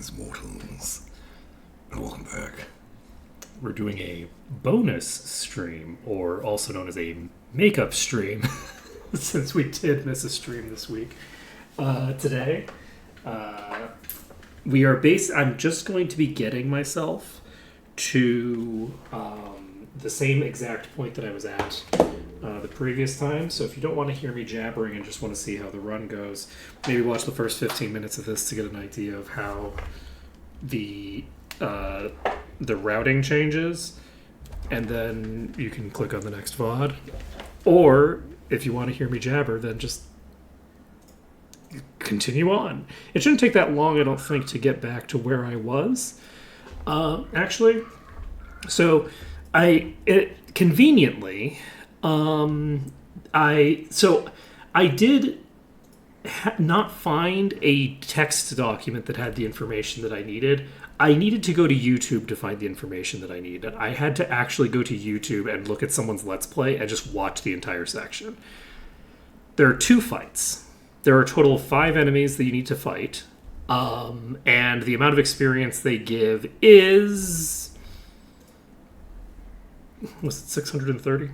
Greetings, mortals, and welcome back. We're doing a bonus stream, or also known as a makeup stream, since we did miss a stream this week. Today, we are I'm just going to be getting myself to the same exact point that I was at the previous time. So if you don't want to hear me jabbering and just want to see how the run goes, maybe watch the first 15 minutes of this to get an idea of how the routing changes, and then you can click on the next VOD. Or if you want to hear me jabber, then just continue on. It shouldn't take that long, I don't think, to get back to where I was. Actually, so conveniently, I did not find a text document that had the information that I needed. I needed to go to YouTube to find the information that I needed. I had to actually go to YouTube and look at someone's Let's Play and just watch the entire section. There are 2 fights. There are a total of 5 enemies that you need to fight. And the amount of experience they give is... was it 630?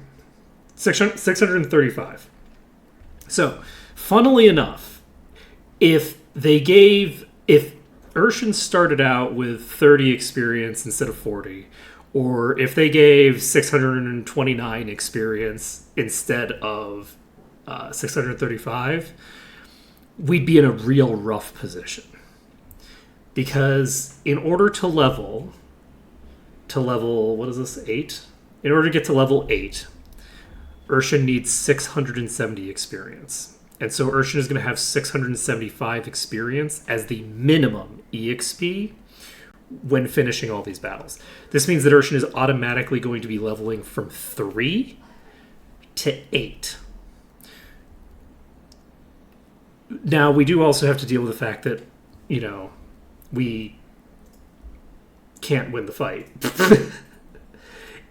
635. So, funnily enough, if Urshan started out with 30 experience instead of 40, or if they gave 629 experience instead of 635, we'd be in a real rough position. Because in order to level, what is this, 8? In order to get to level 8, Urshan needs 670 experience. And so Urshan is going to have 675 experience as the minimum EXP when finishing all these battles. This means that Urshan is automatically going to be leveling from 3 to 8. Now, we do also have to deal with the fact that, we can't win the fight.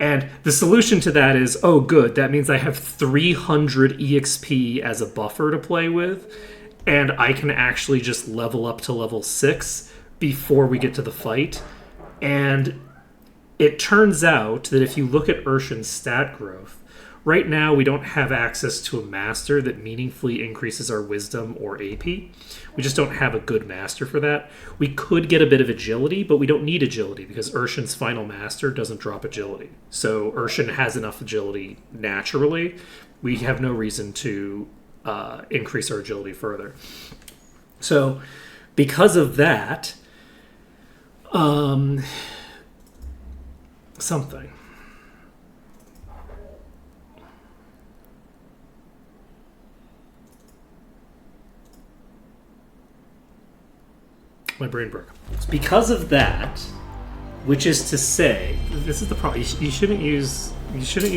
And the solution to that is, oh good, that means I have 300 EXP as a buffer to play with, and I can actually just level up to level 6 before we get to the fight. And it turns out that if you look at Urshan's stat growth, right now we don't have access to a master that meaningfully increases our wisdom or AP. We just don't have a good master for that. We could get a bit of agility, but we don't need agility because Urshan's final master doesn't drop agility. So Urshan has enough agility naturally. We have no reason to increase our agility further. So because of that, something. My brain broke. It's because of that, which is to say, this is the problem. You shouldn't use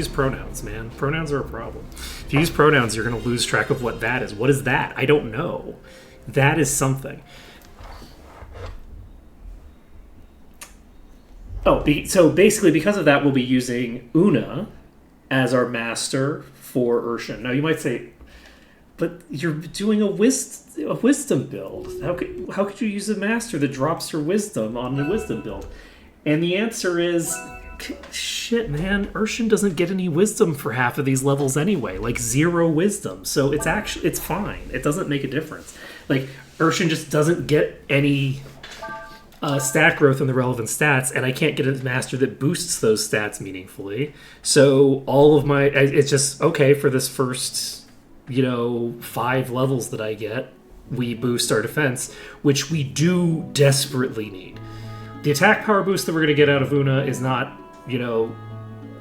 pronouns, man. Pronouns are a problem. If you use pronouns, you're going to lose track of what that is. What is that? I don't know. That is something. So basically, because of that, we'll be using Una as our master for Urshan. Now, you might say, but you're doing a wisdom build. How could you use a master that drops your wisdom on the wisdom build? And the answer is, shit, man. Urshan doesn't get any wisdom for half of these levels anyway. Like 0 wisdom. So it's fine. It doesn't make a difference. Like Urshan just doesn't get any stat growth in the relevant stats, and I can't get a master that boosts those stats meaningfully. So all of it's just okay for this first 5 levels that I get, we boost our defense, which we do desperately need. The attack power boost that we're going to get out of Una is not,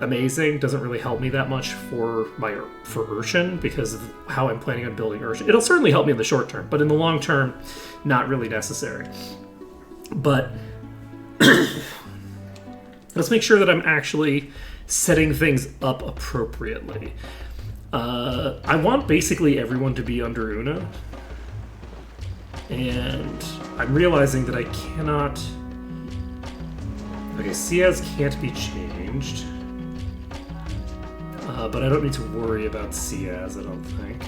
amazing. Doesn't really help me that much for Urshan because of how I'm planning on building Urshan. It'll certainly help me in the short term, but in the long term, not really necessary. But let's make sure that I'm actually setting things up appropriately. I want basically everyone to be under Una, and I'm realizing that I cannot... Okay, Ciaz can't be changed, but I don't need to worry about Ciaz, I don't think.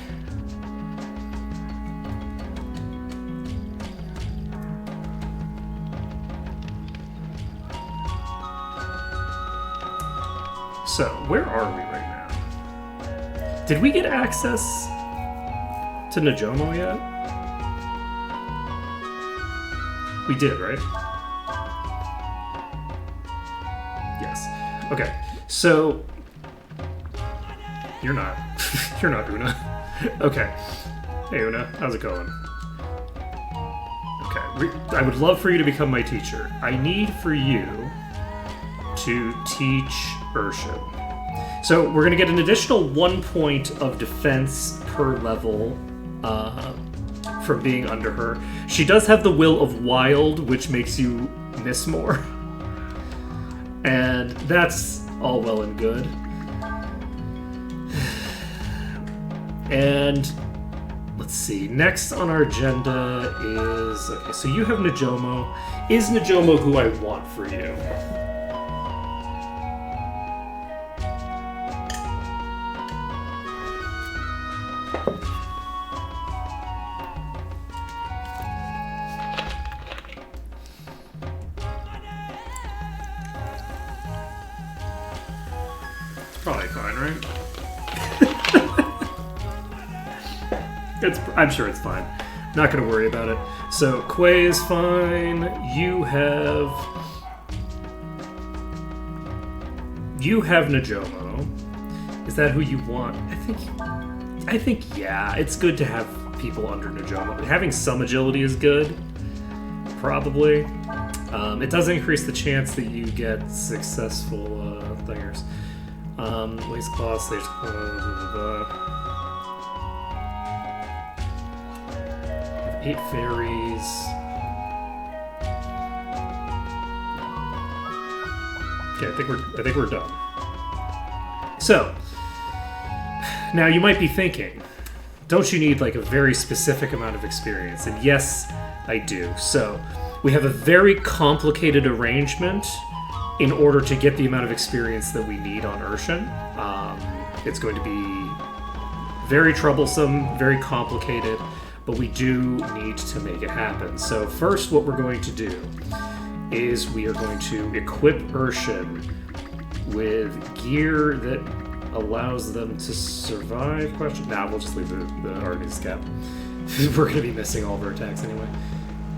So, where are we right now? Did we get access to Najomo yet? We did, right? Yes. Okay. So you're not you're not Una. Okay. Hey Una, how's it going? Okay. I would love for you to become my teacher. I need for you to teach Urshan. So we're gonna get an additional 1 point of defense per level from being under her. She does have the Will of Wild, which makes you miss more. And that's all well and good. And let's see. Next on our agenda is... Okay, so you have Najomo. Is Najomo who I want for you? Probably fine, right? I'm sure it's fine. Not gonna worry about it. So Quay is fine. You have Najomo. Is that who you want? I think yeah. It's good to have people under Najomo. Having some agility is good. Probably. It does increase the chance that you get successful thingers. Waste claw, stage claw, blah, blah, blah. 8 fairies. Okay, I think we're done. So, now you might be thinking, don't you need like a very specific amount of experience? And yes, I do. So, we have a very complicated arrangement in order to get the amount of experience that we need on Urshan. It's going to be very troublesome, very complicated, but we do need to make it happen. So first what we're going to do is we are going to equip Urshan with gear that allows them to survive. Nah, we'll just leave the Argus cap. We're going to be missing all of our attacks anyway.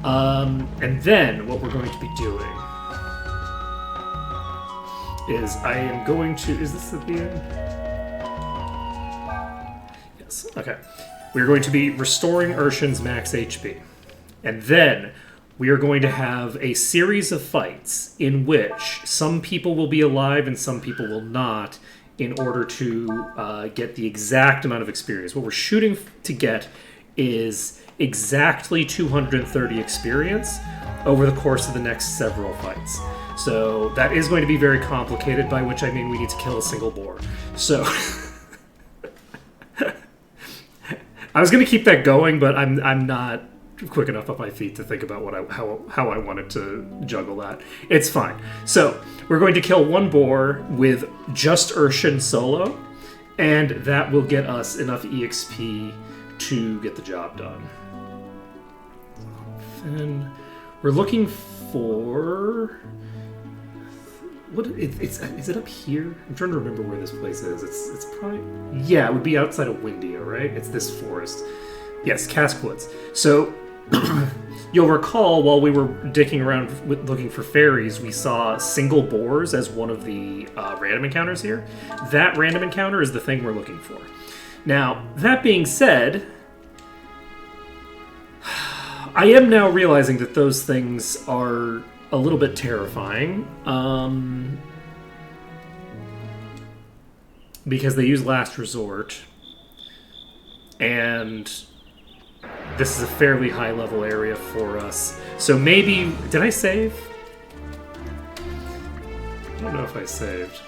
And then what we're going to be doing is I am going to... Is this at the end? Yes. Okay. We're going to be restoring Urshan's max HP. And then we are going to have a series of fights in which some people will be alive and some people will not in order to get the exact amount of experience. What we're shooting to get is exactly 230 experience over the course of the next several fights. So that is going to be very complicated, by which I mean we need to kill a single boar. So I was going to keep that going, but I'm not quick enough up my feet to think about how I wanted to juggle that. It's fine. So we're going to kill one boar with just Urshan solo, and that will get us enough EXP to get the job done. And we're looking for... Is it up here? I'm trying to remember where this place is. It's probably... Yeah, it would be outside of Windia, right? It's this forest. Yes, Cask Woods. So, you'll recall while we were dicking around looking for fairies, we saw single boars as one of the random encounters here. That random encounter is the thing we're looking for. Now, that being said, I am now realizing that those things are a little bit terrifying, because they use Last Resort, and this is a fairly high level area for us. So maybe... Did I save? I don't know if I saved.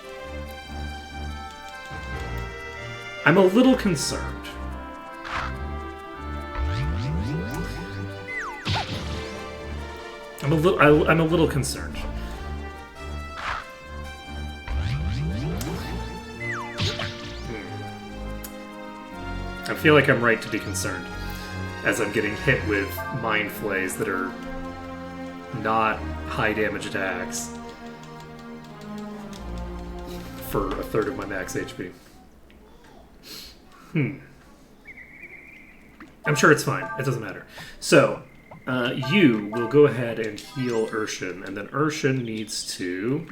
I'm a little concerned. I'm a little concerned. I feel like I'm right to be concerned, as I'm getting hit with Mind Flays that are not high damage attacks. for a third of my max HP. I'm sure it's fine. It doesn't matter. So, you will go ahead and heal Urshan, and then Urshan needs to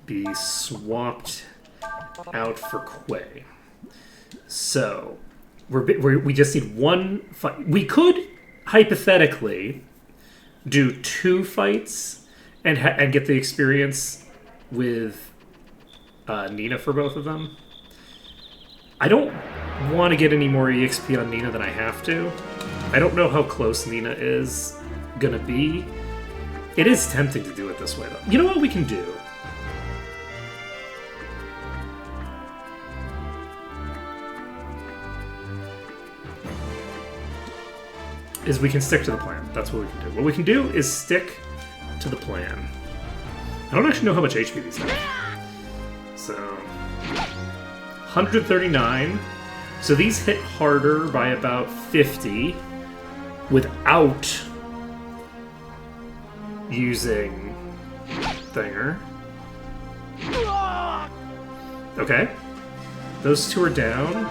be swapped out for Quay. So, we just need one fight. We could, hypothetically, do 2 fights and get the experience with Nina for both of them. I don't want to get any more EXP on Nina than I have to. I don't know how close Nina is gonna be. It is tempting to do it this way, though. You know what we can do? Is we can stick to the plan. That's what we can do. What we can do is stick to the plan. I don't actually know how much HP these have. So, 139. So these hit harder by about 50 without using Thinger. Okay. Those 2 are down.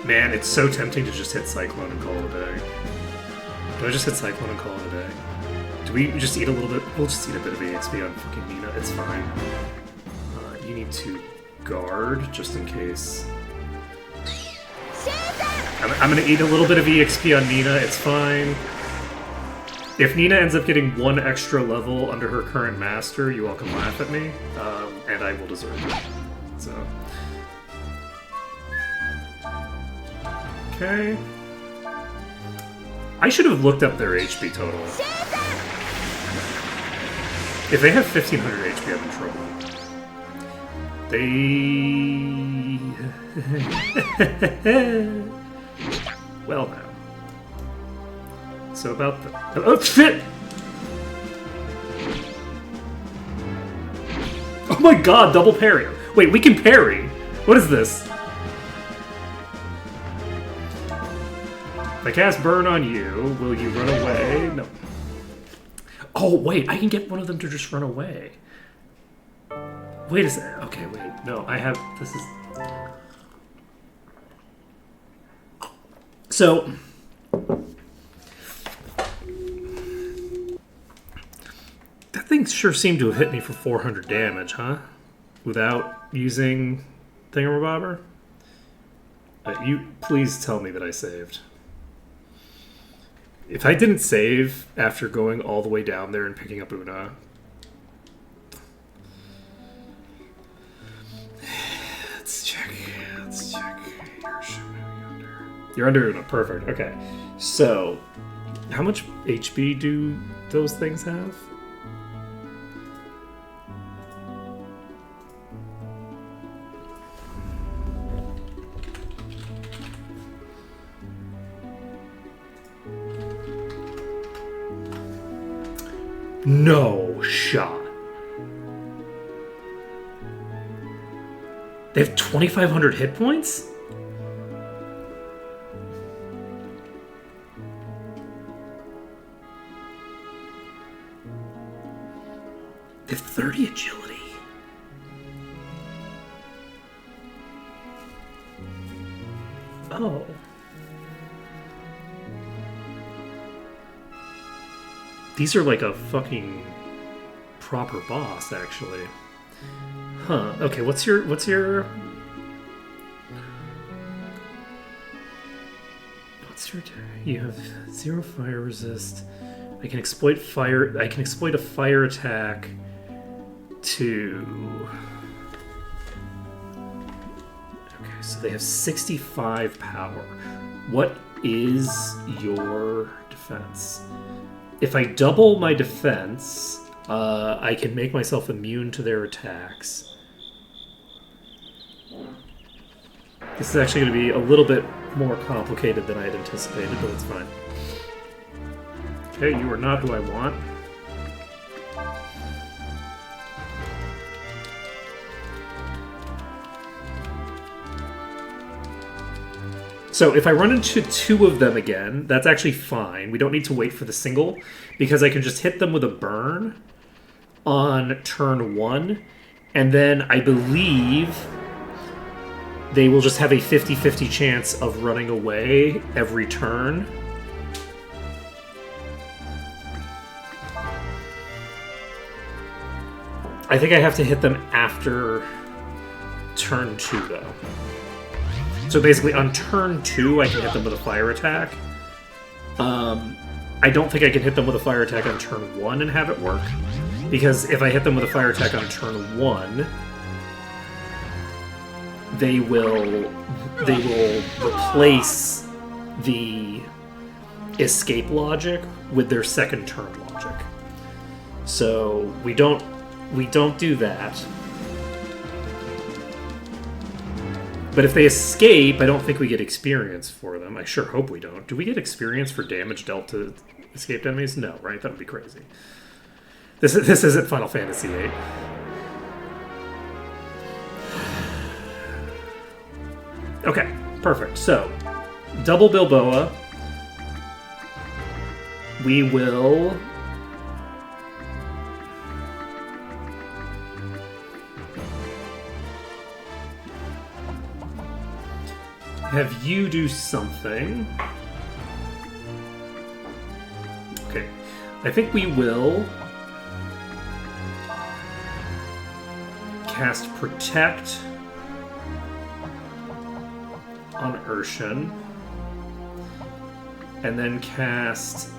Man, it's so tempting to just hit Cyclone and call it a day. Do I just hit Cyclone and call it a day? Do we just eat a little bit? We'll just eat a bit of EXP on fucking Nina. It's fine. You need to guard, just in case. I'm gonna eat a little bit of EXP on Nina. It's fine. If Nina ends up getting 1 extra level under her current master, you all can laugh at me, and I will deserve it. So... Okay. I should have looked up their HP total. If they have 1500 HP, I'm in trouble. Well, now. So about the... Oh, shit! Oh my god, double parry. Wait, we can parry. What is this? If I cast Burn on you, will you run away? No. Oh, wait, I can get one of them to just run away. Wait a second. Okay, wait. No, I have... This is... So... That thing sure seemed to have hit me for 400 damage, huh? Without using Thingamabobber? You please tell me that I saved. If I didn't save after going all the way down there and picking up Una... Let's check. You're under Una. Perfect. Okay. So, how much HP do those things have? No shot. They have 2,500 hit points? They have 30 agility. Oh. These are like a fucking proper boss, actually. Huh. Okay, what's your you have 0 fire resist. I can exploit a fire attack to... Okay, so they have 65 power. What is your defense? If I double my defense, I can make myself immune to their attacks. This is actually going to be a little bit more complicated than I had anticipated, but it's fine. Okay, you are not who I want. So if I run into 2 of them again, that's actually fine. We don't need to wait for the single, because I can just hit them with a burn. on turn 1, and then I believe they will just have a 50-50 chance of running away every turn. I think I have to hit them after turn 2, though. So basically, on turn 2, I can hit them with a fire attack. I don't think I can hit them with a fire attack on turn 1 and have it work. Because if I hit them with a fire attack on turn 1, they will replace the escape logic with their second turn logic. So we don't do that. But if they escape, I don't think we get experience for them. I sure hope we don't. Do we get experience for damage dealt to escaped enemies? No, right? That would be crazy. This isn't Final Fantasy VIII. Okay, perfect. So, double Bilboa. We will... have you do something. Okay. I think we will cast Protect on Urshan, and then cast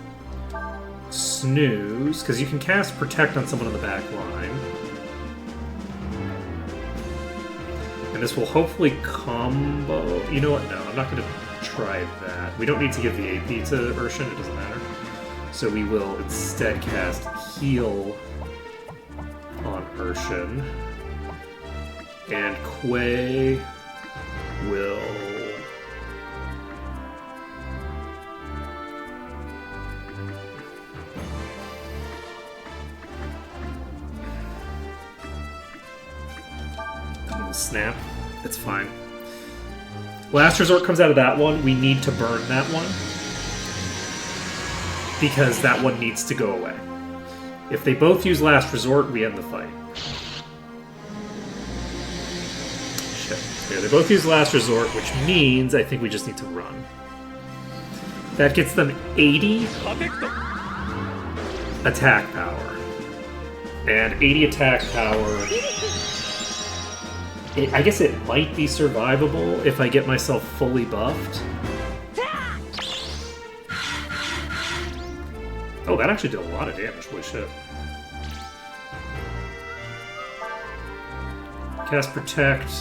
Snooze, because you can cast Protect on someone on the back line. And this will hopefully combo... You know what? No, I'm not going to try that. We don't need to give the AP to Urshan, it doesn't matter. So we will instead cast Heal on Urshan. And Quay will... snap. It's fine. Last Resort comes out of that one. We need to burn that one, because that one needs to go away. If they both use Last Resort, we end the fight. Shit. Yeah, they both use Last Resort, which means I think we just need to run. That gets them 80 attack power. And 80 attack power... I guess it might be survivable if I get myself fully buffed. Oh, that actually did a lot of damage. Holy shit. Cast Protect.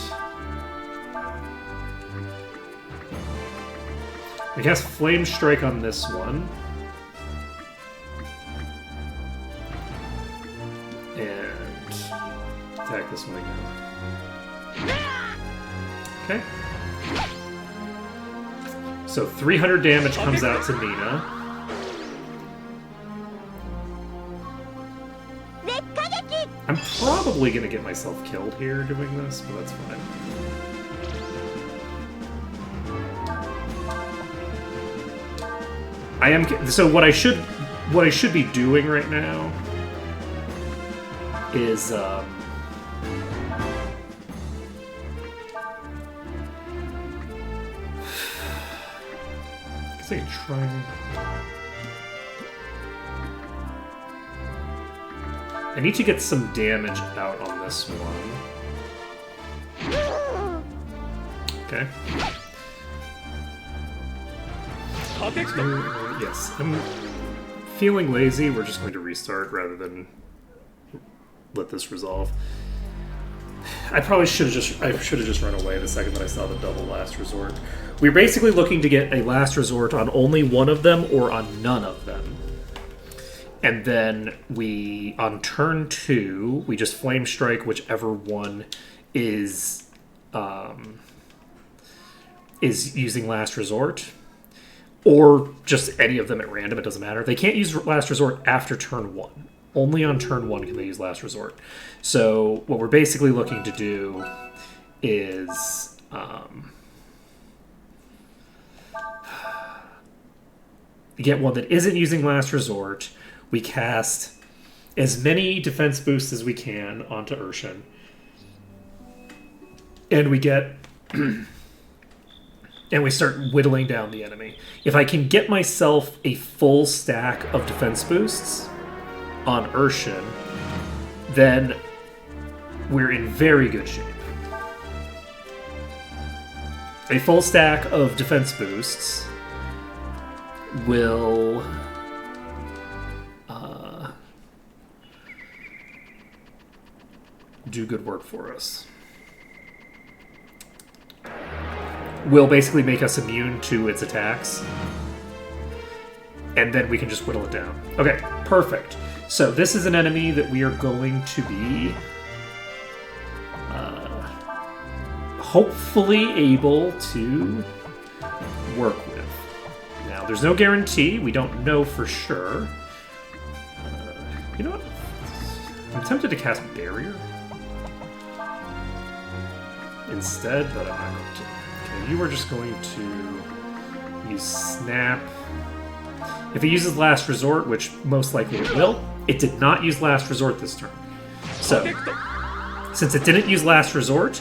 I cast Flame Strike on this one. And attack this one again. Okay. So 300 damage comes out to Nina. I'm probably going to get myself killed here doing this, but that's fine. I am... So what I should be doing right now is... I need to get some damage out on this one. Okay. Yes, I'm feeling lazy. We're just going to restart rather than let this resolve. I probably should have just run away the second that I saw the double Last Resort. We're basically looking to get a Last Resort on only one of them or on none of them. And then we, on turn 2, we just Flame Strike whichever one is using Last Resort. Or just any of them at random, it doesn't matter. They can't use Last Resort after turn 1. Only on turn 1 can they use Last Resort. So what we're basically looking to do is get one that isn't using Last Resort. We cast as many defense boosts as we can onto Urshan. And we get... and we start whittling down the enemy. If I can get myself a full stack of defense boosts on Urshan, then we're in very good shape. A full stack of defense boosts will do good work for us. Will basically make us immune to its attacks. And then we can just whittle it down. Okay, perfect. So this is an enemy that we are going to be hopefully able to work with. Now, there's no guarantee. We don't know for sure. You know what? I'm tempted to cast Barrier instead, but I'm not going to. Okay, you are just going to use Snap. If it uses Last Resort, which most likely it will, it did not use Last Resort this turn. So, since it didn't use Last Resort,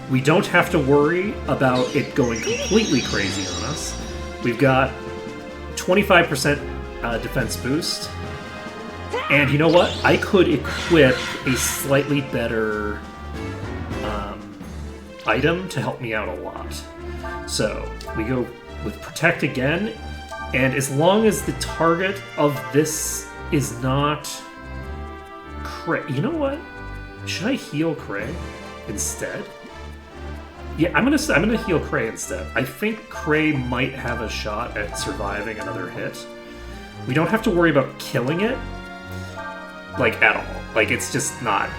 we don't have to worry about it going completely crazy on us. We've got 25% defense boost. And you know what? I could equip a slightly better item to help me out a lot. So, we go with Protect again. And as long as the target of this is not Cray... You know what? Should I heal Cray instead? Yeah, I'm gonna heal Cray instead. I think Cray might have a shot at surviving another hit. We don't have to worry about killing it, like, at all. Like, it's just not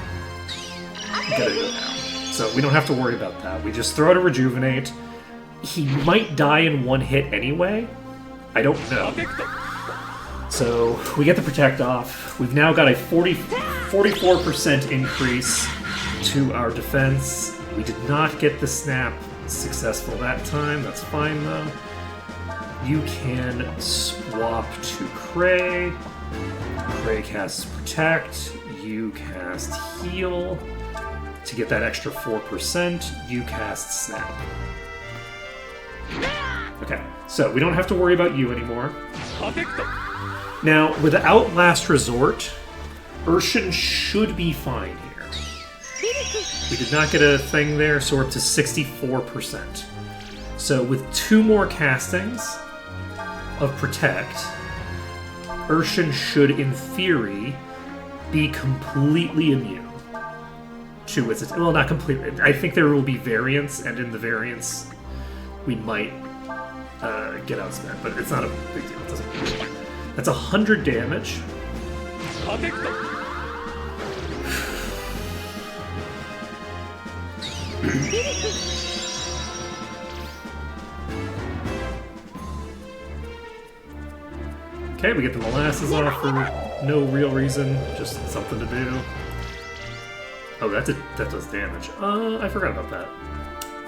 gonna go down. So we don't have to worry about that. We just throw out a Rejuvenate. He might die in one hit anyway. I don't know. So we get the Protect off. We've now got a 44% increase to our defense. We did not get the Snap successful that time. That's fine, though. You can swap to Cray. Cray casts Protect. You cast Heal. To get that extra 4%, you cast Snap. Okay, so we don't have to worry about you anymore. Now, without Last Resort, Urshan should be fine here. We did not get a thing there, so we're up to 64%. So with 2 more castings of Protect, Urshan should, in theory, be completely immune to its... Well, not completely. I think there will be variance, and in the variance, we might get outspent, but it's not a big deal. It doesn't matter. That's 100 damage. Okay, we get the molasses off for no real reason, just something to do. Oh, that does damage. I forgot about that.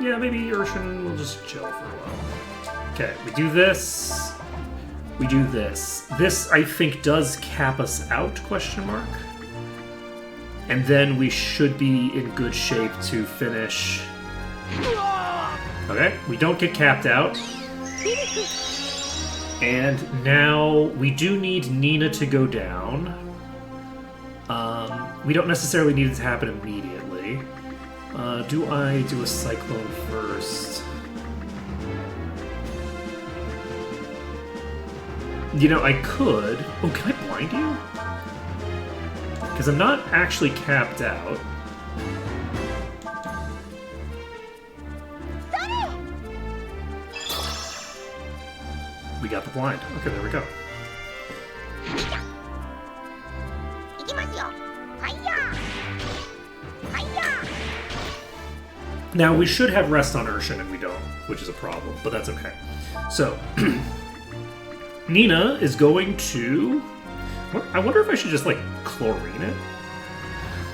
Yeah, maybe Urshan will just chill for a while. Okay, we do this. We do this. This, I think, does cap us out, question mark. And then we should be in good shape to finish. Okay, we don't get capped out. And now we do need Nina to go down. We don't necessarily need it to happen immediately. Do I do a Cyclone first? You know, I could. Oh, can I blind you? Because I'm not actually capped out. We got the blind. Okay, there we go. Now, we should have Rest on Urshan, and we don't, which is a problem, but that's okay. So, Nina is going to... I wonder if I should just, like, chlorine it?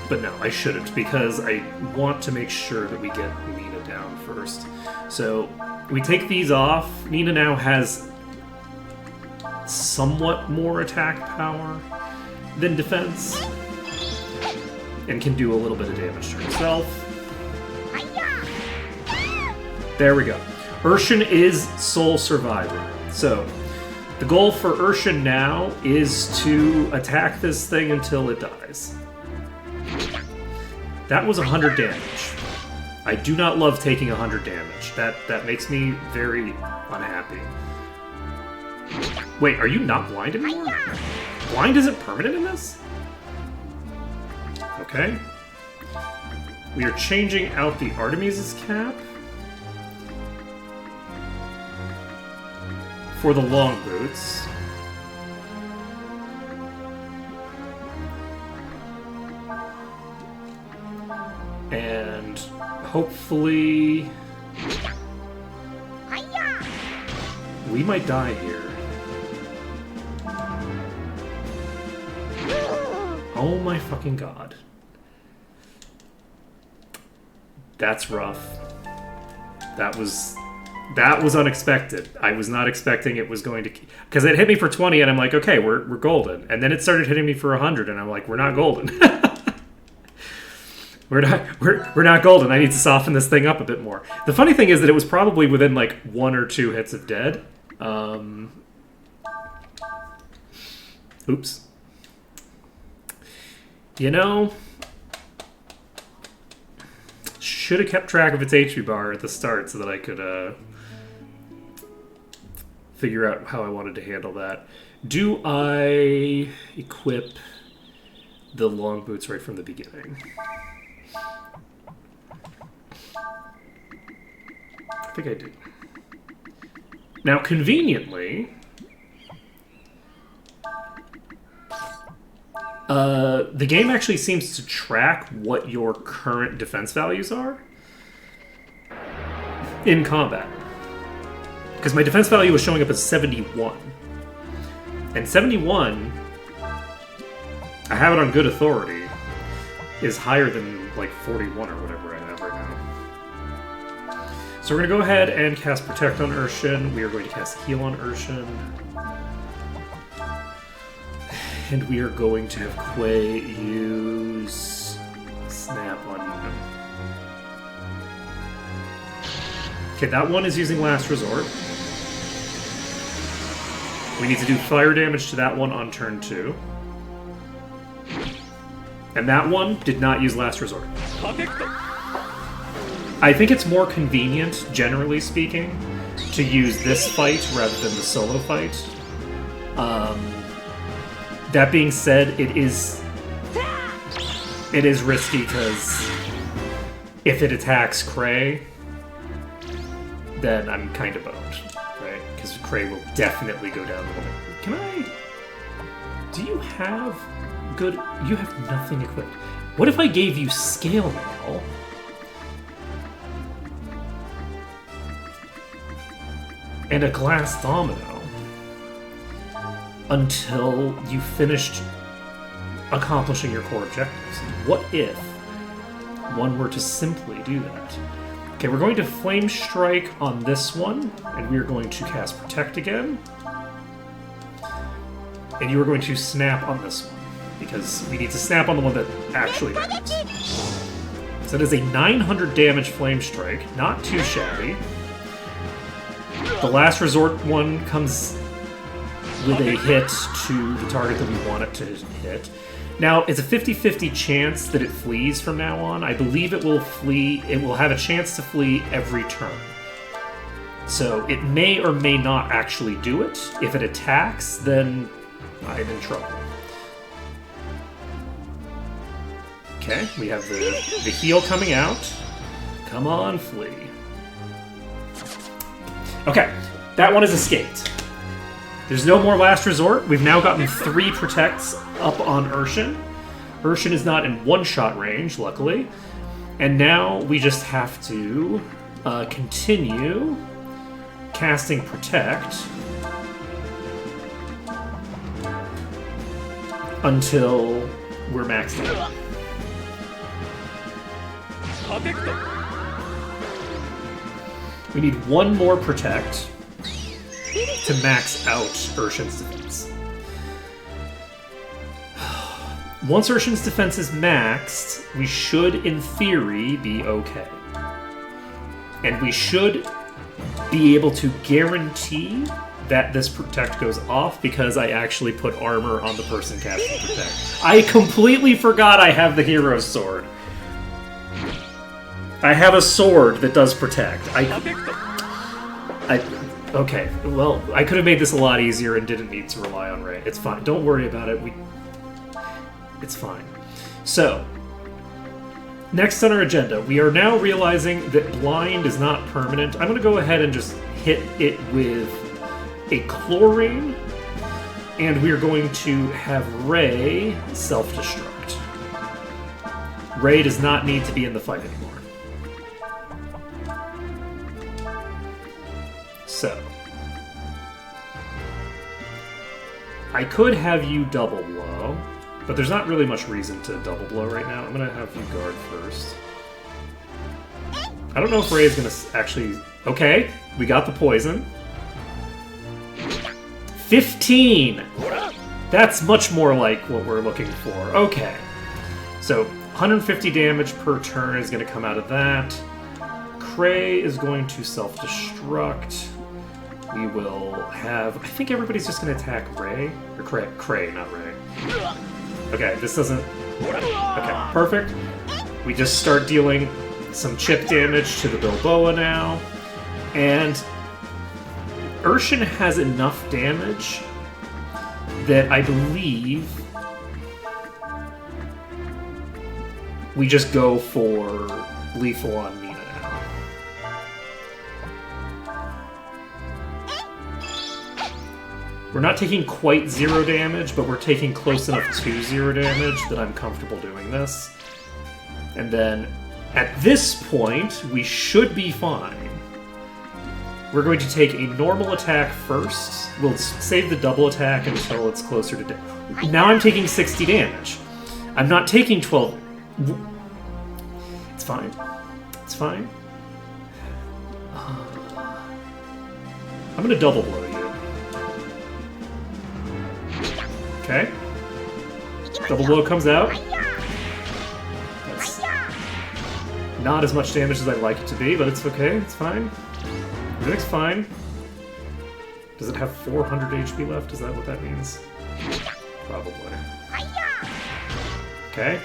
But no, I shouldn't, because I want to make sure that we get Nina down first. So, we take these off. Nina now has somewhat more attack power. than defense, and can do a little bit of damage to herself. There we go. Urshan is sole survivor. So, the goal for Urshan now is to attack this thing until it dies. That was 100 damage. I do not love taking 100 damage. That makes me very unhappy. Wait, are you not blind anymore? Blind isn't permanent in this? Okay. We are changing out the Artemis's cap for the long boots. And hopefully we might die here. Oh my fucking god. That's rough. That was unexpected. I was not expecting it was going to... Because it hit me for 20 and I'm like, okay, we're golden. And then it started hitting me for 100 and I'm like, we're not golden. We're not golden. I need to soften this thing up a bit more. The funny thing is that it was probably within like 1 or 2 hits of dead. Oops. You know, should have kept track of its HP bar at the start so that I could figure out how I wanted to handle that. Do I equip the long boots right from the beginning? I think I do. Now, conveniently, the game actually seems to track what your current defense values are in combat. Because my defense value was showing up as 71. And 71, I have it on good authority, is higher than like 41 or whatever I have right now. So we're going to go ahead and cast Protect on Urshan. We are going to cast Heal on Urshan. And we are going to have Quay use Snap on you. Okay, that one is using Last Resort. We need to do fire damage to that one on turn 2. And that one did not use Last Resort. I think it's more convenient, generally speaking, to use this fight rather than the solo fight. That being said, it is risky because if it attacks Cray, then I'm kind of boned, right? Because Cray will definitely go down a little bit. Can I? Do you have good? You have nothing equipped. What if I gave you Scale Mail? And a Glass Domino? Until you finished accomplishing your core objectives. What if one were to simply do that? Okay, we're going to Flame Strike on this one, and we are going to cast Protect again. And you are going to Snap on this one, because we need to Snap on the one that actually matters. So that is a 900 damage Flame Strike, not too shabby. The Last Resort one comes with a hit to the target that we want it to hit. Now, it's a 50-50 chance that it flees from now on. I believe it will flee. It will have a chance to flee every turn. So it may or may not actually do it. If it attacks, then I'm in trouble. Okay, we have the heal coming out. Come on, flee. Okay, that one is escaped. There's no more Last Resort. We've now gotten 3 Protects up on Urshan. Urshan is not in one-shot range, luckily. And now we just have to continue casting Protect until we're maxed out. We need one more Protect to max out Urshan's defense. Once Urshan's defense is maxed, we should, in theory, be okay. And we should be able to guarantee that this Protect goes off because I actually put armor on the person casting Protect. I completely forgot I have the Hero's Sword. I have a sword that does Protect. Okay, well, I could have made this a lot easier and didn't need to rely on Ray. It's fine. Don't worry about it. It's fine. So, next on our agenda, we are now realizing that blind is not permanent. I'm going to go ahead and just hit it with a chlorine, and we are going to have Ray self-destruct. Ray does not need to be in the fight anymore. So, I could have you double blow, but there's not really much reason to double blow right now. I'm going to have you guard first. I don't know if Ray is going to actually... Okay, we got the poison. 15! That's much more like what we're looking for. Okay. So, 150 damage per turn is going to come out of that. Cray is going to self-destruct. We will have... I think everybody's just going to attack Ray. Or Cray, not Ray. Okay, this doesn't... Okay, perfect. We just start dealing some chip damage to the Bilboa now. And Urshan has enough damage that I believe we just go for lethal on Mina now. We're not taking quite 0 damage, but we're taking close enough to 0 damage that I'm comfortable doing this. And then, at this point, we should be fine. We're going to take a normal attack first. We'll save the double attack until it's closer to death. Now I'm taking 60 damage. I'm not taking 12... It's fine. It's fine. I'm going to double blow you. Okay. Double blow comes out. That's not as much damage as I'd like it to be, but it's okay. It's fine. Everything's fine. Does it have 400 HP left? Is that what that means? Probably. Okay.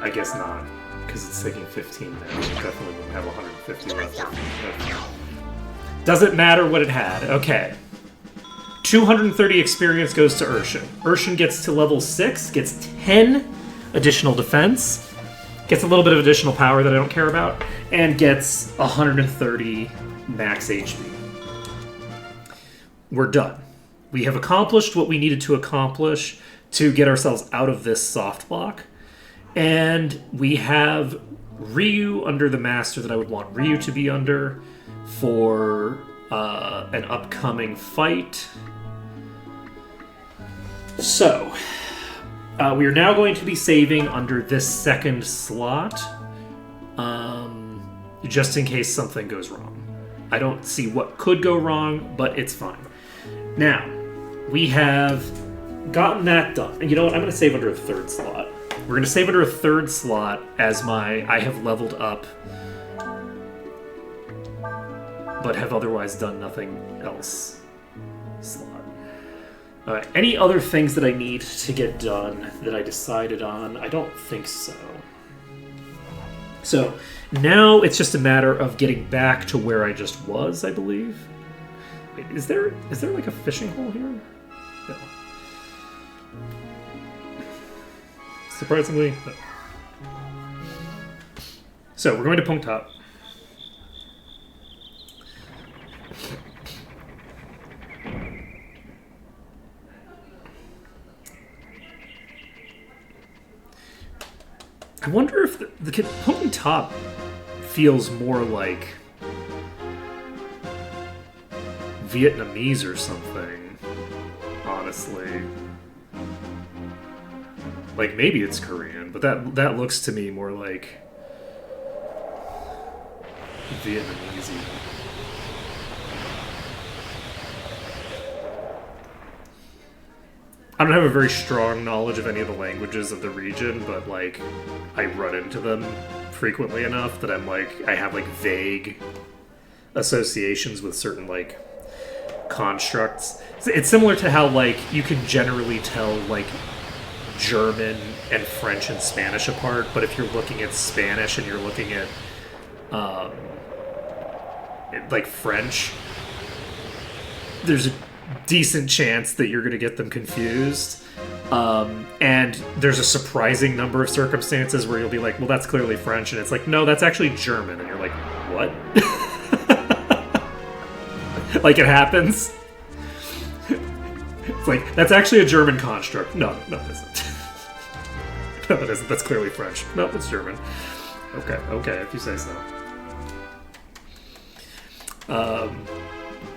I guess not, because it's taking 15 now. It definitely wouldn't have 150 left. Doesn't matter what it had. Okay. 230 experience goes to Urshan. Urshan gets to level 6, gets 10 additional defense, gets a little bit of additional power that I don't care about, and gets 130 max HP. We're done. We have accomplished what we needed to accomplish to get ourselves out of this soft block. And we have Ryu under the master that I would want Ryu to be under for an upcoming fight. So, we are now going to be saving under this second slot, just in case something goes wrong. I don't see what could go wrong, but it's fine. Now, we have gotten that done. And you know what? I'm going to save under a third slot. We're going to save under a third slot as my I have leveled up, but have otherwise done nothing else slot. Alright, any other things that I need to get done that I decided on? I don't think so. So, now it's just a matter of getting back to where I just was, I believe. Wait, is there like a fishing hole here? No. Surprisingly, no. So, we're going to Punk Top. I wonder if the Punk Top feels more like Vietnamese or something, honestly. Like, maybe it's Korean, but that looks to me more like Vietnamese. I don't have a very strong knowledge of any of the languages of the region, but like I run into them frequently enough that I'm like I have like vague associations with certain like constructs. It's similar to how like you can generally tell like German and French and Spanish apart, but if you're looking at Spanish and you're looking at like French, there's a decent chance that you're going to get them confused. And there's a surprising number of circumstances where you'll be like, well, that's clearly French, and it's like, no, that's actually German, and you're like, what? Like it happens. It's like, that's actually a German construct. No, it isn't. No, it isn't. That's clearly French. No, it's German. Okay, if you say so.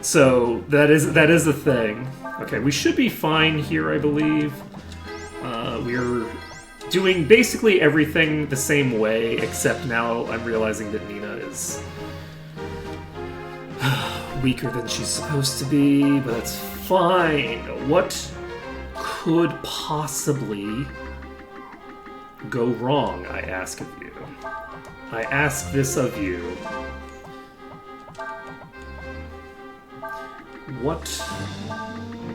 So that is a thing. Okay, we should be fine here, I believe. We're doing basically everything the same way, except now I'm realizing that Nina is weaker than she's supposed to be, but that's fine. What could possibly go wrong, I ask of you? I ask this of you. What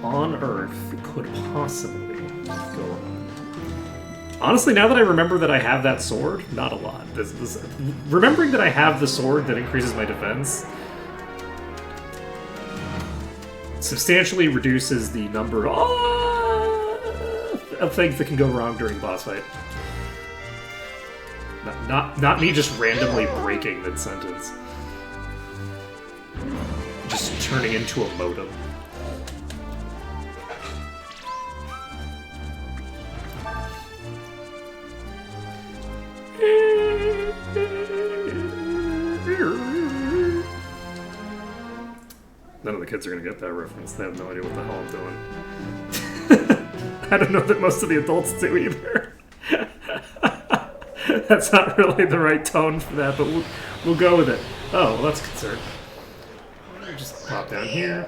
on earth could possibly go wrong? Honestly, now that I remember that I have that sword, not a lot. Remembering that I have the sword that increases my defense substantially reduces the number of things that can go wrong during boss fight. Not me just randomly breaking mid-sentence. Just turning into a modem. None of the kids are going to get that reference. They have no idea what the hell I'm doing. I don't know that most of the adults do either. That's not really the right tone for that, but we'll go with it. Oh, well, that's concerned. Just pop down here.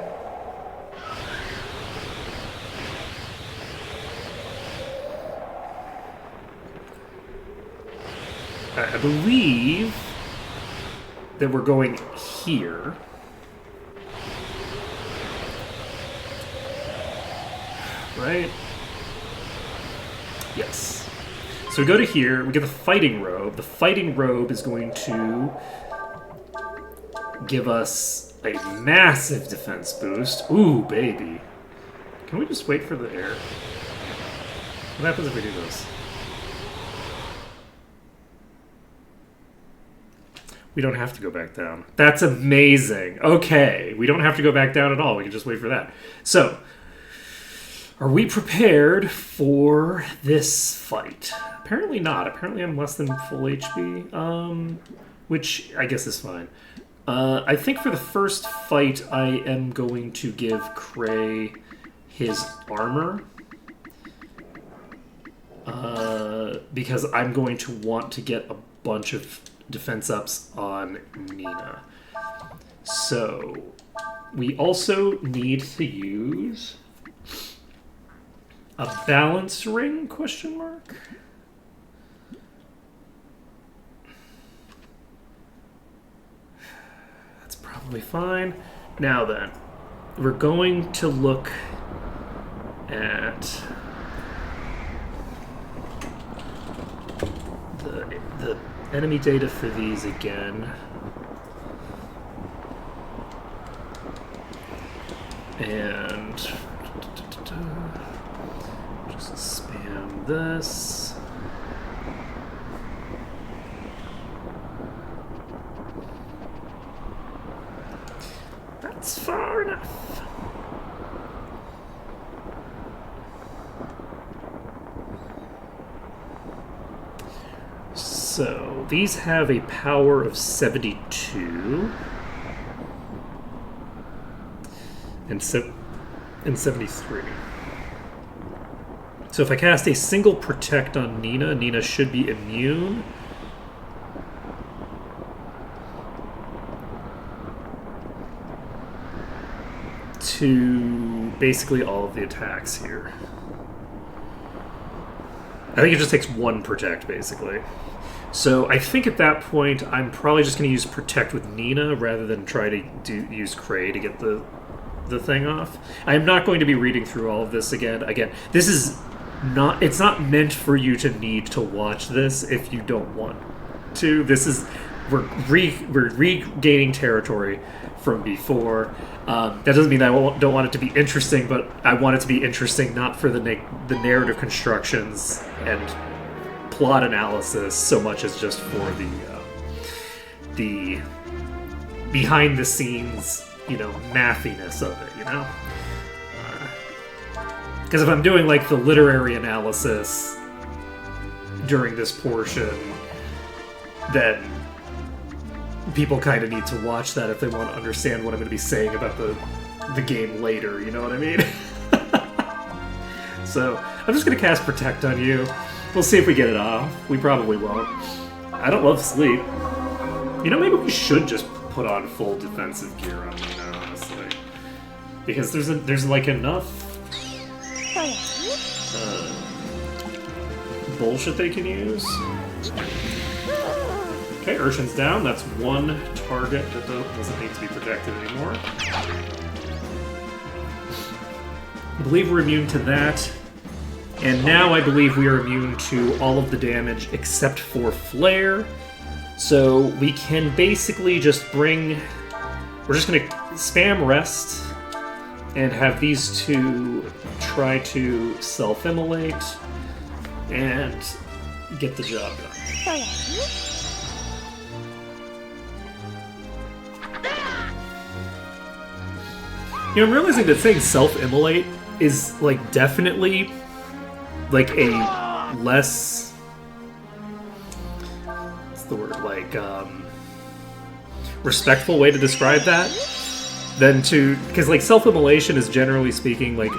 I believe that we're going here. Right? Yes. So we go to here, we get the fighting robe. The fighting robe is going to give us a massive defense boost. Ooh, baby. Can we just wait for the air? What happens if we do this? We don't have to go back down. That's amazing. Okay, we don't have to go back down at all. We can just wait for that. So, are we prepared for this fight? Apparently not. Apparently I'm less than full HP, which I guess is fine. I think for the first fight, I am going to give Cray his armor. Because I'm going to want to get a bunch of defense ups on Nina. So, we also need to use a balance ring, question mark? That's probably fine. Now then, we're going to look at the enemy data for these again. And just spam this. That's far enough. So, these have a power of 72. And 73. So if I cast a single Protect on Nina, Nina should be immune. To basically all of the attacks here. I think it just takes 1 protect, basically. So I think at that point, I'm probably just going to use protect with Nina rather than try to use Cray to get the thing off. I am not going to be reading through all of this again. Again, this is not... It's not meant for you to need to watch this if you don't want to. This is... We're regaining territory from before. That doesn't mean I don't want it to be interesting, but I want it to be interesting not for the narrative constructions and plot analysis so much as just for the behind the scenes, mathiness of it, Because if I'm doing like the literary analysis during this portion, then people kind of need to watch that if they want to understand what I'm going to be saying about the game later, you know what I mean? So, I'm just going to cast Protect on you. We'll see if we get it off. We probably won't. I don't love sleep. Maybe we should just put on full defensive gear on me now, honestly. Because there's like enough bullshit they can use. Okay, Urshan's down. That's 1 target that doesn't need to be protected anymore. I believe we're immune to that. And now I believe we are immune to all of the damage except for Flare. So we can basically just bring... We're just going to spam Rest and have these two try to self-immolate and get the job done. I'm realizing that saying self-immolate is, like, definitely, like, a less... What's the word? Like, respectful way to describe that than to... Because, like, self-immolation is, generally speaking, like,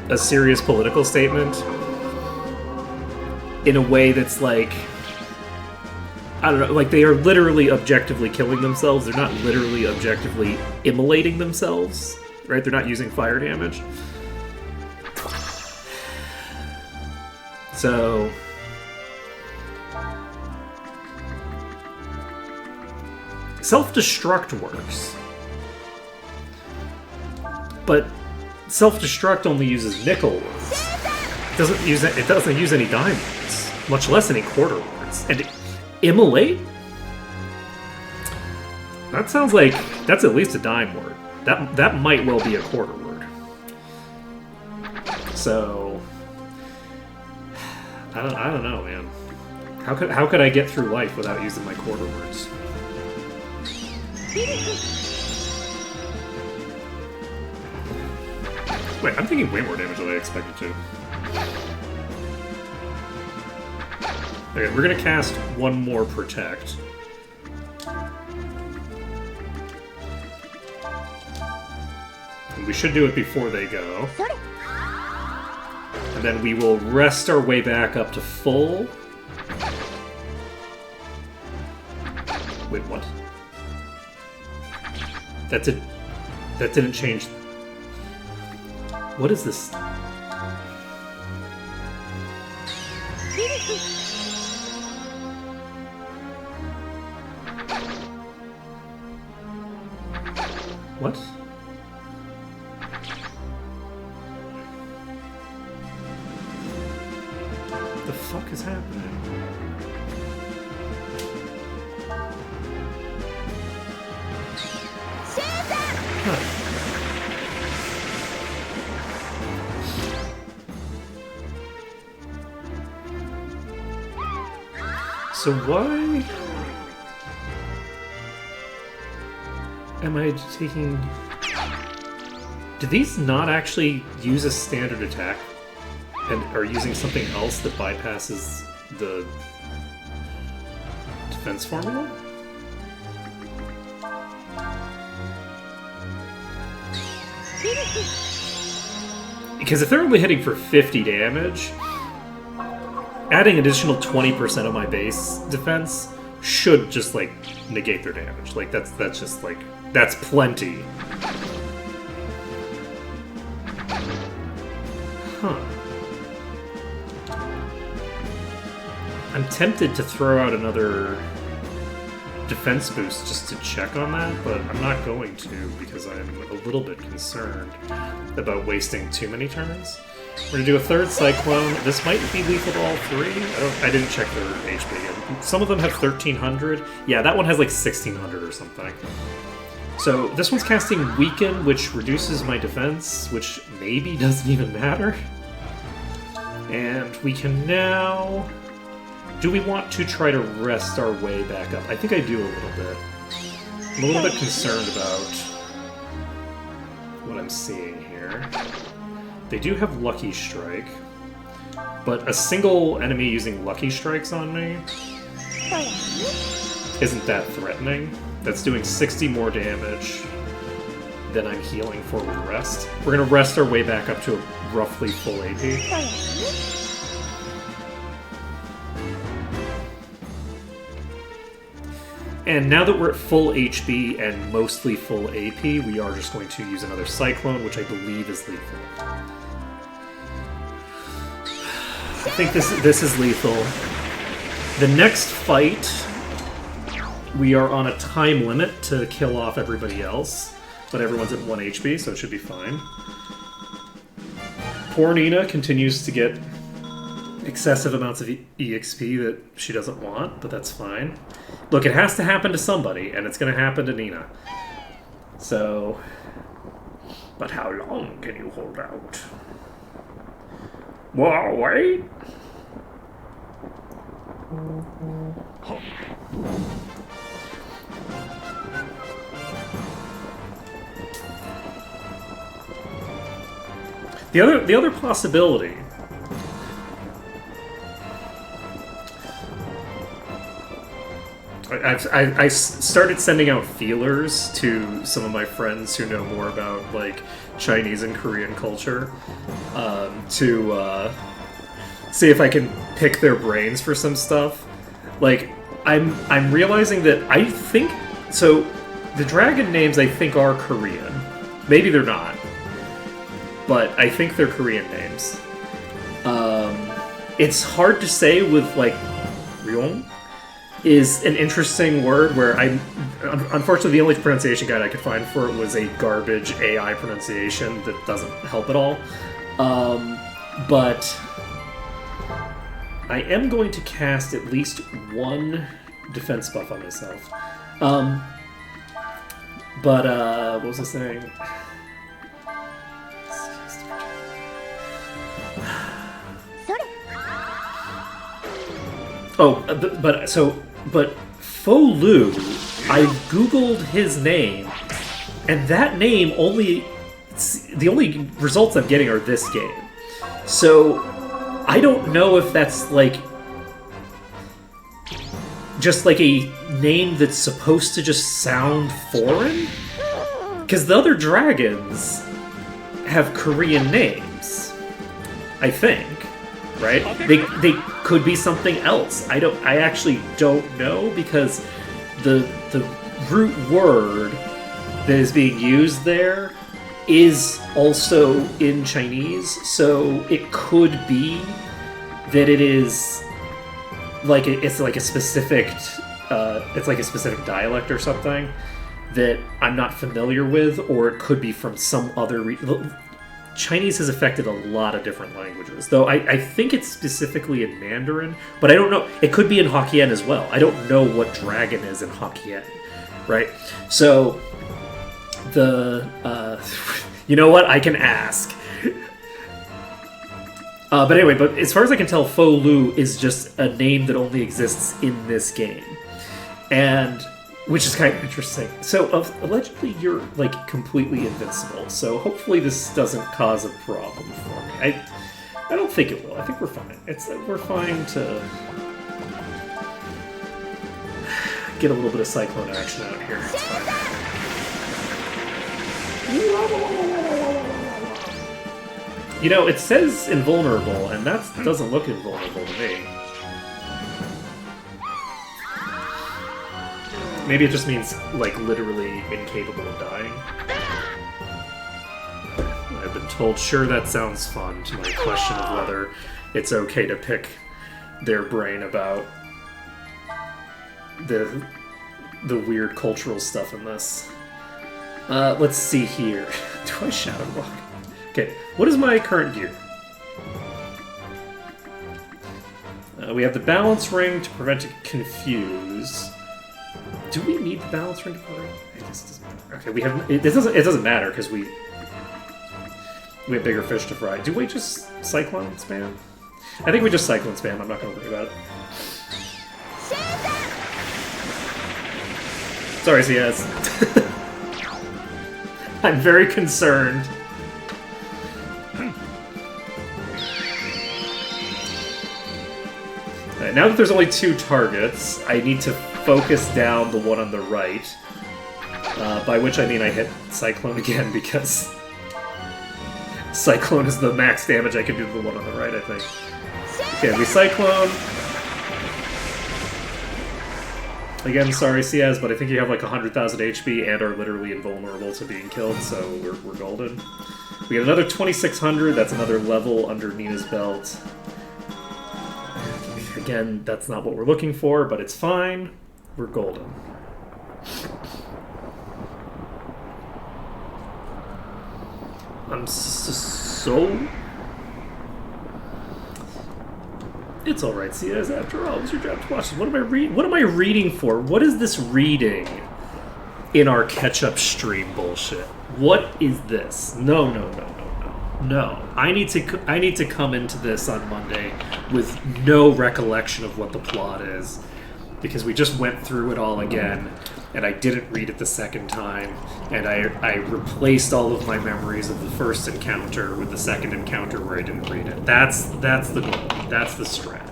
a serious political statement in a way that's, like... I don't know, like, they are literally objectively killing themselves. They're not literally objectively immolating themselves. Right? They're not using fire damage. So... Self-destruct works. But self-destruct only uses nickel words. It doesn't use any dime words, much less any quarter words. And immolate? That sounds like that's at least a dime word. That might well be a quarter word. So I don't know, man. How could I get through life without using my quarter words? Wait, I'm taking way more damage than I expected to. Okay, we're gonna cast 1 more Protect. We should do it before they go. And then we will rest our way back up to full. Wait, what? That didn't change. What is this? What? The fuck is happening? Huh. So why am I taking... Do these not actually use a standard attack? And are using something else that bypasses the defense formula? Because if they're only hitting for 50 damage, adding additional 20% of my base defense should just, like, negate their damage. Like, that's just, like, that's plenty. Huh. I'm tempted to throw out another defense boost just to check on that, but I'm not going to because I'm a little bit concerned about wasting too many turns. We're gonna do a third Cyclone. This might be lethal to all three. I didn't check their HP again. Some of them have 1300. Yeah, that one has like 1600 or something. So this one's casting Weaken, which reduces my defense, which maybe doesn't even matter. And we can now... Do we want to try to rest our way back up? I think I do a little bit. I'm a little bit concerned about what I'm seeing here. They do have Lucky Strike, but a single enemy using Lucky Strikes on me isn't that threatening. That's doing 60 more damage than I'm healing for with rest. We're going to rest our way back up to a roughly full AP. And now that we're at full HP and mostly full AP, we are just going to use another Cyclone, which I believe is lethal. I think this is lethal. The next fight, we are on a time limit to kill off everybody else, but everyone's at 1 HP, so it should be fine. Poor Nina continues to get excessive amounts of EXP that she doesn't want, but that's fine. Look, it has to happen to somebody, and it's going to happen to Nina. So, but how long can you hold out? Well, wait. The other possibility I started sending out feelers to some of my friends who know more about like Chinese and Korean culture to see if I can pick their brains for some stuff. Like I'm realizing that I think so. The dragon names I think are Korean. Maybe they're not, but I think they're Korean names. It's hard to say with like Ryong. Is an interesting word where unfortunately the only pronunciation guide I could find for it was a garbage AI pronunciation that doesn't help at all. But I am going to cast at least one defense buff on myself. What was I saying? Oh, but Fo Lu, I googled his name, and that name the only results I'm getting are this game. So I don't know if that's like just like a name that's supposed to just sound foreign, because the other dragons have Korean names, I think. Right? They could be something else. I actually don't know, because the root word that is being used there is also in Chinese, so it could be that it is like it's like a specific dialect or something that I'm not familiar with, or it could be from some other Chinese has affected a lot of different languages, though I think it's specifically in Mandarin, but I don't know. It could be in Hokkien as well. I don't know what dragon is in Hokkien, right? So, you know what? I can ask. But anyway, but as far as I can tell, Fo Lu is just a name that only exists in this game. And... which is kind of interesting. So, allegedly, you're, like, completely invincible. So, hopefully this doesn't cause a problem for me. I don't think it will. I think we're fine. We're fine to get a little bit of Cyclone action out here. It's fine. You know, it says invulnerable, and that doesn't look invulnerable to me. Maybe it just means, like, literally incapable of dying. I've been told, sure, that sounds fun, to my question of whether it's okay to pick their brain about the weird cultural stuff in this. Let's see here. Do I Shadow Walk? Okay, what is my current gear? We have the balance ring to prevent a confuse. Do we need the balance ring to prevent? It just doesn't matter. Okay, we have. It doesn't matter because we have bigger fish to fry. Do we just cyclone spam? I think we just cyclone spam. I'm not going to worry about it. Sorry, CS. I'm very concerned. Right, now that there's only 2 targets, I need to focus down the one on the right. By which I mean I hit Cyclone again because Cyclone is the max damage I can do to the one on the right, I think. Okay, we Cyclone. Again, sorry, CS, but I think you have like 100,000 HP and are literally invulnerable to being killed, so we're golden. We get another 2,600, that's another level under Nina's belt. Again, that's not what we're looking for, but it's fine. We're golden. I'm so... It's alright, CS, after all. It was your job to watch this. What am I reading? What am I reading for? What is this reading in our catch-up stream bullshit? What is this? No. No. I need to come into this on Monday with no recollection of what the plot is. Because we just went through it all again, and I didn't read it the second time, and I replaced all of my memories of the first encounter with the second encounter where I didn't read it. That's the goal. That's the strat.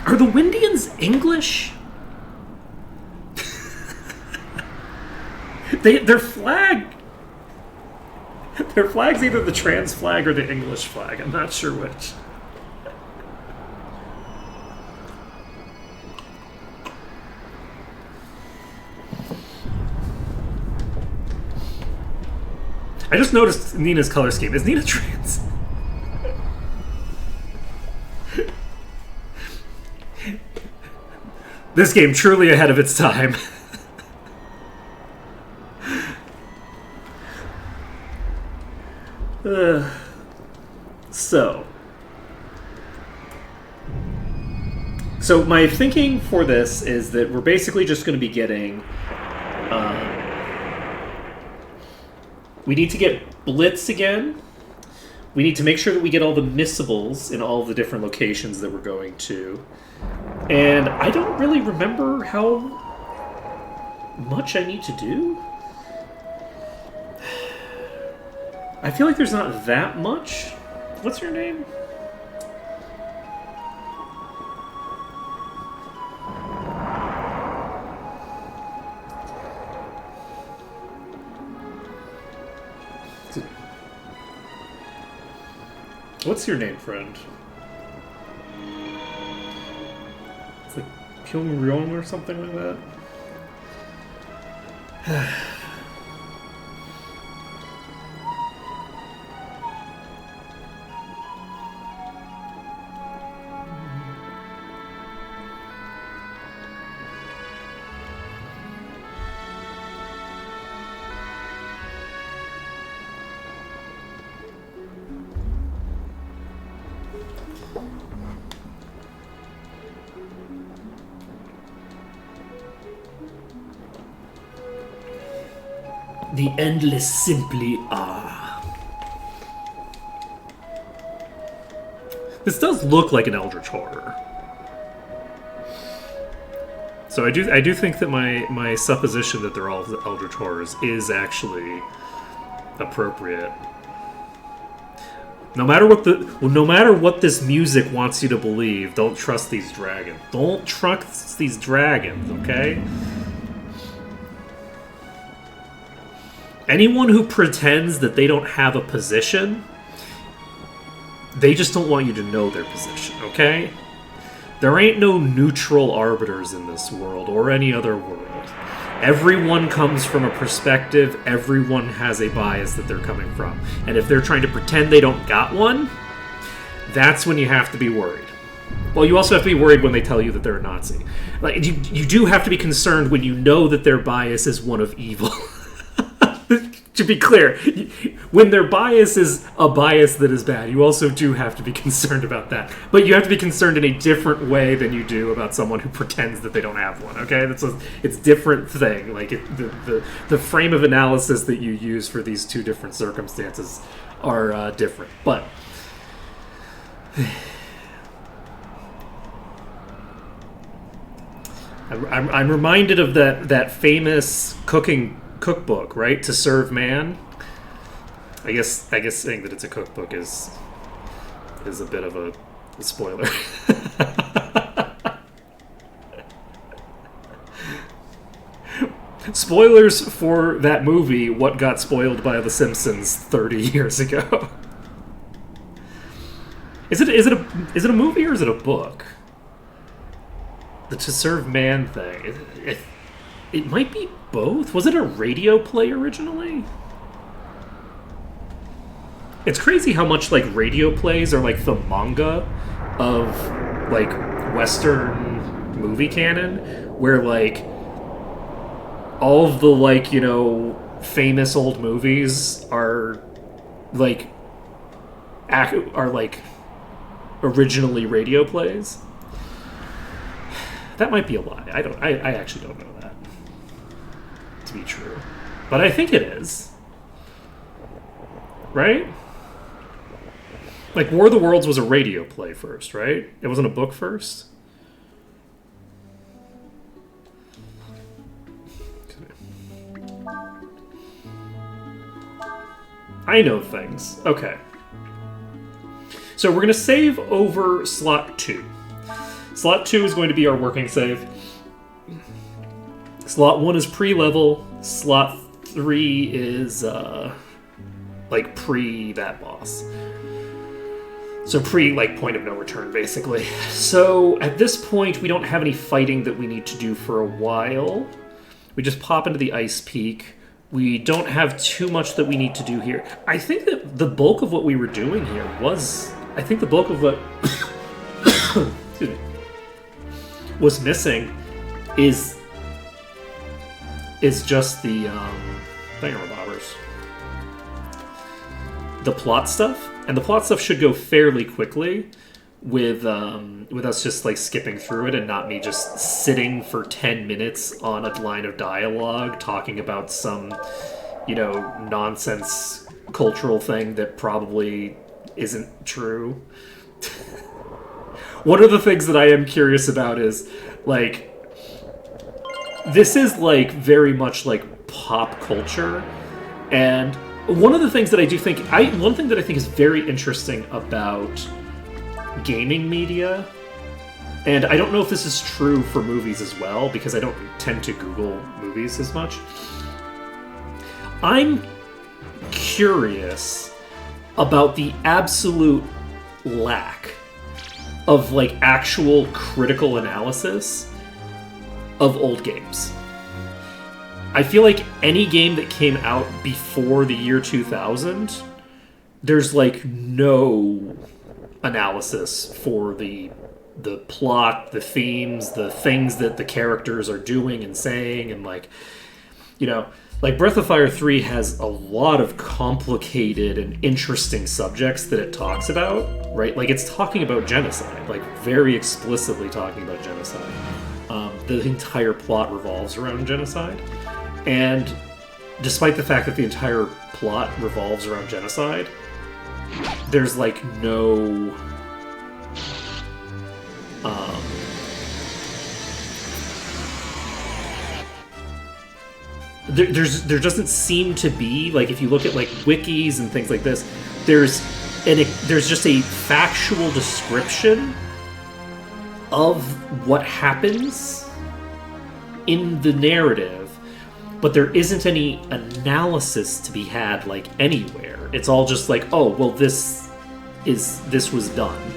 Are the Windians English? Their flag... Their flag's either the trans flag or the English flag. I'm not sure which. I just noticed Nina's color scheme. Is Nina trans? This game truly ahead of its time. So my thinking for this is that we're basically just going to be getting... we need to get Blitz again. We need to make sure that we get all the missables in all of the different locations that we're going to. And I don't really remember how much I need to do. I feel like there's not that much. What's your name? What's your name, friend? It's like Kyung-ryong or something like that. The endless simply are. This does look like an Eldritch Horror. So I do think that my supposition that they're all Eldritch Horrors is actually appropriate. No matter what this music wants you to believe, don't trust these dragons. Don't trust these dragons, okay? Anyone who pretends that they don't have a position, they just don't want you to know their position, okay? There ain't no neutral arbiters in this world, or any other world. Everyone comes from a perspective, everyone has a bias that they're coming from. And if they're trying to pretend they don't got one, that's when you have to be worried. Well, you also have to be worried when they tell you that they're a Nazi. Like, you do have to be concerned when you know that their bias is one of evil. To be clear, when their bias is a bias that is bad, you also do have to be concerned about that. But you have to be concerned in a different way than you do about someone who pretends that they don't have one. Okay, it's a different thing. Like the frame of analysis that you use for these two different circumstances are different. But I'm reminded of that famous cookbook, right? To Serve Man. I guess saying that it's a cookbook is a bit of a spoiler. Spoilers for that movie, What Got Spoiled by The Simpsons 30 years ago. Is it a movie or is it a book? The To Serve Man thing. It might be both. Was it a radio play originally? It's crazy how much like radio plays are like the manga of like Western movie canon, where like all of the like, you know, famous old movies are like originally radio plays. That might be a lie. I actually don't know that to be true. But I think it is. Right? Like War of the Worlds was a radio play first, right? It wasn't a book first? I know things. Okay. So we're going to save over slot 2. Slot 2 is going to be our working save. Slot 1 is pre-level. Slot 3 is, like, pre that boss. So pre, like, point of no return, basically. So at this point, we don't have any fighting that we need to do for a while. We just pop into the Ice Peak. We don't have too much that we need to do here. I think that the bulk of what we were doing here was... I think the bulk of what... excuse me. Was missing is just the thingamabobbers. The plot stuff. And the plot stuff should go fairly quickly with us just like skipping through it and not me just sitting for 10 minutes on a line of dialogue talking about some, you know, nonsense cultural thing that probably isn't true. One of the things that I am curious about is, like, this is, like, very much, like, pop culture, and one of the things that I do think... one thing that I think is very interesting about gaming media, and I don't know if this is true for movies as well, because I don't tend to Google movies as much. I'm curious about the absolute lack of, like, actual critical analysis of old games. I feel like any game that came out before the year 2000, there's, like, no analysis for the plot, the themes, the things that the characters are doing and saying, and, like, you know... Like, Breath of Fire 3 has a lot of complicated and interesting subjects that it talks about, right? Like, it's talking about genocide, like, very explicitly talking about genocide. The entire plot revolves around genocide. And despite the fact that the entire plot revolves around genocide, there's, like, no... There doesn't seem to be, like, if you look at, like, wikis and things like this, there's just a factual description of what happens in the narrative, but there isn't any analysis to be had, like, anywhere. It's all just like, oh, well, this was done.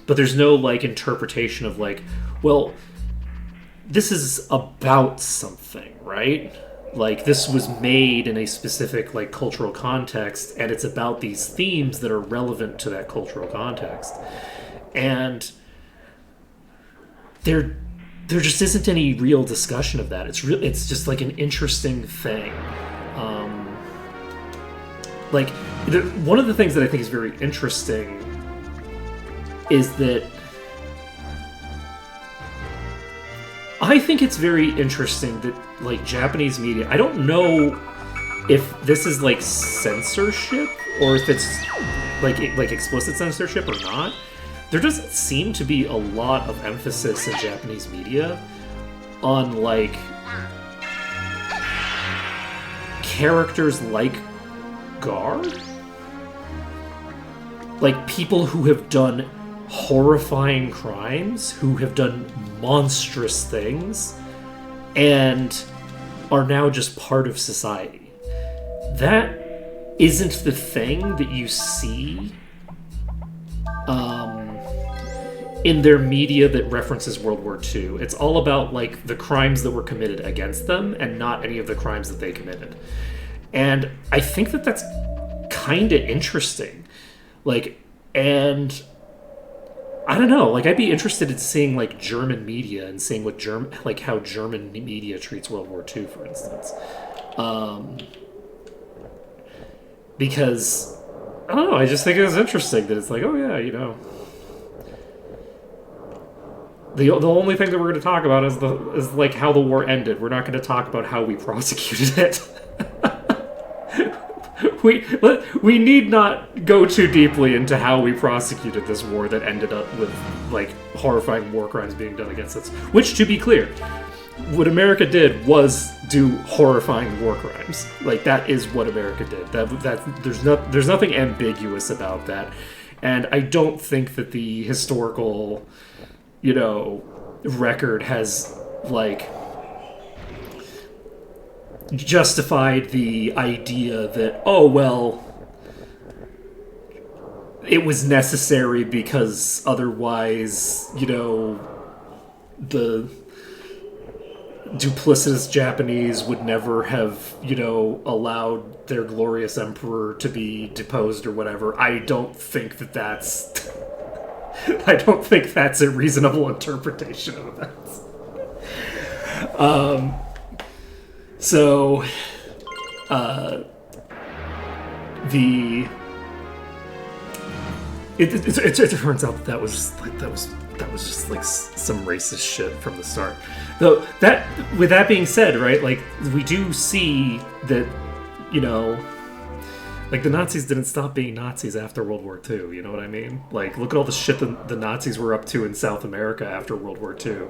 But there's no, like, interpretation of, like, well, this is about something, right? Like, this was made in a specific, like, cultural context, and it's about these themes that are relevant to that cultural context. And there there just isn't any real discussion of that. It's just like an interesting thing. Um, like one of the things that I think is very interesting is that I think it's very interesting that like Japanese media. I don't know if this is like censorship or if it's like explicit censorship or not. There doesn't seem to be a lot of emphasis in Japanese media on like characters like Gar, like people who have done horrifying crimes, who have done monstrous things, and are now just part of society. That isn't the thing that you see in their media that references World War II. It's all about like the crimes that were committed against them and not any of the crimes that they committed. And I think that that's kind of interesting. Like, and I don't know, like I'd be interested in seeing like German media and seeing what how German media treats World War II, for instance. Because I don't know, I just think it was interesting that it's like, oh yeah, you know, the only thing that we're going to talk about is like how the war ended. We're not going to talk about how we prosecuted it. we need not go too deeply into how we prosecuted this war that ended up with like horrifying war crimes being done against us. Which, to be clear, what America did was do horrifying war crimes. Like that is what America did. There's nothing ambiguous about that, and I don't think that the historical, you know, record has like justified the idea that, oh well, it was necessary because otherwise, you know, the duplicitous Japanese would never have, you know, allowed their glorious emperor to be deposed or whatever. I don't think that's I don't think that's a reasonable interpretation of events. It turns out that was just like some racist shit from the start. Though with that being said, right, like we do see that, you know, like the Nazis didn't stop being Nazis after World War II. You know what I mean? Like look at all the shit the Nazis were up to in South America after World War II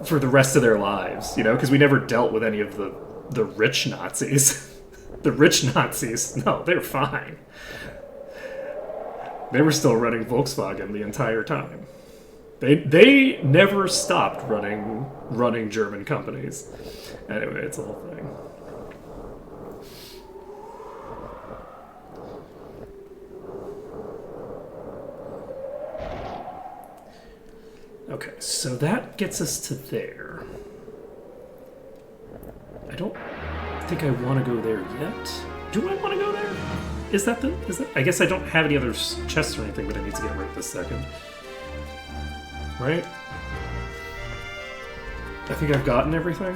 for the rest of their lives. You know, because we never dealt with any of the rich Nazis. The rich Nazis, no, they're fine. They were still running Volkswagen the entire time. They never stopped running German companies. Anyway, it's a whole thing. Okay, so that gets us to there. I don't think I want to go there yet. Do I want to go there? Is that? I guess I don't have any other chests or anything that I need to get right this second. Right? I think I've gotten everything.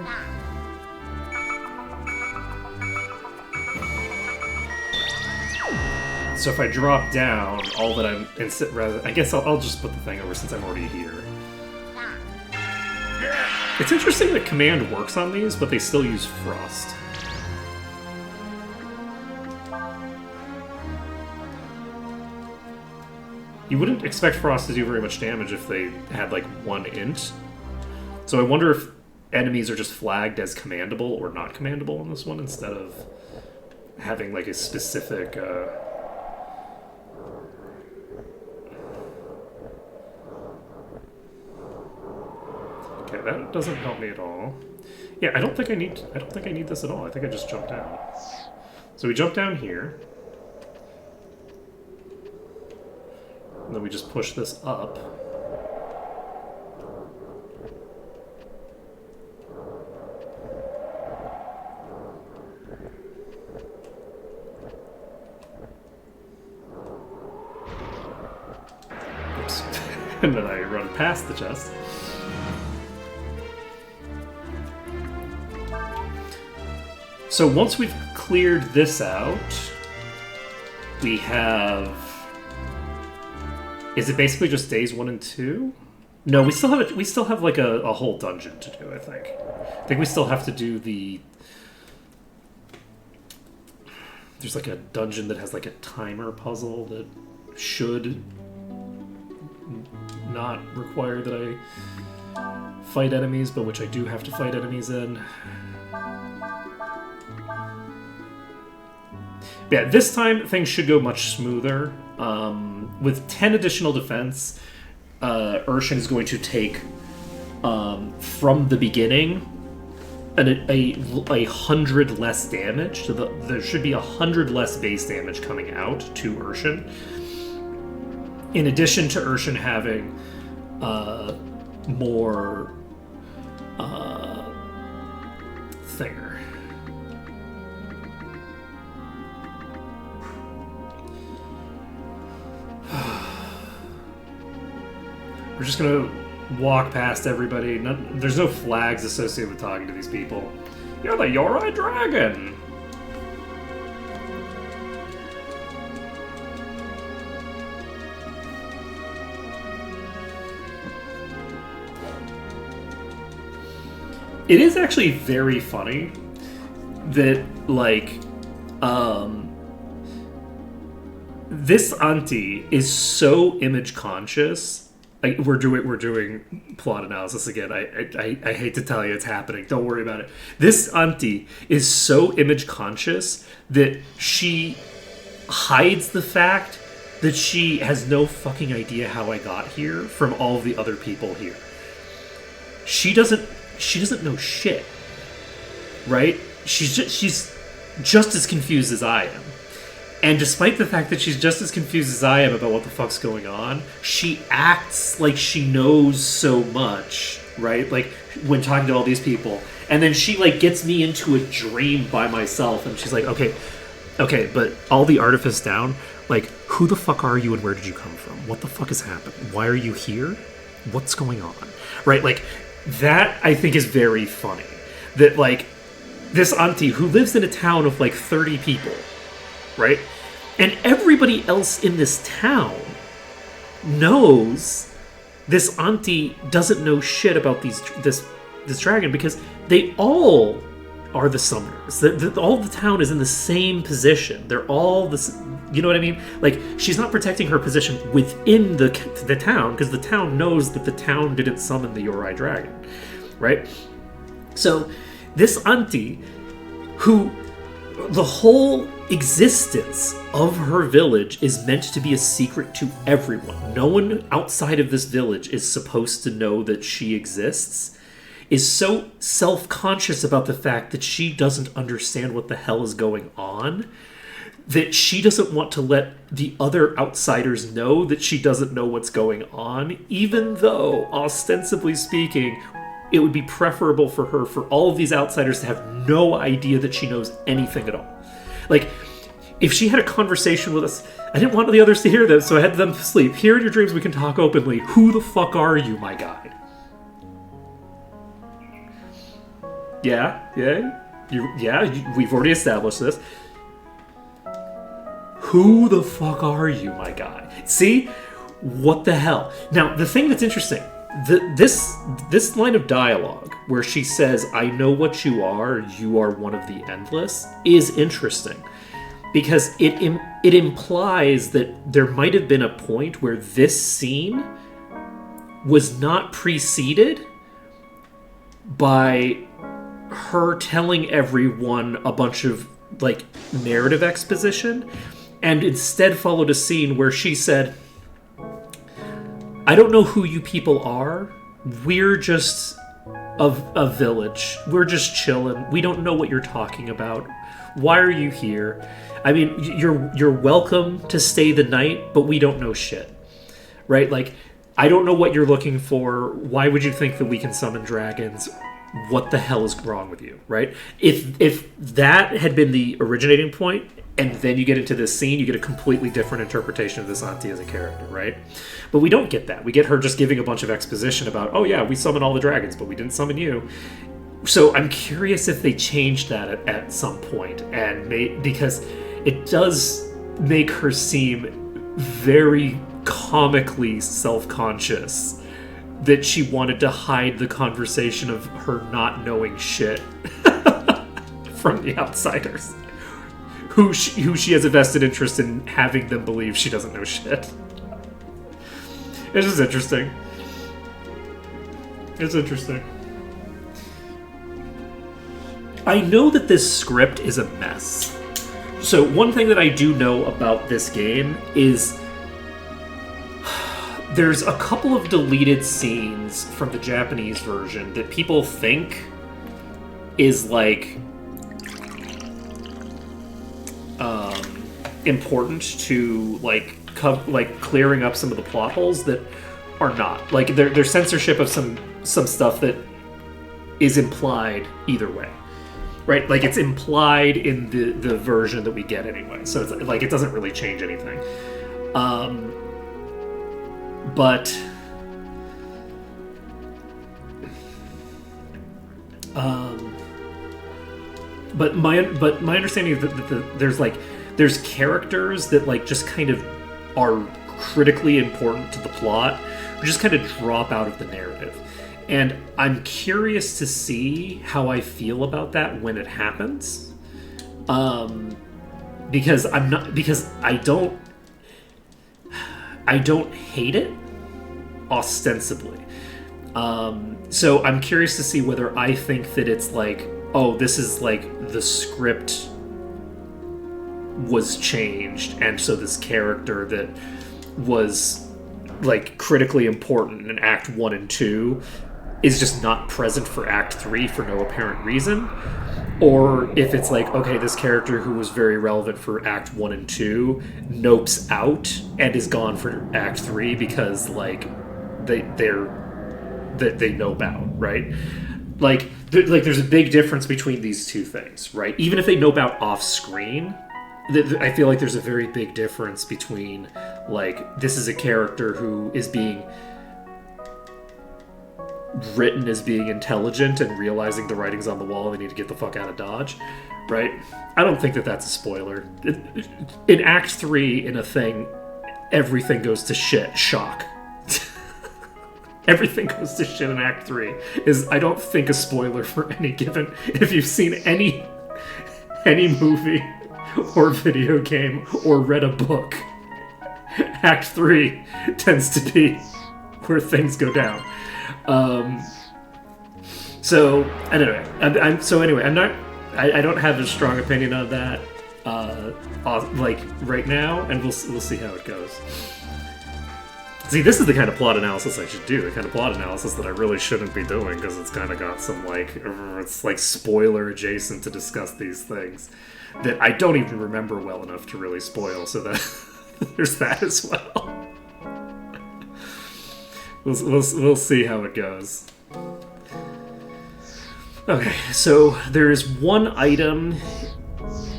So if I drop down, all that I'm I guess I'll just put the thing over since I'm already here. It's interesting that command works on these, but they still use frost. You wouldn't expect frost to do very much damage if they had like one int. So I wonder if enemies are just flagged as commandable or not commandable in this one instead of having like a specific Okay, that doesn't help me at all. Yeah, I don't think I need this at all. I think I just jumped down. So we jump down here. And then we just push this up. Oops. And then I run past the chest. So once we've cleared this out, we have... Is it basically just days 1 and 2? No, we still have like a whole dungeon to do, I think. I think we still have to do the... There's like a dungeon that has like a timer puzzle that should not require that I fight enemies, but which I do have to fight enemies in. Yeah, this time things should go much smoother. With 10 additional defense, Urshan is going to take, from the beginning, a 100 less damage. So there should be 100 less base damage coming out to Urshan. In addition to Urshan having more thinger. We're just gonna walk past everybody. There's no flags associated with talking to these people. You're the Yorai Dragon! It is actually very funny that, like, this auntie is so image conscious. We're doing plot analysis again. I hate to tell you it's happening. Don't worry about it. This auntie is so image conscious that she hides the fact that she has no fucking idea how I got here from all of the other people here. She doesn't know shit, right? She's just as confused as I am. And despite the fact that she's just as confused as I am about what the fuck's going on, she acts like she knows so much, right? Like, when talking to all these people. And then she, like, gets me into a dream by myself, and she's like, okay, but all the artifice down, like, who the fuck are you and where did you come from? What the fuck is happening? Why are you here? What's going on? Right? Like, that, I think, is very funny. That, like, this auntie who lives in a town of, like, 30 people, right? And everybody else in this town knows this auntie doesn't know shit about this dragon because they all are the summoners. All the town is in the same position. They're all this. You know what I mean? Like, she's not protecting her position within the town because the town knows that the town didn't summon the Yorai dragon, right? So this auntie, who the whole existence of her village is meant to be a secret to everyone. No one outside of this village is supposed to know that she exists, is so self-conscious about the fact that she doesn't understand what the hell is going on, that she doesn't want to let the other outsiders know that she doesn't know what's going on, even though, ostensibly speaking, it would be preferable for her for all of these outsiders to have no idea that she knows anything at all. Like, if she had a conversation with us, I didn't want the others to hear this, so I had them sleep. Here in your dreams, we can talk openly. Who the fuck are you, my guy? We've already established this. Who the fuck are you, my guy? See? What the hell? Now, the thing that's interesting, this line of dialogue where she says, I know what you are one of the endless, is interesting. Because it implies that there might have been a point where this scene was not preceded by her telling everyone a bunch of, like, narrative exposition, and instead followed a scene where she said, I don't know who you people are. We're just a village. We're just chilling. We don't know what you're talking about. Why are you here? I mean, you're welcome to stay the night, but we don't know shit. Right? Like, I don't know what you're looking for. Why would you think that we can summon dragons? what the hell is wrong with you, right? If that had been the originating point, and then you get into this scene, you get a completely different interpretation of this auntie as a character, right? But we don't get that. We get her just giving a bunch of exposition about, oh yeah, we summoned all the dragons, but we didn't summon you. So I'm curious if they changed that at some point, and because it does make her seem very comically self-conscious that she wanted to hide the conversation of her not knowing shit from the outsiders, who she has a vested interest in having them believe she doesn't know shit. It's just interesting. It's interesting. I know that this script is a mess. So one thing that I do know about this game is there's a couple of deleted scenes from the Japanese version that people think is like important to like clearing up some of the plot holes that are not. Like there's censorship of some stuff that is implied either way. Right? Like, it's implied in the version that we get anyway. So, it's like, it doesn't really change anything. But my understanding is that there's characters that, like, just kind of are critically important to the plot, or just kind of drop out of the narrative. And I'm curious to see how I feel about that when it happens. Because I don't hate it ostensibly. So I'm curious to see whether I think that it's like, oh, this is like the script was changed, and so this character that was like critically important in Act 1 and 2 is just not present for Act 3 for no apparent reason. Or if it's like, okay, this character who was very relevant for Act 1 and 2 nopes out and is gone for Act 3 because, like, they nope out, right? Like, there's a big difference between these two things, right? Even if they nope out off screen, I feel like there's a very big difference between, like, this is a character who is being written as being intelligent and realizing the writing's on the wall and they need to get the fuck out of Dodge, right? I don't think that that's a spoiler. In Act 3, in a thing, everything goes to shit. Shock. Everything goes to shit in Act 3 is, I don't think, a spoiler for any given. If you've seen any movie or video game or read a book, Act 3 tends to be where things go down. So anyway, I don't have a strong opinion on that, like right now, and we'll see how it goes. See, this is the kind of plot analysis I should do, the kind of plot analysis that I really shouldn't be doing, because it's kind of got some, like, it's like spoiler adjacent to discuss these things that I don't even remember well enough to really spoil, so that there's that as well. We'll see how it goes. Okay, so there's one item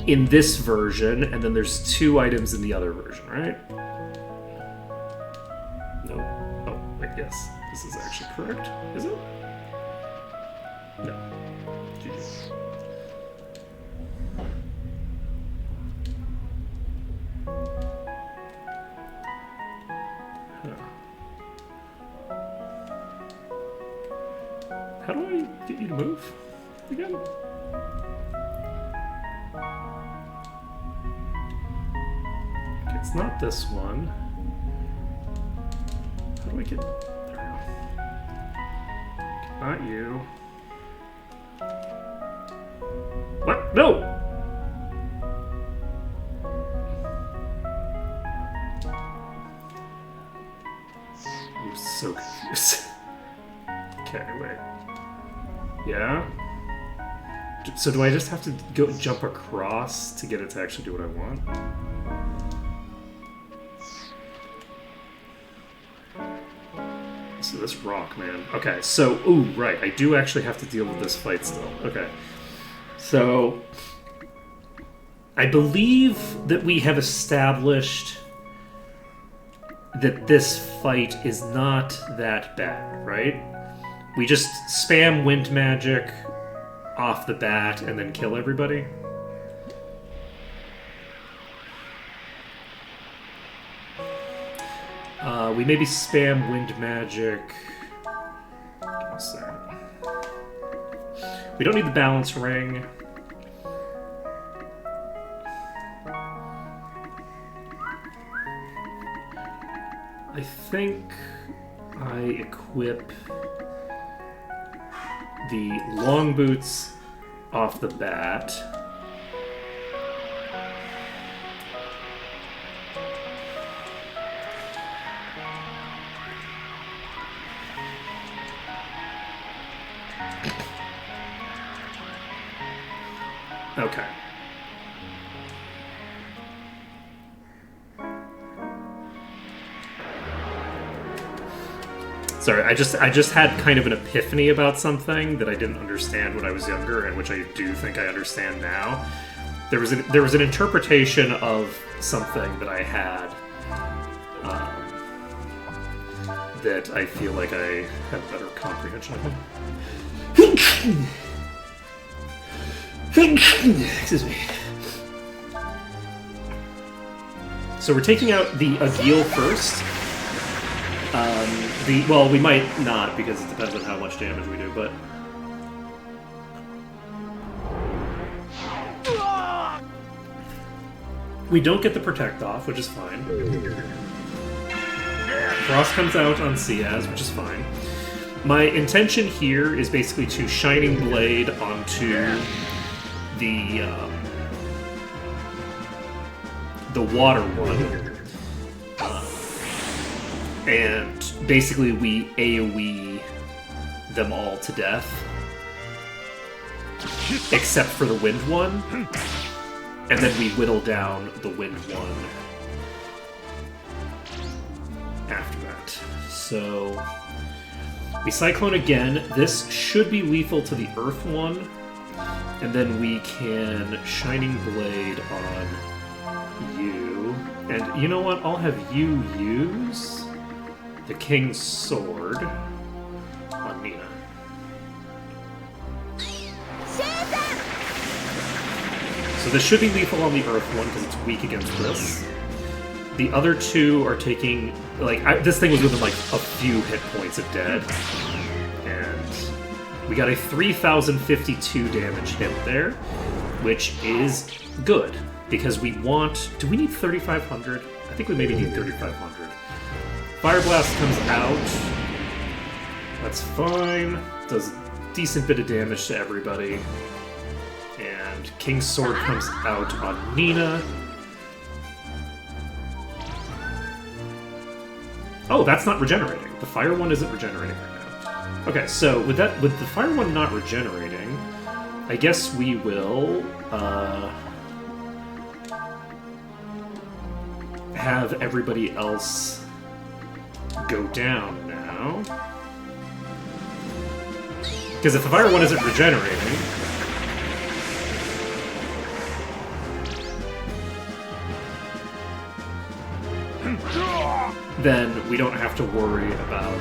in this version, and then there's 2 items in the other version, right? No. Oh, wait, yes. This is actually correct. Is it? No. GG. How do I get you to move again? Okay, it's not this one. How do I get... There we go. Not you. What? No! I'm so confused. Okay, wait. Yeah? So do I just have to go jump across to get it to actually do what I want? So this rock, man. Okay, so, ooh, right, I do actually have to deal with this fight still. Okay. So, I believe that we have established that this fight is not that bad, right? We just spam wind magic off the bat and then kill everybody. We maybe spam wind magic. Give me a second. We don't need the balance ring. I think I equip the long boots off the bat. Okay. Sorry, I just had kind of an epiphany about something that I didn't understand when I was younger, and which I do think I understand now. There was an interpretation of something that I had that I feel like I have better comprehension of. Excuse me. So we're taking out the Agil first. Well, we might not, because it depends on how much damage we do, but... We don't get the Protect off, which is fine. Frost comes out on Ciaz, which is fine. My intention here is basically to Shining Blade onto the water one. And basically we AoE them all to death. Except for the wind one. And then we whittle down the wind one after that. So we Cyclone again. This should be lethal to the earth one. And then we can Shining Blade on you. And you know what? I'll have you use the King's Sword on Nina. So this should be lethal on the Earth one because it's weak against this. The other two are taking... this thing was within like a few hit points of dead. And we got a 3,052 damage hit there, which is good. Because we want... Do we need 3,500? I think we maybe need 3,500. Fire Blast comes out. That's fine. Does a decent bit of damage to everybody. And King's Sword comes out on Nina. Oh, that's not regenerating. The fire one isn't regenerating right now. Okay, so with the fire one not regenerating, I guess we will have everybody else go down now. Because if the fire one isn't regenerating, then we don't have to worry about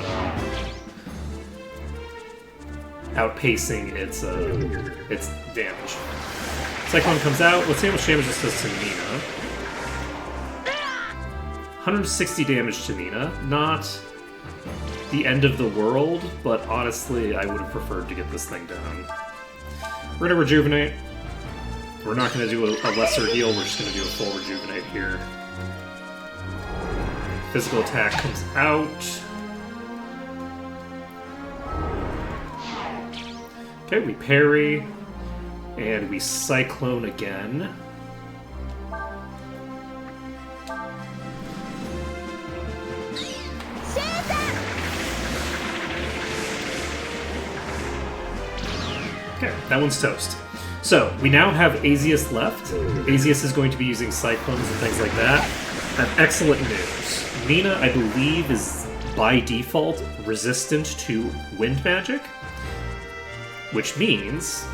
outpacing its damage. Cyclone comes out. Let's see how much damage this does to Nina. 160 damage to Nina. Not the end of the world, but honestly, I would have preferred to get this thing down. We're going to Rejuvenate. We're not going to do a lesser heal, we're just going to do a full Rejuvenate here. Physical attack comes out. Okay, we parry. And we Cyclone again. Okay, that one's toast. So, we now have Azius left. Azius is going to be using Cyclones and things like that. And excellent news. Nina, I believe, is by default, resistant to wind magic, which means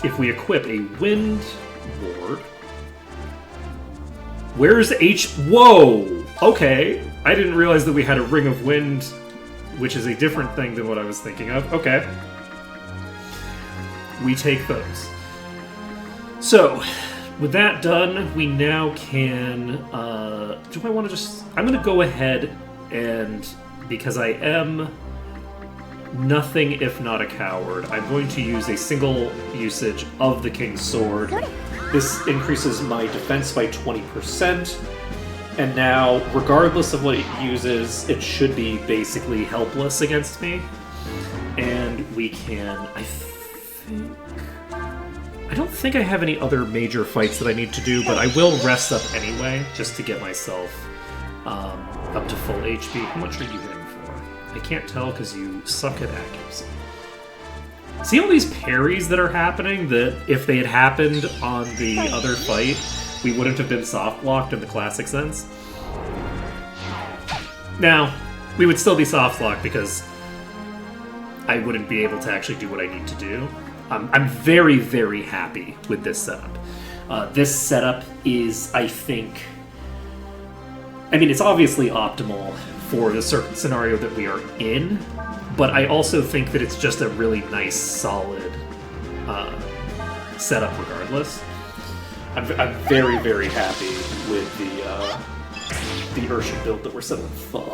if we equip a wind ward, where's Whoa! Okay, I didn't realize that we had a Ring of Wind, which is a different thing than what I was thinking of. Okay. We take those. So, with that done, we now can... do I want to just... I'm going to go ahead and... Because I am nothing if not a coward, I'm going to use a single usage of the King's Sword. This increases my defense by 20%. And now, regardless of what it uses, it should be basically helpless against me. And we can... I don't think I have any other major fights that I need to do, but I will rest up anyway, just to get myself up to full HP. How much are you hitting for? I can't tell because you suck at accuracy. See all these parries that are happening that if they had happened on the other fight, we wouldn't have been soft-locked in the classic sense? Now, we would still be soft-locked because I wouldn't be able to actually do what I need to do. I'm very, very happy with this setup. This setup is, I think... I mean, it's obviously optimal for the certain scenario that we are in, but I also think that it's just a really nice, solid setup regardless. I'm very, very happy with the Urshan build that we're setting. Fuck.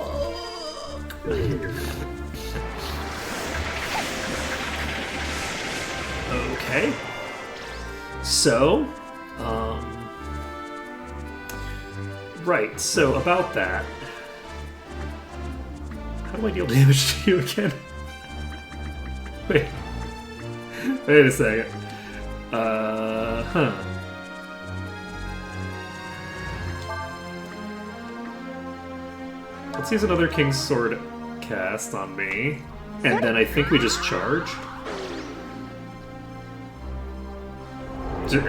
Okay. So, right, so about that. How do I deal damage to you again? Wait a second. Let's use another King's Sword cast on me, and then I think we just charge.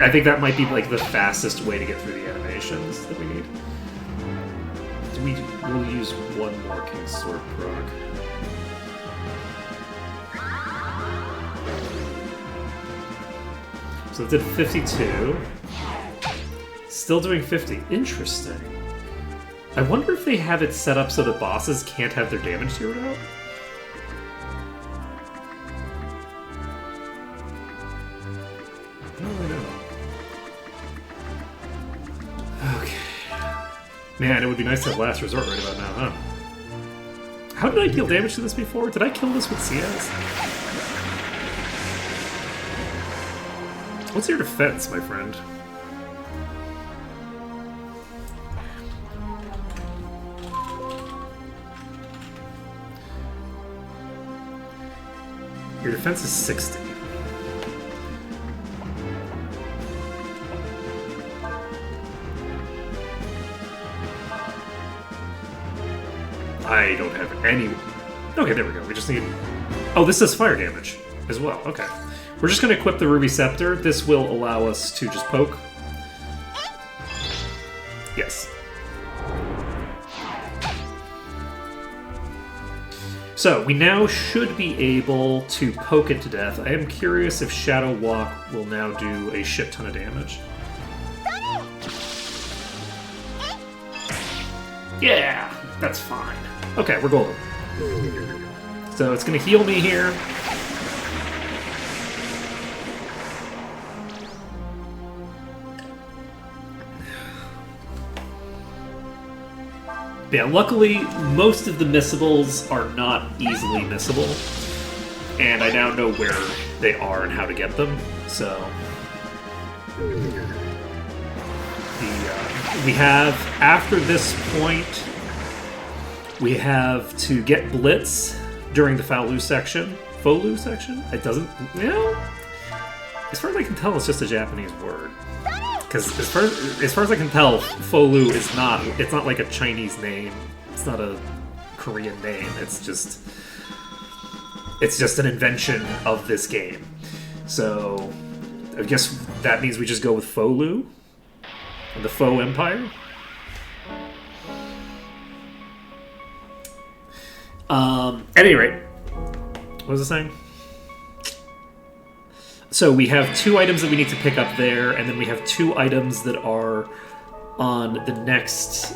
I think that might be like the fastest way to get through the animations that we need. We'll use one more King's Sword proc. So it did 52. Still doing 50. Interesting. I wonder if they have it set up so that bosses can't have their damage zeroed out? I don't really know. Okay. Man, it would be nice to have Last Resort right about now, huh? How did I deal damage to this before? Did I kill this with CS? What's your defense, my friend? Your defense is 60. I don't have any... Okay, there we go. We just need... Oh, this does fire damage as well. Okay. We're just going to equip the Ruby Scepter. This will allow us to just poke. Yes. So, we now should be able to poke it to death. I am curious if Shadow Walk will now do a shit ton of damage. Yeah, that's fine. Okay, we're golden. So it's going to heal me here. Yeah, luckily, most of the missables are not easily missable. And I now know where they are and how to get them, so... we have, after this point, we have to get Blitz during the Folu section. Folu section? It doesn't... You know, as far as I can tell, it's just a Japanese word. Because as far as I can tell, Folu is not... It's not like a Chinese name. It's not a Korean name. It's just an invention of this game. So, I guess that means we just go with Folu? And the Faux Empire? At any rate, what was I saying? So we have 2 items that we need to pick up there, and then we have 2 items that are on the next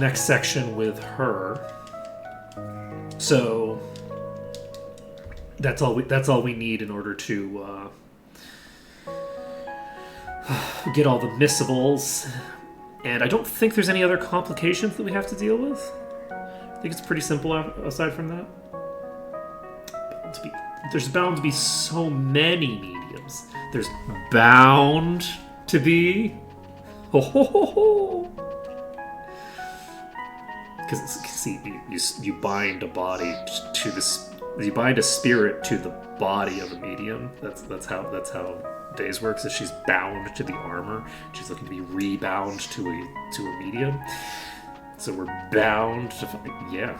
next section with her. So that's all we need in order to get all the missables. And I don't think there's any other complications that we have to deal with. I think it's pretty simple aside from that. There's bound to be so many mediums. There's bound to be. Ho ho ho ho. Because see, you bind a body to this. You bind a spirit to the body of a medium. That's how Days works. Is she's bound to the armor. She's looking to be rebound to a medium. So we're bound to. Yeah.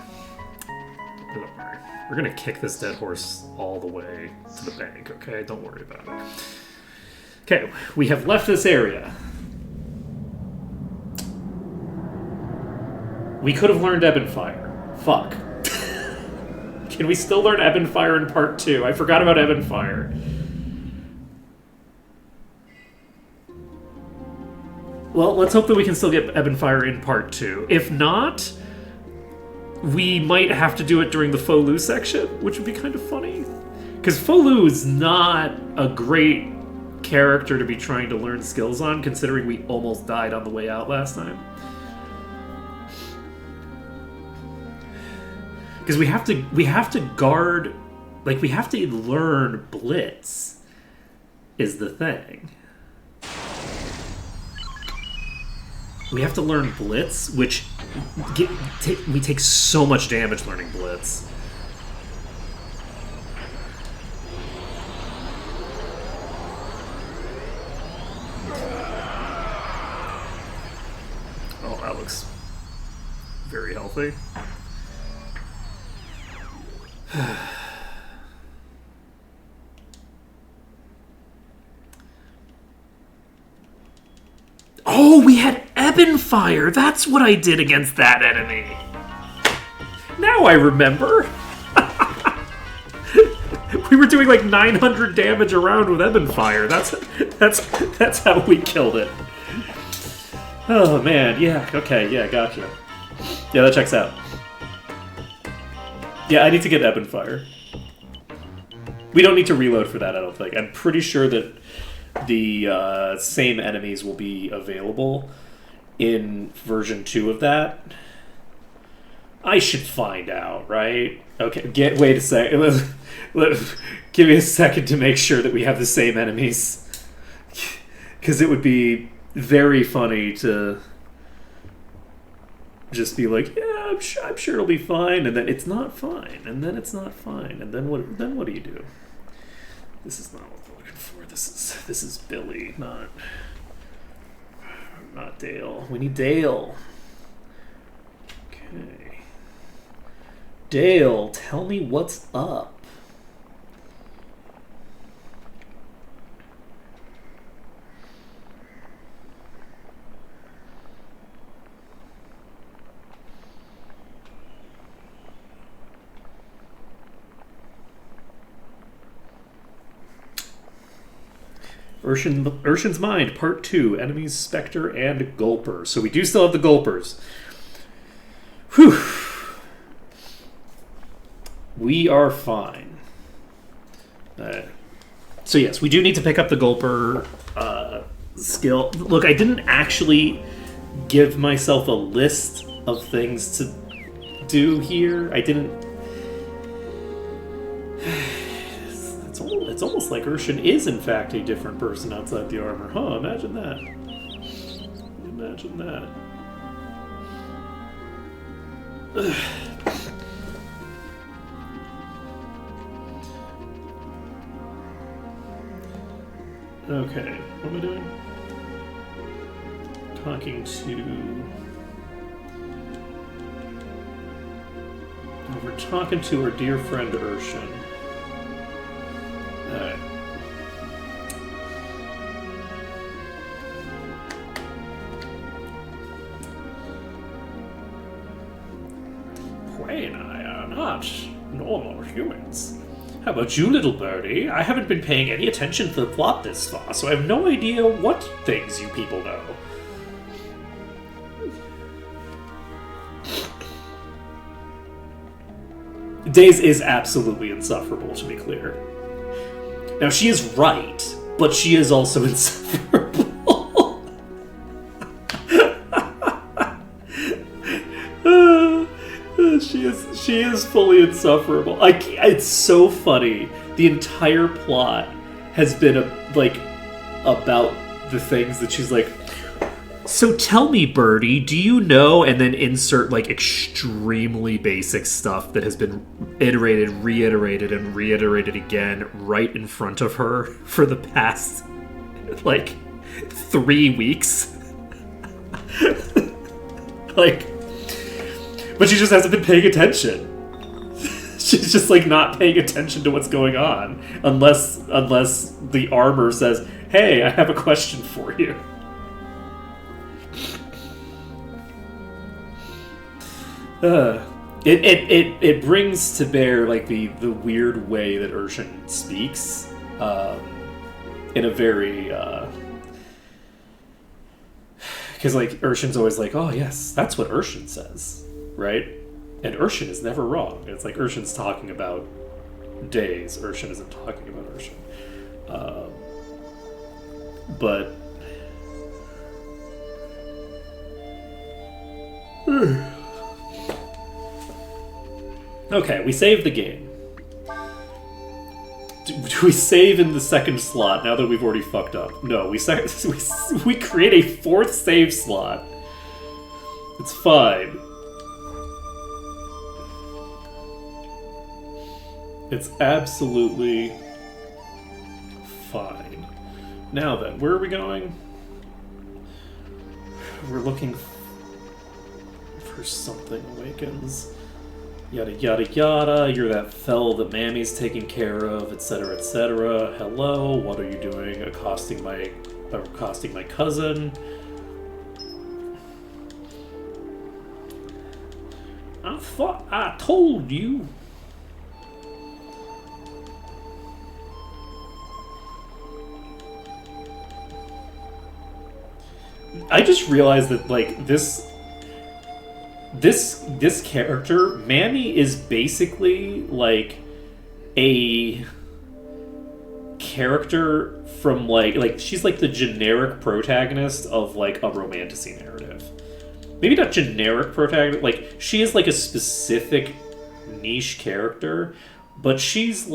Don't worry. We're gonna kick this dead horse all the way to the bank. Okay, don't worry about it. Okay, we have left this area. We could have learned Ebb and Fire. Fuck. Can we still learn Ebb and Fire in part 2? I forgot about Ebb and Fire. Well, let's hope that we can still get Ebb and Fire in part 2. If not, we might have to do it during the Folu section, which would be kind of funny. Because Folu is not a great character to be trying to learn skills on, considering we almost died on the way out last time. Because we have to guard, like, we have to learn Blitz is the thing. We have to learn Blitz, which we take so much damage learning Blitz. Oh, that looks very healthy. Oh, we had Ebb and Fire. That's what I did against that enemy. Now I remember. We were doing like 900 damage around with Ebb and Fire. That's how we killed it. Oh man, yeah, okay, yeah, gotcha. Yeah, that checks out. Yeah, I need to get Ebb and Fire. We don't need to reload for that, I don't think. I'm pretty sure that the same enemies will be available in version 2 of that. I should find out, right? Okay, wait a second. Give me a second to make sure that we have the same enemies. Because it would be very funny to just be like, yeah, I'm sure it'll be fine, and then it's not fine, and then it's not fine, and then what do you do? This is not what we're looking for. This is Billy, not Dale. We need Dale. Okay. Dale, tell me what's up. Urshan's Mind, Part 2, Enemies, Spectre, and Gulper. So we do still have the Gulpers. Whew. We are fine. So yes, we do need to pick up the Gulper skill. Look, I didn't actually give myself a list of things to do here. I didn't... It's almost like Urshan is, in fact, a different person outside the armor. Huh, imagine that. Imagine that. Okay, what am I doing? Talking to... We're talking to our dear friend Urshan. Alright. Ray and I are not normal humans. How about you, little birdie? I haven't been paying any attention to the plot this far, so I have no idea what things you people know. Days is absolutely insufferable, to be clear. Now, she is right, but she is also insufferable. She is fully insufferable. It's so funny. The entire plot has been about the things that she's like, so tell me, Birdie, do you know? And then insert extremely basic stuff that has been iterated, reiterated, and reiterated again right in front of her for the past 3 weeks. But she just hasn't been paying attention. She's just not paying attention to what's going on unless the armor says, "Hey, I have a question for you." It brings to bear the weird way that Urshan speaks, in a very because Urshan's always oh yes, that's what Urshan says, right? And Urshan is never wrong. It's Urshan's talking about Days. Urshan isn't talking about Urshan, but. Okay, we save the game. Do we save in the second slot now that we've already fucked up? No, we create a fourth save slot. It's fine. It's absolutely fine. Now then, where are we going? We're looking for something awakens. Yada yada yada, you're that fell that Mammy's taking care of, etc., etc. Hello, what are you doing? Accosting my cousin. I thought I told you. I just realized that this character, Mammy, is basically a character from she's the generic protagonist of a romantasy narrative. Maybe not generic protagonist, she is a specific niche character, but she's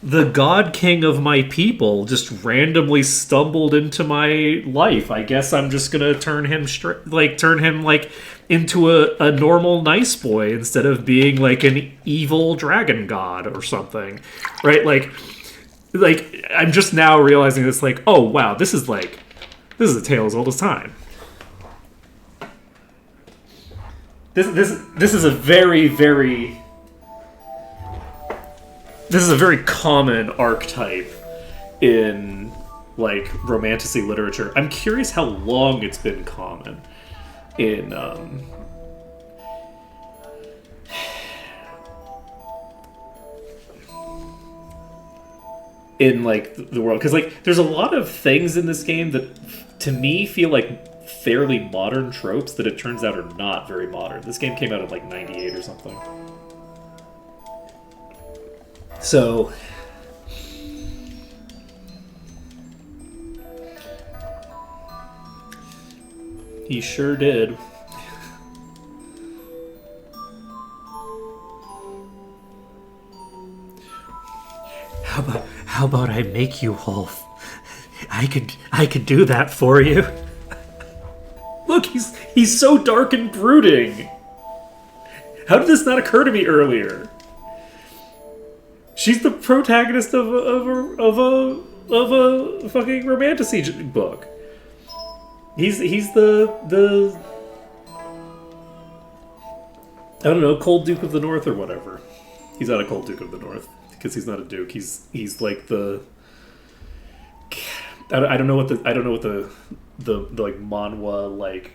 the God King of my people just randomly stumbled into my life. I guess I'm just gonna turn him into a normal nice boy instead of being an evil dragon god or something, right? I'm just now realizing this. Oh wow, this is a tale as old as time. This is a very very. This is a very common archetype in romantasy literature. I'm curious how long it's been common in the world, because there's a lot of things in this game that to me feel fairly modern tropes that it turns out are not very modern. This game came out in 98 or something. So, he sure did. How about I make you whole? I could do that for you. Look, he's so dark and brooding. How did this not occur to me earlier? She's the protagonist of a fucking romantasy book. He's the I don't know, Cold Duke of the North or whatever. He's not a Cold Duke of the North because he's not a duke. He's the I don't know what the like manhwa like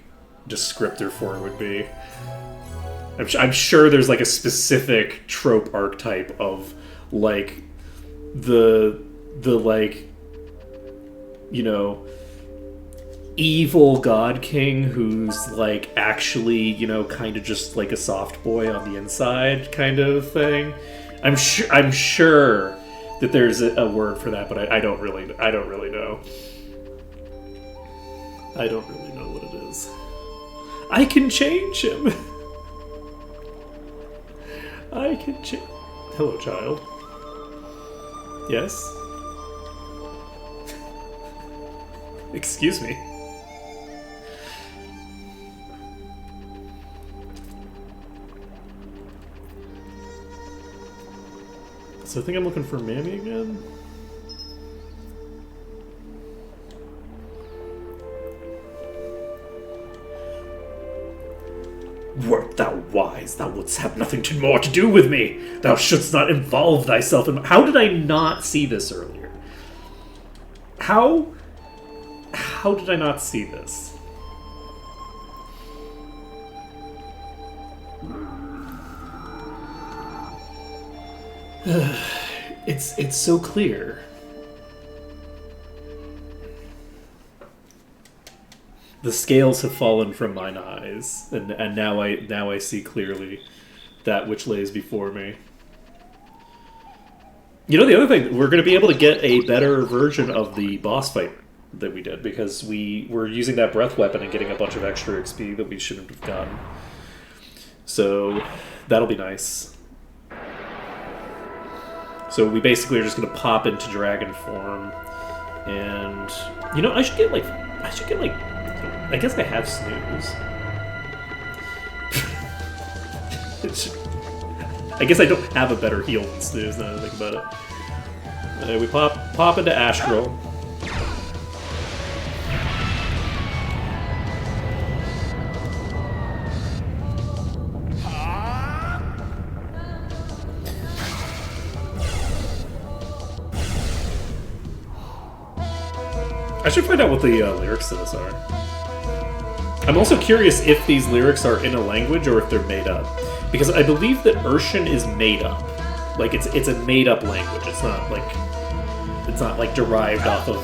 descriptor for it would be. I'm sure there's like a specific trope archetype of like the like, you know, evil god king who's like actually, you know, kind of just like a soft boy on the inside kind of thing. I'm sure that there's a word for that, but I don't really know. I don't really know what it is. I can change him. I can change. Hello, child. Yes? Excuse me. So I think I'm looking for Mammy again. Wert thou wise, thou wouldst have nothing more to do with me. Thou shouldst not involve thyself in... How did I not see this earlier? How did I not see this? It's so clear. The scales have fallen from mine eyes, and now I see clearly that which lays before me. You know, the other thing, we're going to be able to get a better version of the boss fight that we did, because we were using that breath weapon and getting a bunch of extra XP that we shouldn't have gotten. So that'll be nice. So we basically are just going to pop into dragon form, and you know, I should get like I guess I have snooze. I guess I don't have a better heal than snooze now that I think about it. We pop into Astral. I should find out what the lyrics to this are. I'm also curious if these lyrics are in a language or if they're made up, because I believe that Urshan is made up. Like it's a made up language. It's not like derived off of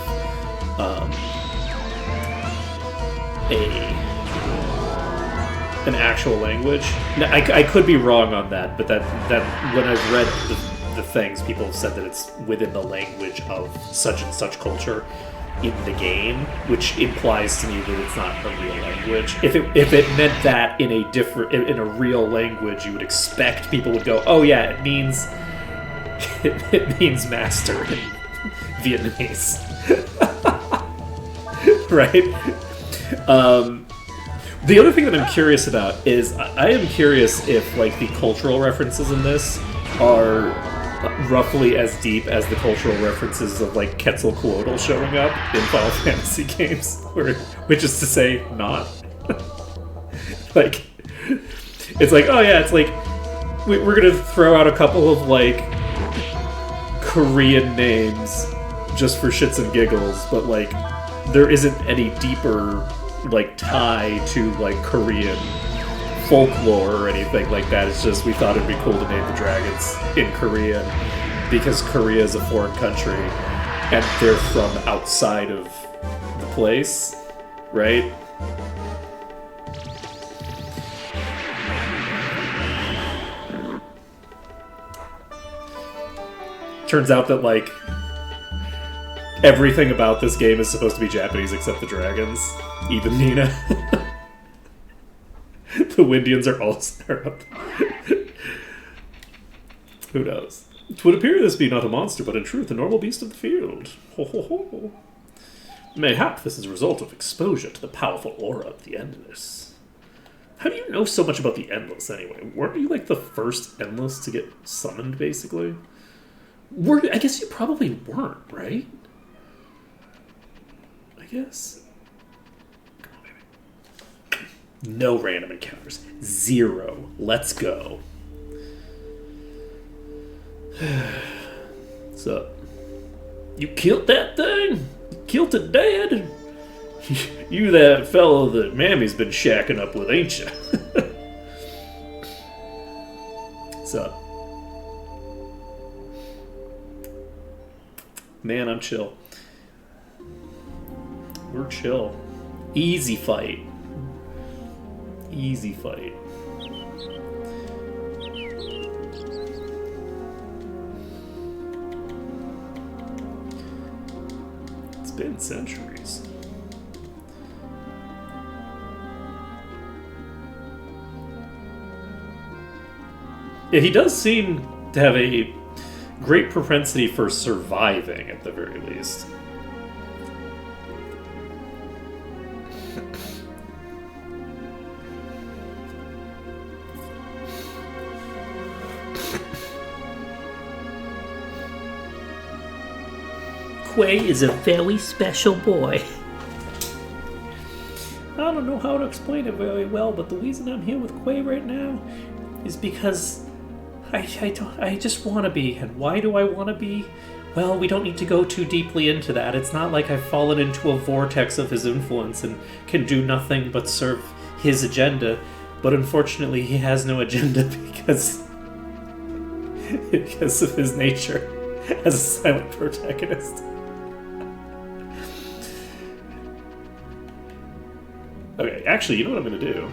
an actual language. Now, I could be wrong on that, but that when I've read the things, people have said that it's within the language of such and such culture in the game, which implies to me that it's not a real language. If it meant that in a real language, you would expect people would go, oh yeah, it means master in Vietnamese. Right? The other thing that I'm curious about is I am curious if like the cultural references in this are roughly as deep as the cultural references of like Quetzalcoatl showing up in Final Fantasy games, which is to say, not. Like, it's like, oh yeah, it's like we're gonna throw out a couple of like Korean names just for shits and giggles, but like there isn't any deeper like tie to like Korean folklore or anything like that. It's just we thought it'd be cool to name the dragons in Korean because Korea is a foreign country and they're from outside of the place, right? Turns out that like everything about this game is supposed to be Japanese except the dragons, even Nina. The Windians are all up. Who knows? It would appear this be not a monster, but in truth a normal beast of the field. Ho ho ho. Mayhap this is a result of exposure to the powerful aura of the Endless. How do you know so much about the Endless anyway? Weren't you like the first Endless to get summoned, basically? I guess you probably weren't, right? I guess. No random encounters. 0. Let's go. So, you killed that thing? Kilted Dad? You that fellow that Mammy's been shacking up with, ain't you? What's up? Man, I'm chill. We're chill. Easy fight. Easy fight. It's been centuries. Yeah, he does seem to have a great propensity for surviving, at the very least. Quay is a very special boy. I don't know how to explain it very well, but the reason I'm here with Quay right now is because I just want to be. And why do I want to be? Well, we don't need to go too deeply into that. It's not like I've fallen into a vortex of his influence and can do nothing but serve his agenda. But unfortunately, he has no agenda because of his nature as a silent protagonist. Okay, actually, you know what I'm going to do?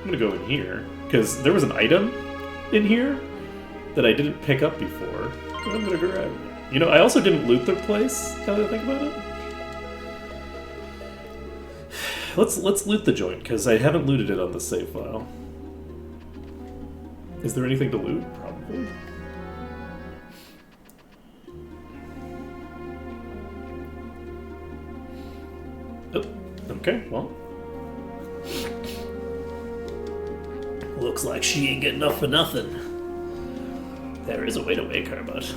I'm going to go in here, because there was an item in here that I didn't pick up before. And I'm going to grab it. You know, I also didn't loot the place, now that I think about it. Let's loot the joint, because I haven't looted it on the save file. Is there anything to loot? Probably. Oh, okay, well. Looks like she ain't getting up for nothing. There is a way to wake her, but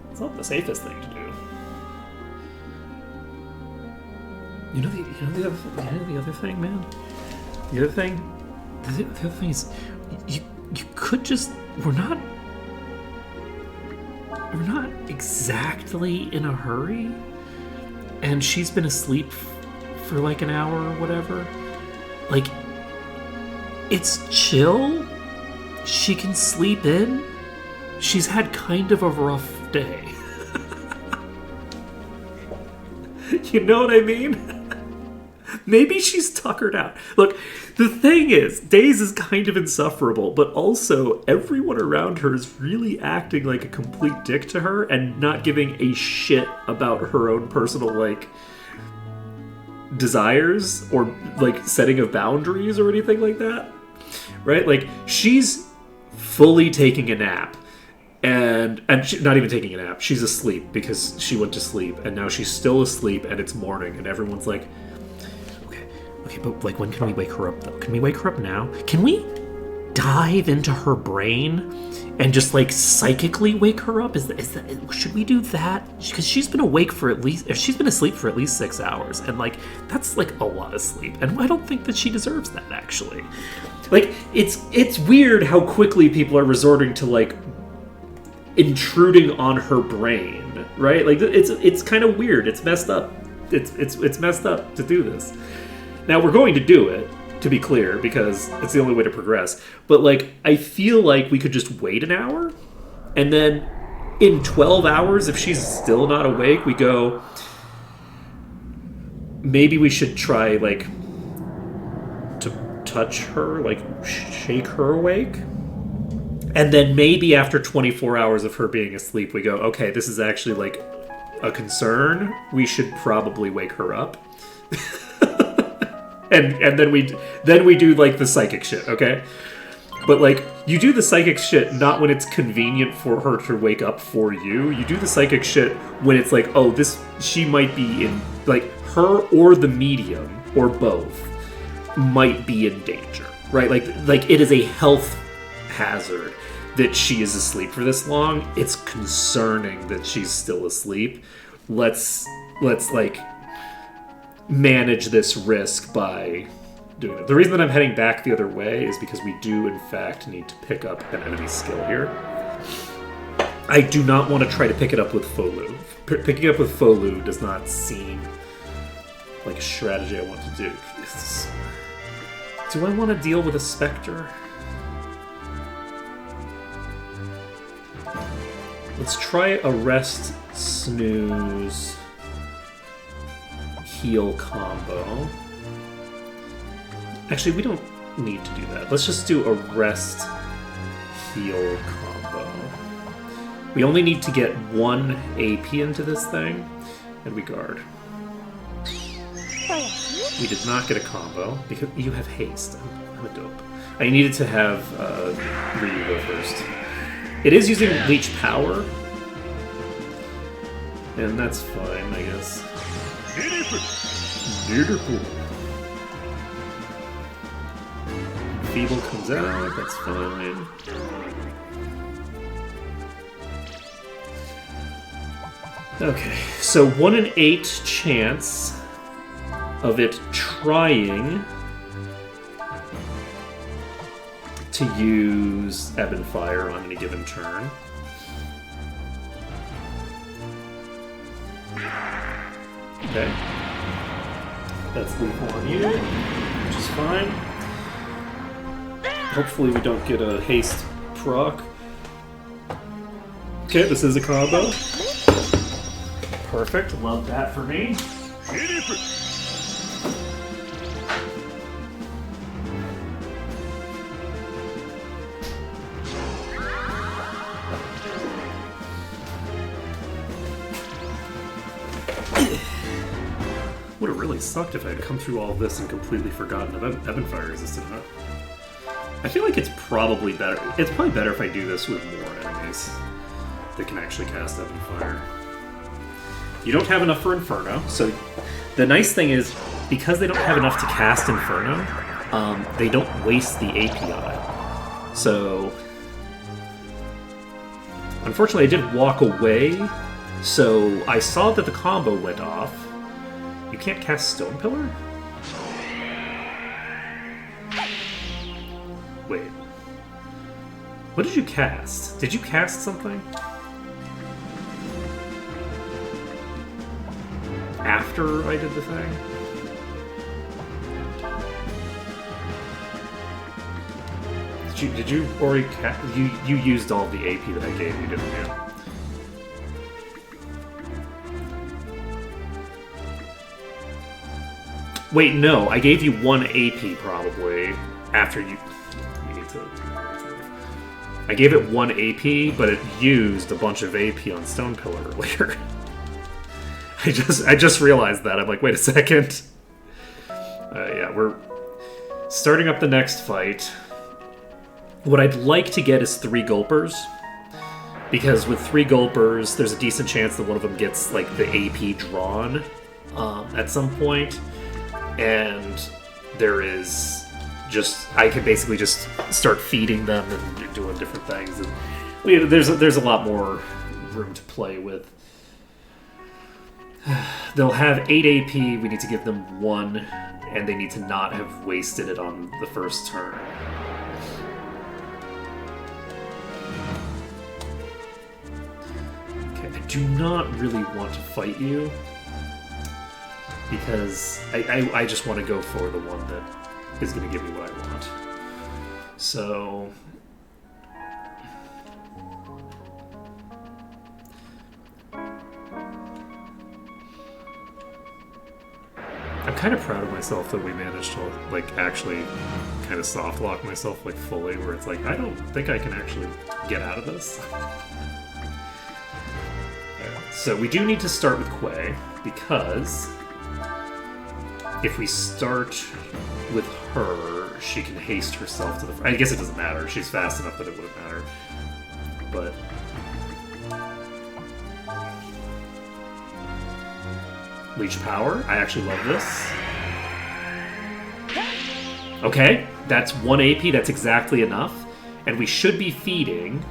it's not the safest thing to do. You know the other thing, man? The other thing is you could just we're not exactly in a hurry, and she's been asleep for like an hour or whatever. Like, it's chill. She can sleep in. She's had kind of a rough day. You know what I mean? Maybe she's tuckered out. Look, the thing is, Days is kind of insufferable, but also everyone around her is really acting like a complete dick to her and not giving a shit about her own personal, like, desires or like setting of boundaries or anything like that, right? Like, she's fully taking a nap, and not even taking a nap, she's asleep because she went to sleep, and now she's still asleep and it's morning, and everyone's like, okay, but like, when can we wake her up though? Can we wake her up now? Can we dive into her brain and just like psychically wake her up? Is that should we do that? Because she's been awake for she's been asleep for at least 6 hours, and like, that's like a lot of sleep, and I don't think that she deserves that, actually. Like, it's weird how quickly people are resorting to like intruding on her brain, right? Like, it's kind of weird. It's messed up. It's messed up to do this. Now, we're going to do it, to be clear, because it's the only way to progress. But, like, I feel like we could just wait an hour, and then in 12 hours, if she's still not awake, we go, maybe we should try, like, to touch her, like, shake her awake. And then maybe after 24 hours of her being asleep, we go, okay, this is actually, like, a concern. We should probably wake her up. And then we do like the psychic shit, okay? But like, you do the psychic shit not when it's convenient for her to wake up for you. You do the psychic shit when it's like, oh, she might be in, like, her or the medium or both might be in danger, right? Like it is a health hazard that she is asleep for this long. It's concerning that she's still asleep. Let's like manage this risk by doing it. The reason that I'm heading back the other way is because we do, in fact, need to pick up an enemy skill here. I do not want to try to pick it up with Folu. Picking it up with Folu does not seem like a strategy I want to do. Do I want to deal with a Spectre? Let's try Arrest, Snooze, Heal combo. Actually, we don't need to do that. Let's just do Arrest, Heal combo. We only need to get 1 AP into this thing, and we guard. We did not get a combo, because you have haste. I'm a dope. I needed to have Ryu go first. It is using Leech Power, and that's fine, I guess. Beautiful. Feeble comes out, that's fine. Okay, so 1 in 8 chance of it trying to use Ebb and Fire on any given turn. Okay. That's lethal on you, which is fine. Hopefully we don't get a haste proc. Okay, this is a combo. Perfect, love that for me. Would have really sucked if I had come through all this and completely forgotten about Ebb and Fire resistant, huh? I feel like it's probably better. It's probably better if I do this with more enemies that can actually cast Ebb and Fire. You don't have enough for Inferno, so the nice thing is, because they don't have enough to cast Inferno, they don't waste the API. So, unfortunately, I did walk away, so I saw that the combo went off. You can't cast Stone Pillar? Wait. What did you cast? Did you cast something? After I did the thing? Did you already you used all the AP that I gave you, didn't you? Wait, no, I gave you 1 AP probably after you need to. I gave it 1 AP, but it used a bunch of AP on Stone Pillar earlier. I just realized that. I'm like, wait a second. Yeah, we're starting up the next fight. What I'd like to get is 3 Gulpers, because with 3 Gulpers, there's a decent chance that one of them gets like the AP drawn at some point. And there is just, I can basically just start feeding them and doing different things. And there's a lot more room to play with. They'll have 8 AP, we need to give them 1, and they need to not have wasted it on the first turn. Okay, I do not really want to fight you, because I just want to go for the one that is going to give me what I want. So... I'm kind of proud of myself that we managed to, like, actually kind of soft lock myself, like, fully, where it's like, I don't think I can actually get out of this. So we do need to start with Quay, because if we start with her, she can haste herself to the front. I guess it doesn't matter. She's fast enough that it wouldn't matter. But... Leech Power. I actually love this. Okay, that's 1 AP. That's exactly enough. And we should be feeding...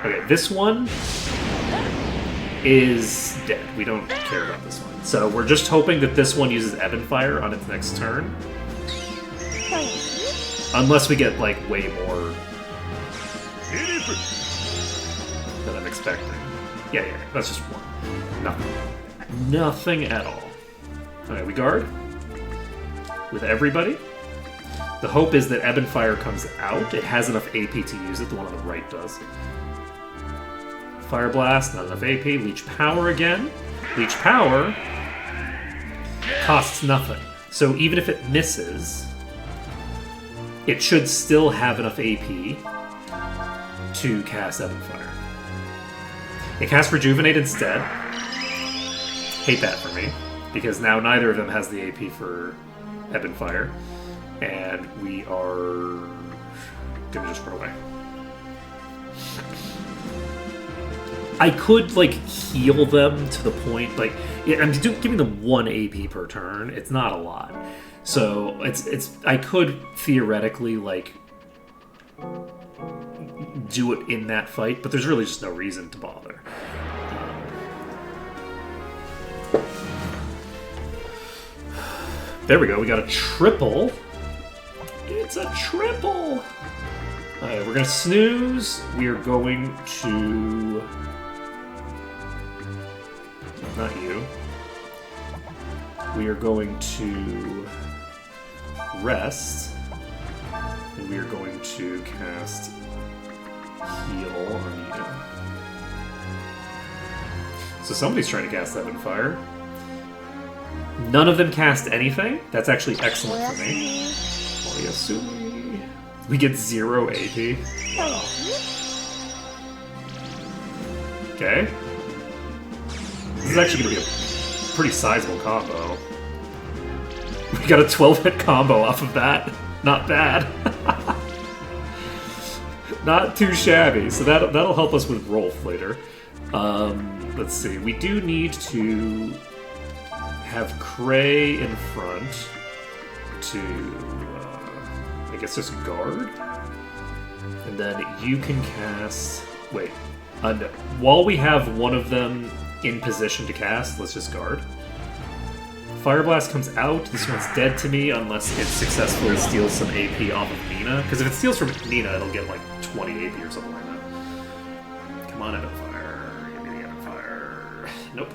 Okay, this one is dead. We don't care about this one. So we're just hoping that this one uses Ebb and Fire on its next turn. Unless we get, like, way more... that I'm expecting. Yeah, that's just one. Nothing. Nothing at all. Alright, we guard. With everybody. The hope is that Ebb and Fire comes out. It has enough AP to use it. The one on the right does. Fire Blast, not enough AP. Leech Power again. Leech Power costs nothing. So even if it misses, it should still have enough AP to cast Ebb and Fire. It casts Rejuvenate instead. Hate that for me, because now neither of them has the AP for Ebb and Fire. And we are gonna just run away. I could, like, heal them to the point, like, I'm giving them 1 AP per turn. It's not a lot. So, I could theoretically, like, do it in that fight, but there's really just no reason to bother. There we go, we got a triple. It's a triple! Alright, we're gonna snooze. We are going to... Not you. We are going to rest. And we are going to cast Heal on you. So somebody's trying to cast Ebb and Fire. None of them cast anything? That's actually excellent for me. Oyasumi. We get 0 AP. Oh. Okay. This is actually going to be a pretty sizable combo. We got a 12-hit combo off of that. Not bad. Not too shabby. So that'll help us with Rolf later. Let's see. We do need to have Cray in front to, I guess, just guard. And then you can cast... Wait. No. While we have one of them in position to cast, let's just guard. Fire Blast comes out. This one's dead to me unless it successfully steals some AP off of Nina. Because if it steals from Nina, it'll get like 20 AP or something like that. Come on, Ebb and Fire. Give me the Ebb and Fire. Nope.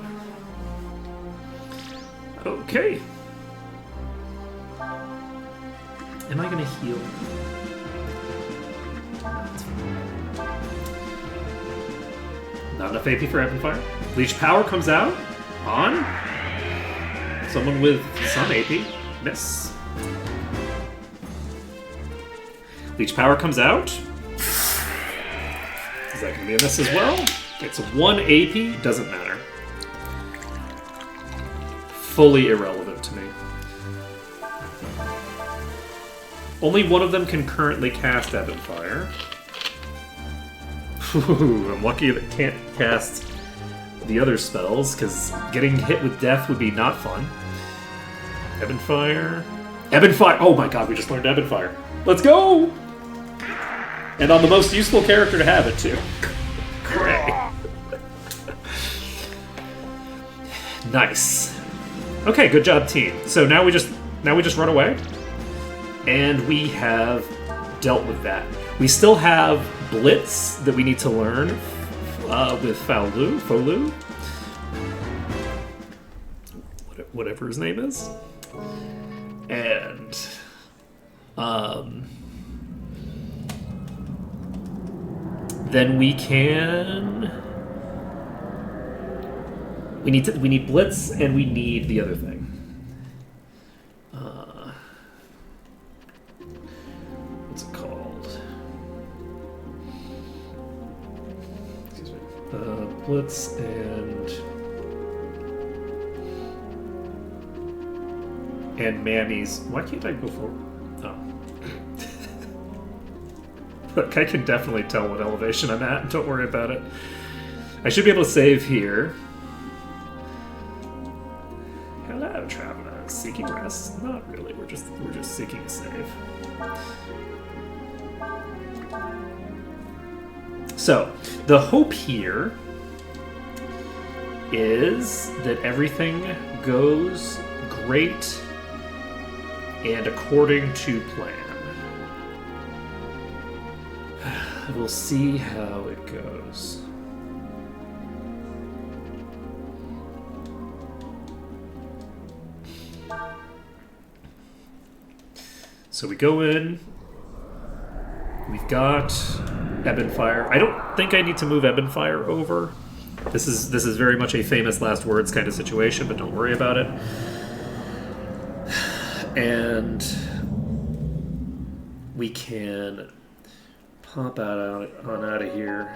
Okay. Am I gonna heal? Not enough AP for Ebb and Fire. Leech Power comes out on someone with some AP. Miss. Leech Power comes out. Is that gonna be a miss as well? It's 1 AP, doesn't matter. Fully irrelevant to me. Only one of them can currently cast Ebb and Fire. Ooh, I'm lucky that I can't cast the other spells, because getting hit with death would be not fun. Ebb and Fire. Ebb and Fire! Oh my god, we just learned Ebb and Fire. Let's go! And on the most useful character to have it, too. Great. Nice. Okay, good job, team. So now we just run away, and we have dealt with that. We still have Blitz that we need to learn with Folu, whatever his name is, and then we can. We need Blitz, and we need the other thing. What's it called? Excuse me. Blitz and Mammy's. Why can't I go forward? Oh. Look, I can definitely tell what elevation I'm at. Don't worry about it. I should be able to save here. Hello, travelers. Seeking rest? Not really. We're just seeking a save. So, the hope here is that everything goes great and according to plan. We'll see how it goes. So we go in. We've got Ebonfire. I don't think I need to move Ebonfire over. This is very much a famous last words kind of situation, but don't worry about it. And we can pop on out of here.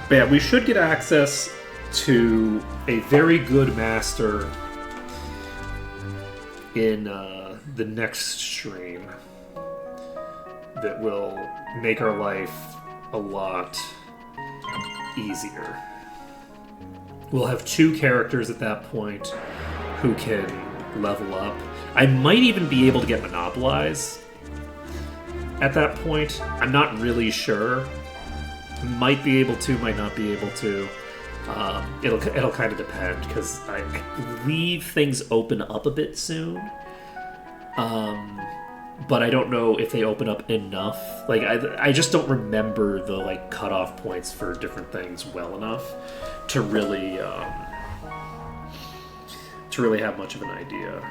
But yeah, we should get access to a very good master in the next stream that will make our life a lot easier. We'll have 2 characters at that point who can level up. I might even be able to get Monopolize at that point. I'm not really sure. Might be able to, might not be able to. It'll kind of depend, because I believe things open up a bit soon. But I don't know if they open up enough. Like, I just don't remember the like cutoff points for different things well enough to really have much of an idea.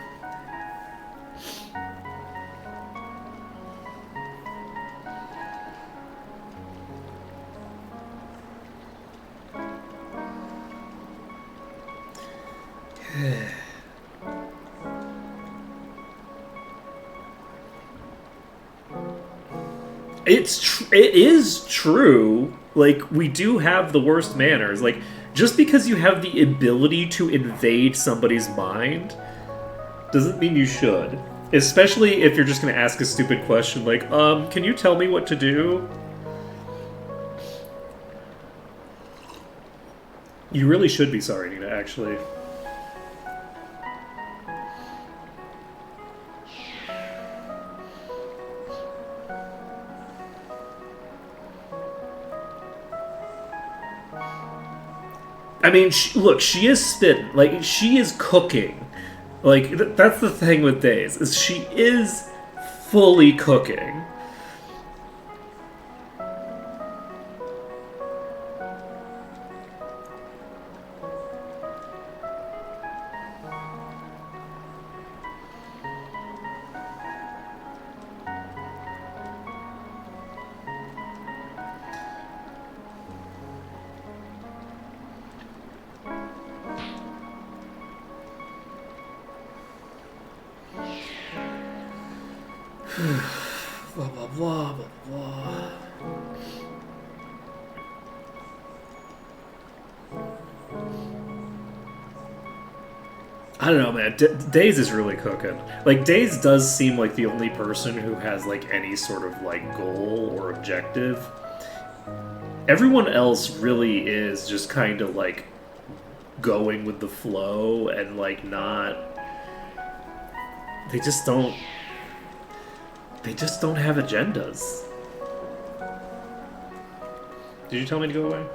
It is true. Like, we do have the worst manners. Like, just because you have the ability to invade somebody's mind doesn't mean you should. Especially if you're just going to ask a stupid question like, can you tell me what to do? You really should be sorry, Nina, actually. I mean, look, she is spitting. Like, she is cooking. Like, that's the thing with Days, is she is fully cooking. Blah, blah, blah, blah, blah. I don't know, man. Days is really cooking. Like, Days does seem like the only person who has, like, any sort of, like, goal or objective. Everyone else really is just kind of, like, going with the flow and, like, not... They just don't have agendas. Did you tell me to go away?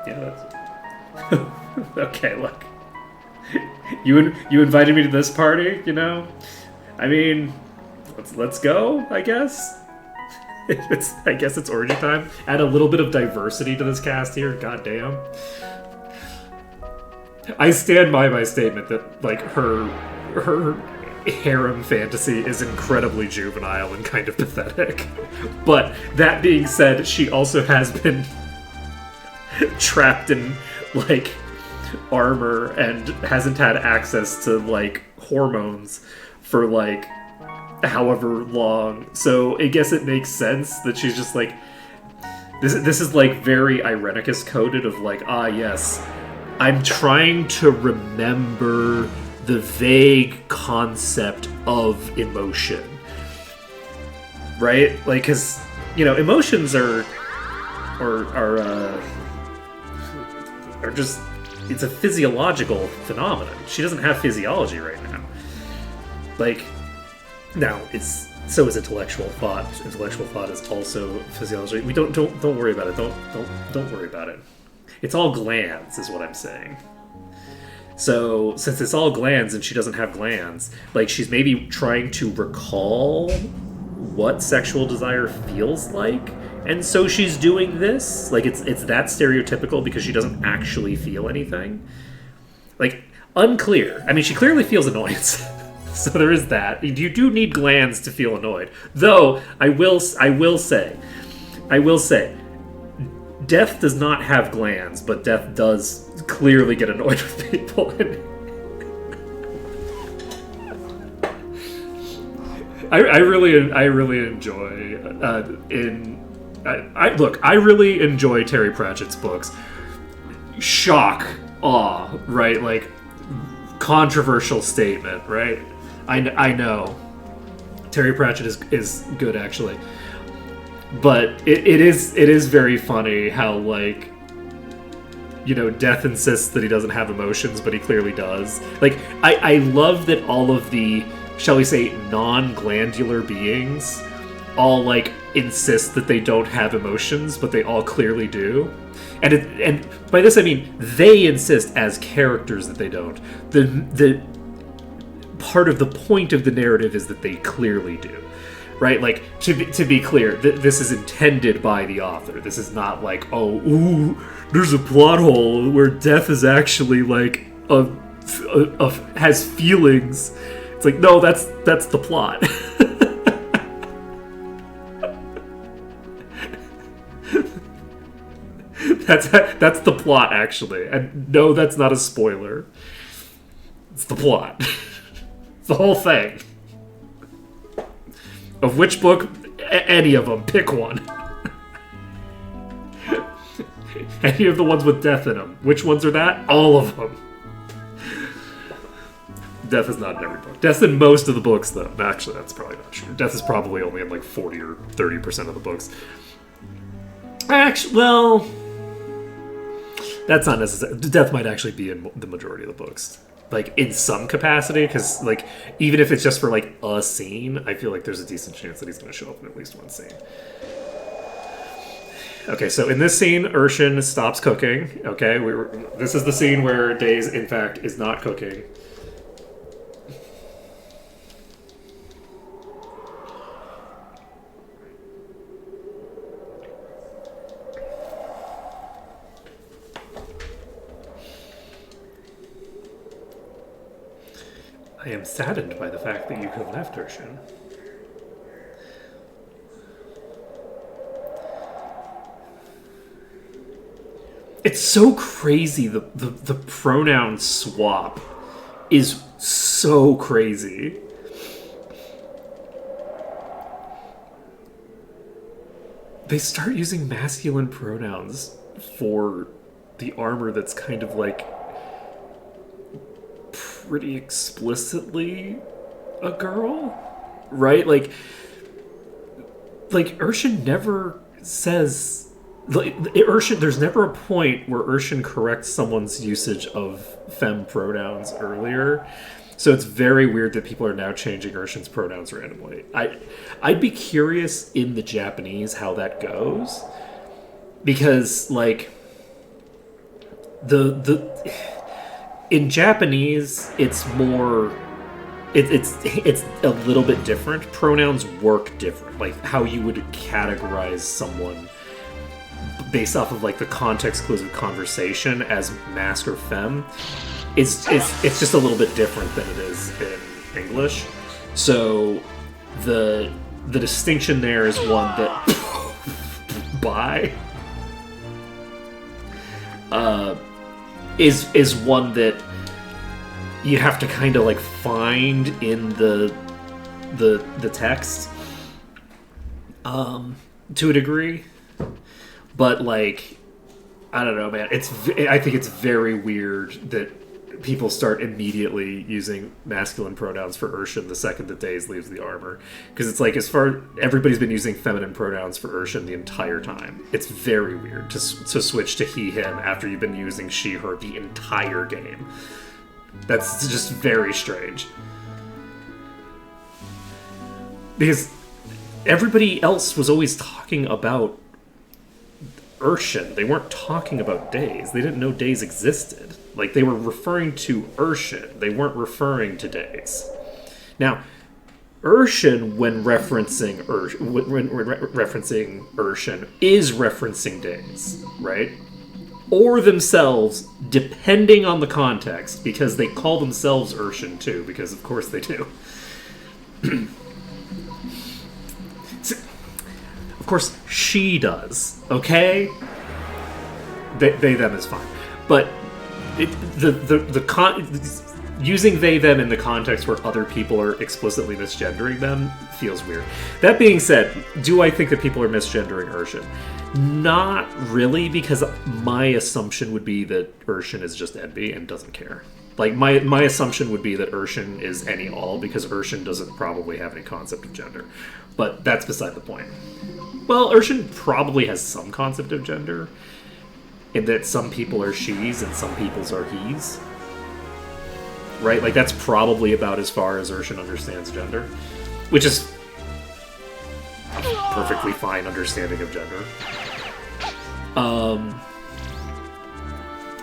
Yeah, that's... Okay, look. You invited me to this party, you know? I mean, let's go, I guess. I guess it's orgy time. Add a little bit of diversity to this cast here. God damn. I stand by my statement that, like, her harem fantasy is incredibly juvenile and kind of pathetic. But that being said, she also has been trapped in, like, armor and hasn't had access to, like, hormones for, like, however long. So I guess it makes sense that she's just like, this is like very Irenicus coded of like, ah yes, I'm trying to remember the vague concept of emotion, right? Like, because, you know, emotions are just, it's a physiological phenomenon. She doesn't have physiology right now. Like, now so is intellectual thought. Intellectual thought is also physiology. We don't worry about it. Don't worry about it. It's all glands, is what I'm saying. So since it's all glands and she doesn't have glands, like she's maybe trying to recall what sexual desire feels like, and so she's doing this. Like it's that stereotypical because she doesn't actually feel anything. Like unclear. I mean, she clearly feels annoyance. So there is that. You do need glands to feel annoyed. Though I will say, Death does not have glands, but Death does clearly get annoyed with people. I really enjoy I really enjoy Terry Pratchett's books. Shock, awe, right? Like controversial statement, right? I know Terry Pratchett is good actually, but it is very funny how, like, you know, Death insists that he doesn't have emotions, but he clearly does. Like I love that all of the, shall we say, non-glandular beings all like insist that they don't have emotions, but they all clearly do. And by this I mean they insist as characters that they don't. The part of the point of the narrative is that they clearly do, right? Like to be clear, this is intended by the author. This is not like, oh, ooh, there's a plot hole where Death is actually like has feelings. It's like, no, that's the plot. That's the plot, actually. And no, that's not a spoiler. It's the plot. It's the whole thing. Of which book? Any of them. Pick one. Any of the ones with Death in them. Which ones are that? All of them. Death is not in every book. Death's in most of the books, though. Actually, that's probably not true. Death is probably only in like 40 or 30% of the books. Actually, well, that's not necessary. Death might actually be in the majority of the books, like in some capacity, because like even if it's just for like a scene, I feel like there's a decent chance that he's going to show up in at least one scene. Okay, so in this scene, Urshan stops cooking. Okay, this is the scene where Days, in fact, is not cooking. I am saddened by the fact that you have left, Urshan. It's so crazy. The pronoun swap is so crazy. They start using masculine pronouns for the armor that's kind of like pretty explicitly a girl, right? Like Urshan never says, like, Urshan, there's never a point where Urshan corrects someone's usage of femme pronouns earlier. So it's very weird that people are now changing Urshan's pronouns randomly. I'd be curious in the Japanese how that goes, because like in Japanese, it's more. It's a little bit different. Pronouns work different. Like how you would categorize someone based off of like the context clues of conversation as masc or femme. It's just a little bit different than it is in English. So the distinction there is one that bi is one that you have to kind of like find in the text to a degree, but like I don't know, man. I think it's very weird that people start immediately using masculine pronouns for Urshan the second that Days leaves the armor, because it's like everybody's been using feminine pronouns for Urshan the entire time. It's very weird to switch to he him after you've been using she her the entire game. That's just very strange. Because everybody else was always talking about Urshan. They weren't talking about days. They didn't know days existed. Like, they were referring to Urshan. They weren't referring to days. Now, Urshan, when referencing Urshan, is referencing days, right? Or themselves, depending on the context, because they call themselves Urshan too, because of course they do. Of course, she does, okay? They them is fine. But using they them in the context where other people are explicitly misgendering them feels weird. That being said, do I think that people are misgendering Urshan? Not really, because my assumption would be that Urshan is just envy and doesn't care. Like, my assumption would be that Urshan is any all, because Urshan doesn't probably have any concept of gender. But that's beside the point. Well, Urshan probably has some concept of gender, in that some people are she's and some people's are he's. Right? Like, that's probably about as far as Urshan understands gender. Which is a perfectly fine understanding of gender.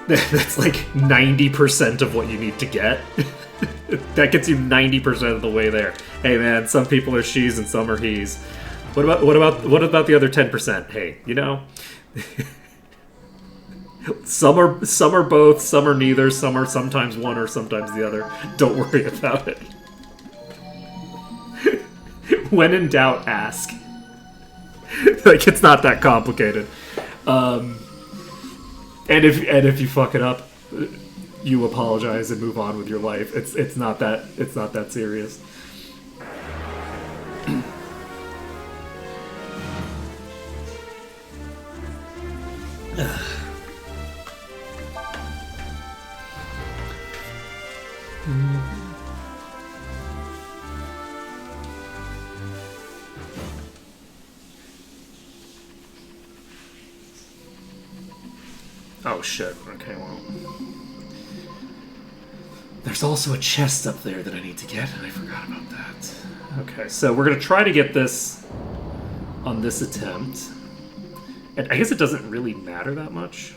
That's like 90% of what you need to get. That gets you 90% of the way there. Hey man, some people are she's and some are he's. What about the other 10%? Hey, you know, some are both, some are neither, some are sometimes one or sometimes the other. Don't worry about it. When in doubt, ask. Like, it's not that complicated. And if you fuck it up, you apologize and move on with your life. It's not that serious. Oh shit, okay, well. There's also a chest up there that I need to get, and I forgot about that. Okay, so we're gonna try to get this on this attempt. And I guess it doesn't really matter that much.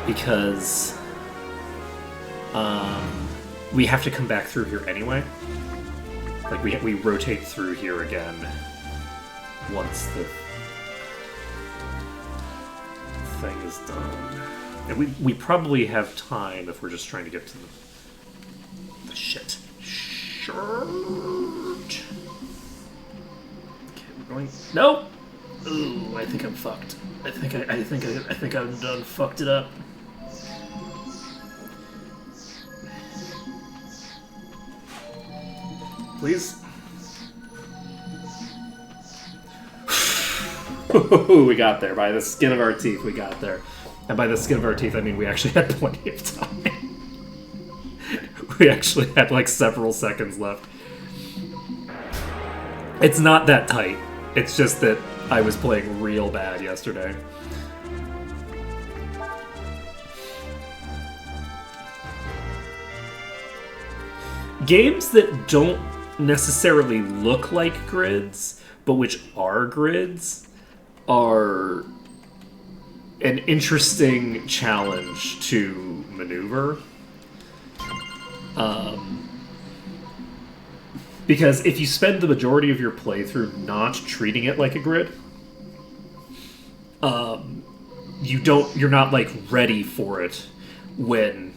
Because we have to come back through here anyway. Like, we rotate through here again once the thing is done. And we probably have time if we're just trying to get to the shit. Shirt. Okay, we're going. Nope. Ooh, I think I'm fucked. I think I've done fucked it up. Please. We got there. By the skin of our teeth, we got there. And by the skin of our teeth, I mean we actually had plenty of time. We actually had like several seconds left. It's not that tight. It's just that I was playing real bad yesterday. Games that don't necessarily look like grids, but which are grids, are an interesting challenge to maneuver. Because if you spend the majority of your playthrough not treating it like a grid, you're not like ready for it when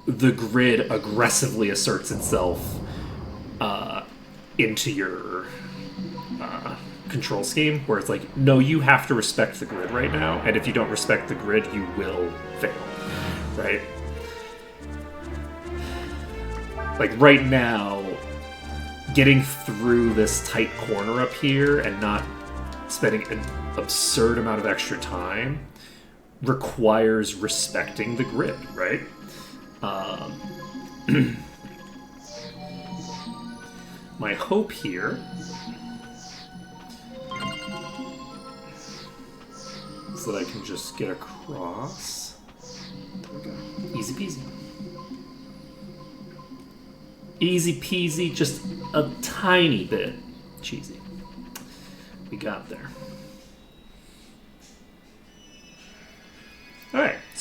the grid aggressively asserts itself into your control scheme, where it's like, no, you have to respect the grid right now, and if you don't respect the grid, you will fail, right? Like, right now, getting through this tight corner up here and not spending an absurd amount of extra time requires respecting the grid, right? My hope here is that I can just get across. There we go. Easy peasy. Easy peasy, just a tiny bit cheesy. We got there.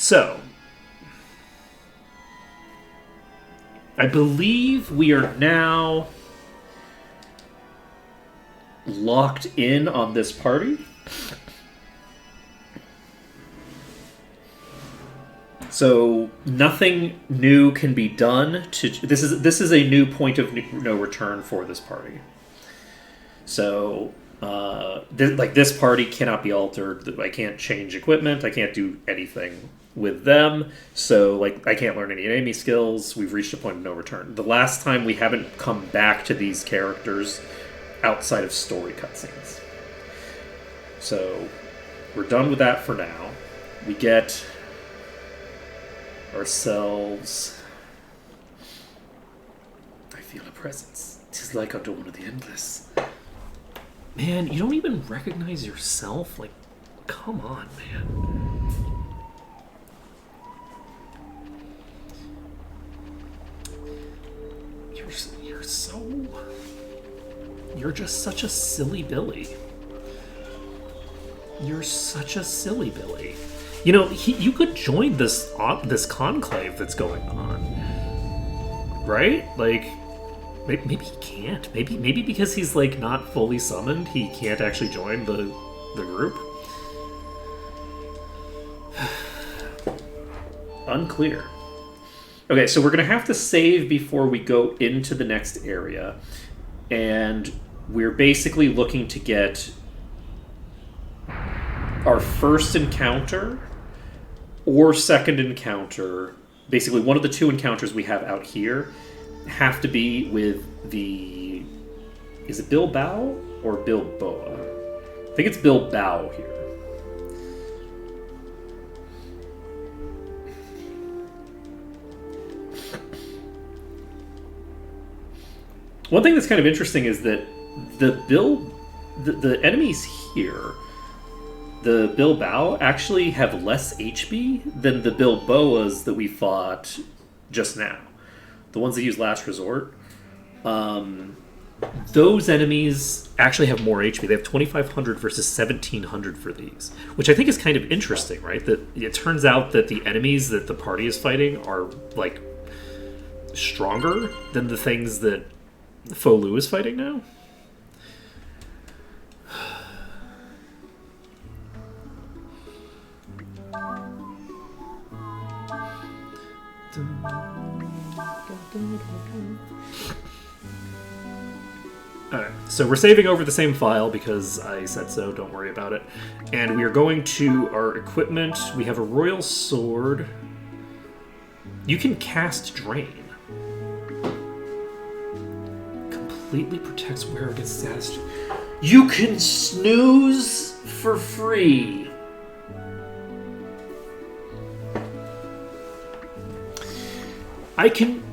So, I believe we are now locked in on this party. So nothing new can be done to this is a new point of no return for this party. So this party cannot be altered. I can't change equipment. I can't do anything with them. So I can't learn any enemy skills. We've reached a point of no return. The last time we haven't come back to these characters outside of story cutscenes. So we're done with that for now. We get ourselves. I feel a presence. 'Tis like a dawn of the endless. Man, you don't even recognize yourself? Like, come on, man. You're so... You're just such a silly Billy. You're such a silly Billy. You know, you could join this conclave that's going on, right? Like, maybe he can't. Maybe because he's not fully summoned, he can't actually join the group. Unclear. Okay, so we're gonna have to save before we go into the next area, and we're basically looking to get our first encounter or second encounter, basically one of the two encounters we have out here, have to be with the... Is it Bilbao or Bilboa? I think it's Bilbao here. One thing that's kind of interesting is that the enemies here, the Bilbao, actually have less HP than the Bilboas that we fought just now. The ones that use Last Resort. Those enemies actually have more HP. They have 2,500 versus 1,700 for these. Which I think is kind of interesting, right? That it turns out that the enemies that the party is fighting are, stronger than the things that Folu is fighting now. Alright, so we're saving over the same file because I said so, don't worry about it. And we are going to our equipment. We have a royal sword. You can cast Drain. Completely protects wearer against status. You can snooze for free. I can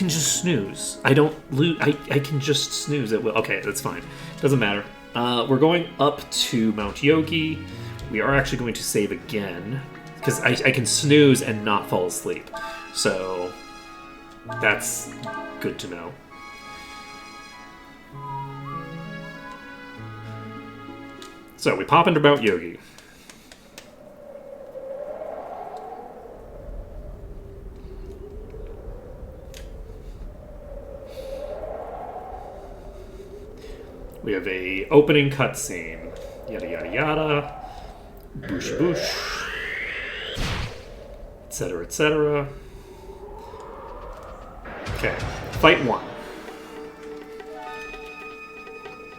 just snooze. I don't lose. I can just snooze at will. Okay, that's fine. Doesn't matter. We're going up to Mount Yogi. We are actually going to save again because I can snooze and not fall asleep. So that's good to know. So we pop into Mount Yogi. We have a opening cutscene. Yada yada yada. Boosh boosh. Etc. etc. Okay. Fight 1.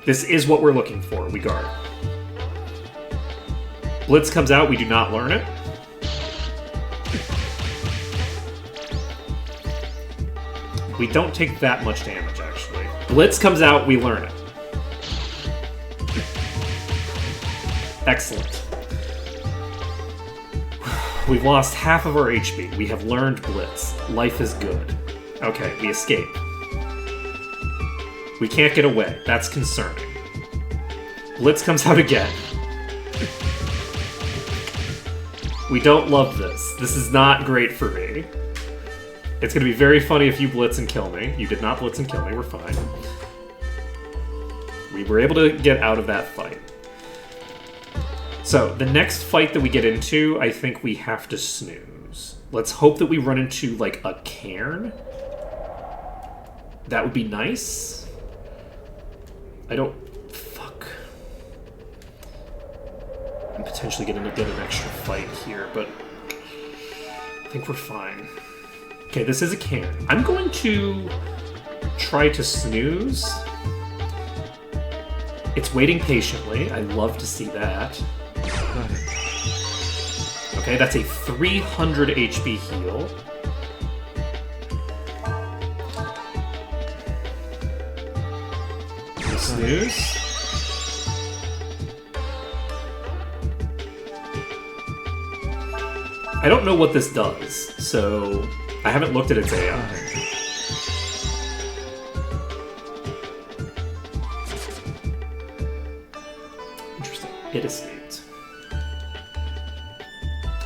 This is what we're looking for. We guard. Blitz comes out. We do not learn it. We don't take that much damage, actually. Blitz comes out. We learn it. Excellent. We've lost half of our HP. We have learned Blitz. Life is good. Okay, we escape. We can't get away. That's concerning. Blitz comes out again. We don't love this. This is not great for me. It's going to be very funny if you blitz and kill me. You did not blitz and kill me. We're fine. We were able to get out of that fight. So, the next fight that we get into, I think we have to snooze. Let's hope that we run into, like, a cairn. That would be nice. I don't... Fuck. I'm potentially going to get an extra fight here, but... I think we're fine. Okay, this is a cairn. I'm going to try to snooze. It's waiting patiently. I love to see that. Okay, that's a 300 HP heal. Snooze. I don't know what this does, so I haven't looked at its AI. Interesting. It escaped.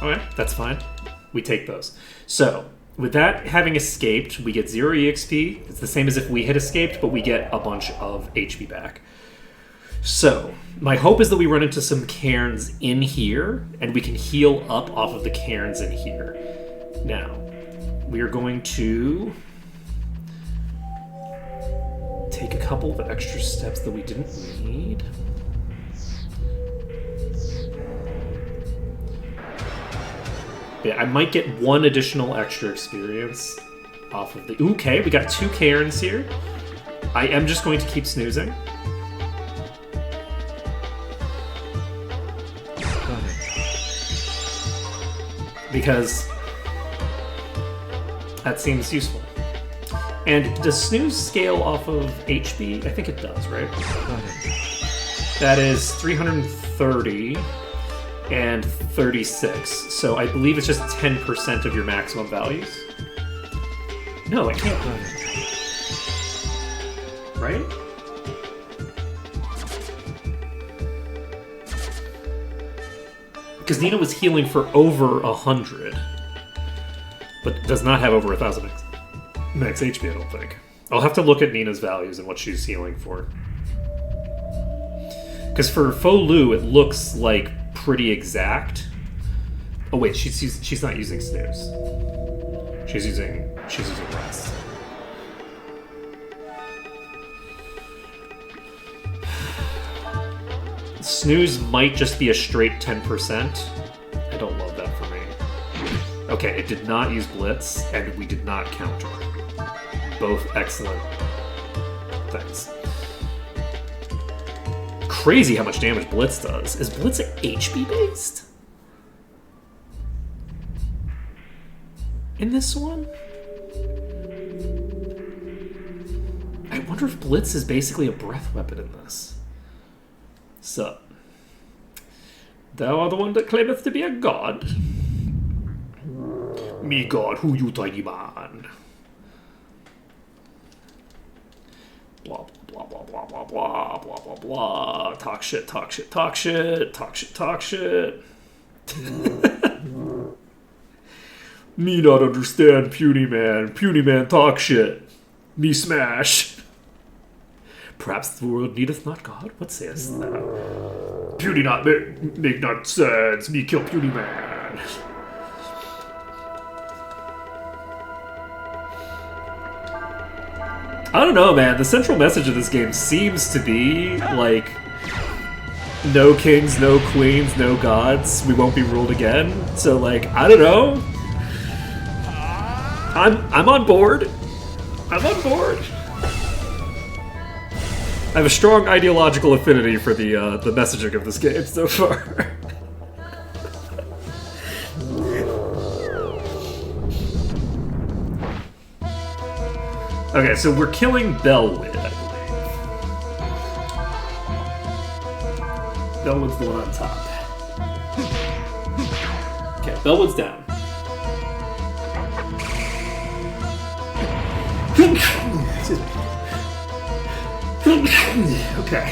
Okay, that's fine. We take those. So, with that having escaped, we get 0 EXP. It's the same as if we had escaped, but we get a bunch of HP back. So, my hope is that we run into some cairns in here, and we can heal up off of the cairns in here. Now, we are going to take a couple of extra steps that we didn't need. Yeah, I might get one additional extra experience off of the... Okay, we got 2 cairns here. I am just going to keep snoozing. Because that seems useful. And does snooze scale off of HP? I think it does, right? That is 330 and 36. So I believe it's just 10% of your maximum values. No, it can't. Right? Because Nina was healing for over 100, but does not have over 1,000 max HP, I don't think. I'll have to look at Nina's values and what she's healing for. Because for Faux Lu, it looks like pretty exact. Oh wait, she's not using snooze. She's using rest. Snooze might just be a straight 10%. I don't love that for me. Okay, it did not use Blitz, and we did not counter. Both excellent things. Crazy how much damage Blitz does. Is Blitz HP based? In this one? I wonder if Blitz is basically a breath weapon in this. Sup? Thou art the one that claimeth to be a god. Me god, who you tiny man? Blah blah blah blah blah blah blah blah blah. Talk shit, talk shit, talk shit, talk shit, talk shit. Me not understand puny man. Puny man talk shit. Me smash. Perhaps the world needeth not God? What sayest thou? Puny not make not sense. Me kill puny man. I don't know, man. The central message of this game seems to be, like, no kings, no queens, no gods. We won't be ruled again. So, like, I don't know. I'm on board. I'm on board. I have a strong ideological affinity for the messaging of this game so far. Okay, so we're killing Bellwood, I believe. Bellwood's the one on top. Okay, Bellwood's down. Excuse me. Okay.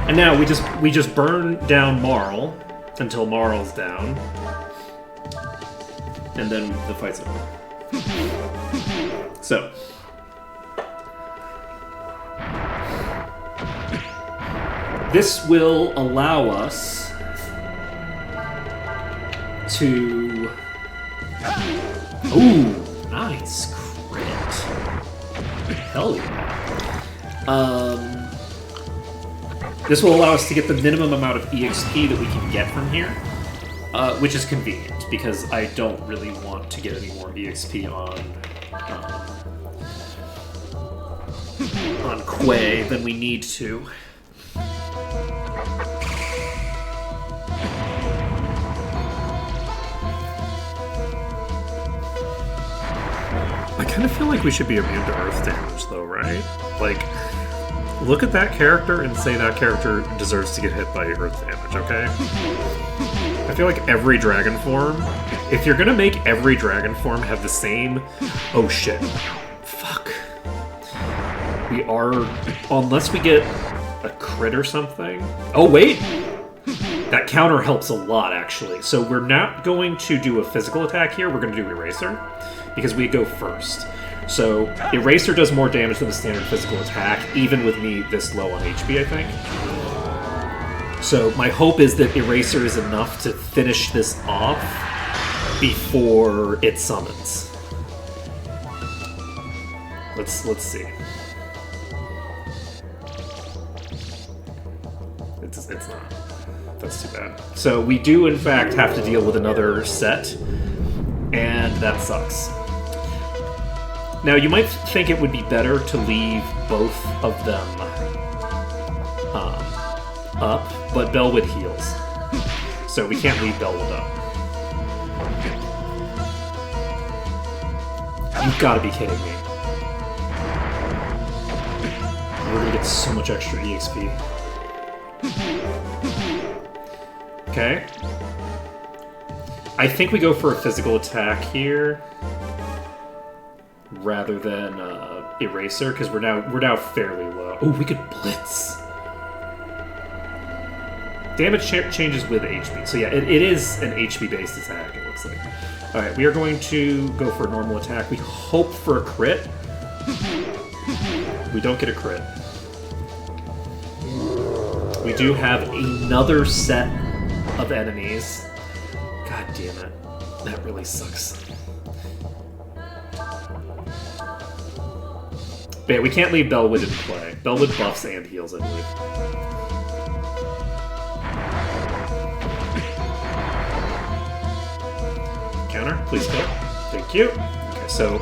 And now we just burn down Marl until Marl's down. And then the fight's over. So. this will allow us to... Ooh, nice crit. Hell yeah. This will allow us to get the minimum amount of EXP that we can get from here, which is convenient, because I don't really want to get any more EXP on Quay than we need to. I kind of feel like we should be immune to earth damage, though, right? Like, look at that character and say that character deserves to get hit by earth damage, okay? I feel like every dragon form, if you're gonna make every dragon form have the same... Oh shit. Fuck. We are... Unless we get a crit or something... Oh wait! That counter helps a lot, actually. So we're not going to do a physical attack here, we're going to do Eraser, because we go first. So Eraser does more damage than the standard physical attack, even with me this low on HP, I think. So my hope is that Eraser is enough to finish this off before it summons. Let's see. It's not. That's too bad. So we do, in fact, have to deal with another set, and that sucks. Now, you might think it would be better to leave both of them up, but Bellwood heals. So we can't leave Bellwood up. You've got to be kidding me. We're going to get so much extra EXP. Okay. I think we go for a physical attack here rather than Eraser, because we're now fairly low. Oh, we could blitz. Damage changes with HP. So yeah, it is an HP based attack, it looks like. Alright, we are going to go for a normal attack. We hope for a crit. We don't get a crit. We do have another set of enemies. God damn it. That really sucks. But yeah, we can't leave Bellwood in play. Bellwood buffs and heals, I believe. Counter, please kill. Thank you. Okay, so...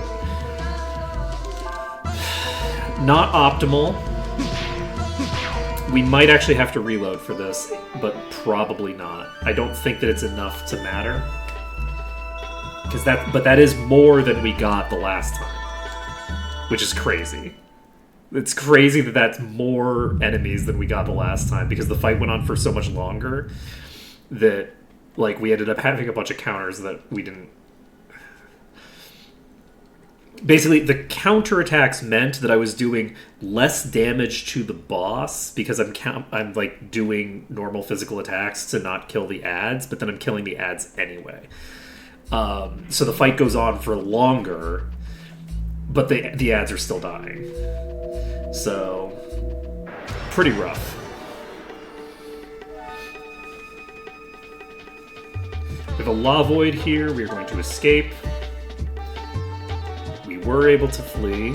Not optimal. We might actually have to reload for this, but probably not. I don't think that it's enough to matter. But that is more than we got the last time. Which is crazy. It's crazy that that's more enemies than we got the last time, because the fight went on for so much longer that, like, we ended up having a bunch of counters that we didn't... Basically, the counterattacks meant that I was doing less damage to the boss because I'm like doing normal physical attacks to not kill the adds, but then I'm killing the adds anyway. So the fight goes on for longer, but the adds are still dying. So, pretty rough. We have a Law Void here. We are going to escape. We were able to flee.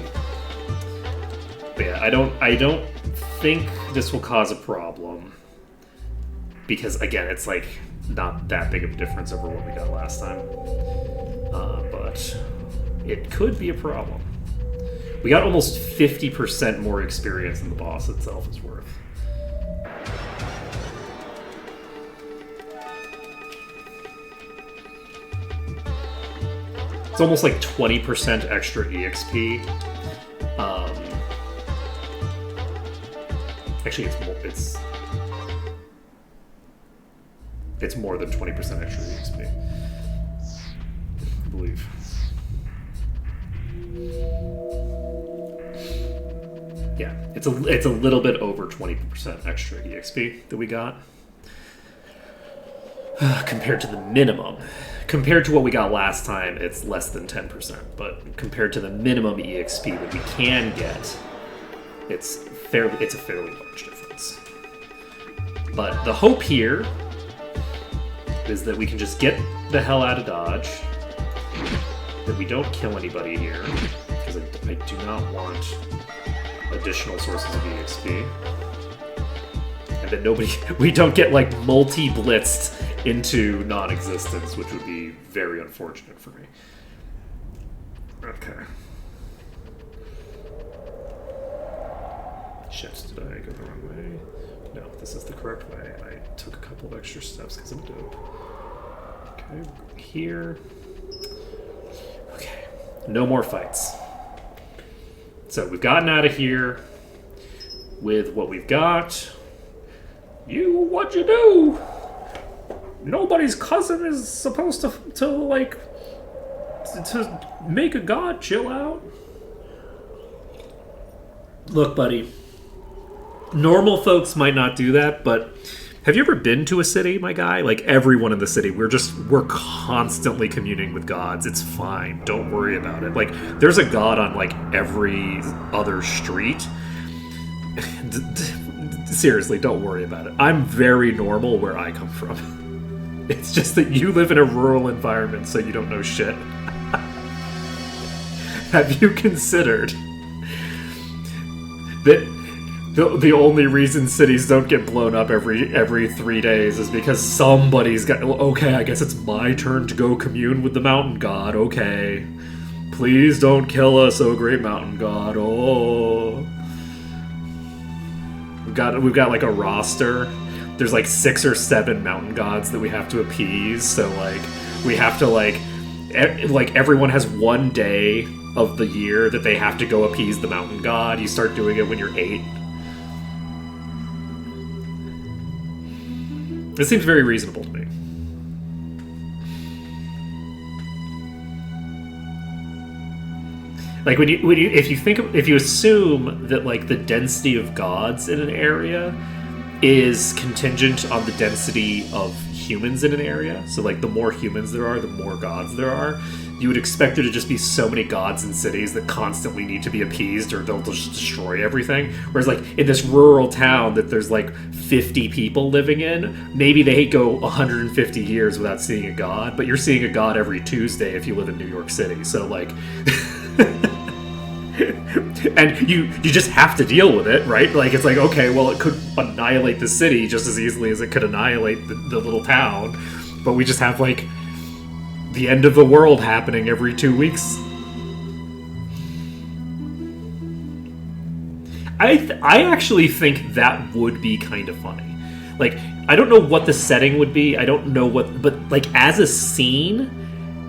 But yeah, I don't think this will cause a problem. Because, again, it's like not that big of a difference over what we got last time. But it could be a problem. We got almost 50% more experience than the boss itself is worth. It's almost like 20% extra EXP. Actually, it's more than 20% extra EXP, I believe. Yeah, it's a little bit over 20% extra EXP that we got compared to the minimum. Compared to what we got last time, it's less than 10%, but compared to the minimum EXP that we can get, it's a fairly large difference. But the hope here is that we can just get the hell out of Dodge, that we don't kill anybody here, because I do not want additional sources of EXP, and that we don't get like multi-blitzed into non-existence, which would be very unfortunate for me. Okay. Shit, did I go the wrong way? No, this is the correct way. I took a couple of extra steps because I'm dope. Okay, here. Okay, no more fights. So we've gotten out of here with what we've got. What'd you do? Nobody's cousin is supposed to like, to make a god. Chill out. Look, buddy. Normal folks might not do that, but have you ever been to a city, my guy? Like, everyone in the city, we're constantly communing with gods. It's fine. Don't worry about it. Like, there's a god on, like, every other street. Seriously, don't worry about it. I'm very normal where I come from. It's just that you live in a rural environment, so you don't know shit. Have you considered that the only reason cities don't get blown up every 3 days is because somebody's got... Okay, I guess it's my turn to go commune with the mountain god. Okay. Please don't kill us, oh great mountain god. Oh. We've got like a roster. There's like 6 or 7 mountain gods that we have to appease. So like we have to like everyone has 1 day of the year that they have to go appease the mountain god. You start doing it when you're 8. This seems very reasonable to me. Like if you assume that like the density of gods in an area is contingent on the density of humans in an area, so like the more humans there are, the more gods there are, you would expect there to just be so many gods in cities that constantly need to be appeased or they'll just destroy everything. Whereas like in this rural town that there's like 50 people living in, maybe they go 150 years without seeing a god, but you're seeing a god every Tuesday if you live in New York City. So like and you just have to deal with it, right? Like it's like, okay, well, it could annihilate the city just as easily as it could annihilate the little town, but we just have like the end of the world happening every 2 weeks. I actually think that would be kind of funny. Like, I don't know what the setting would be. I don't know what... But, like, as a scene,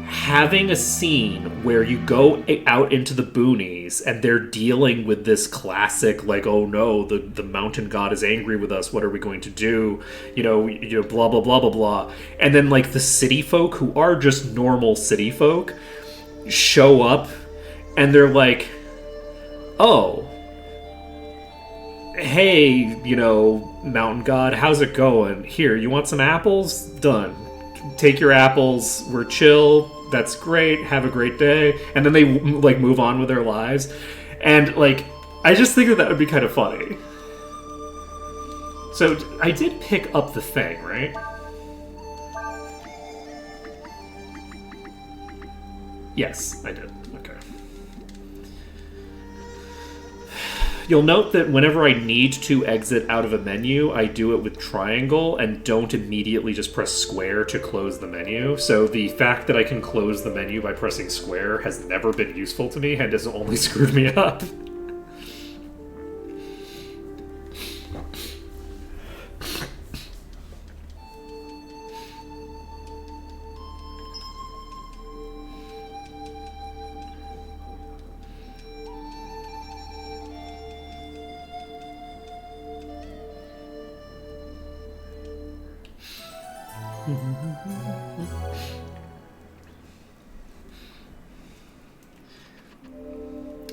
having a scene where you go out into the boonies and they're dealing with this classic, like, oh no, the mountain god is angry with us. What are we going to do? You know, blah, blah, blah, blah, blah. And then, like, the city folk, who are just normal city folk, show up and they're like, oh... hey, you know, mountain god, how's it going? Here, you want some apples? Done. Take your apples. We're chill. That's great. Have a great day. And then they, like, move on with their lives. And, like, I just think that would be kind of funny. So, I did pick up the thing, right? Yes, I did. Okay. You'll note that whenever I need to exit out of a menu, I do it with triangle and don't immediately just press square to close the menu. So the fact that I can close the menu by pressing square has never been useful to me and has only screwed me up.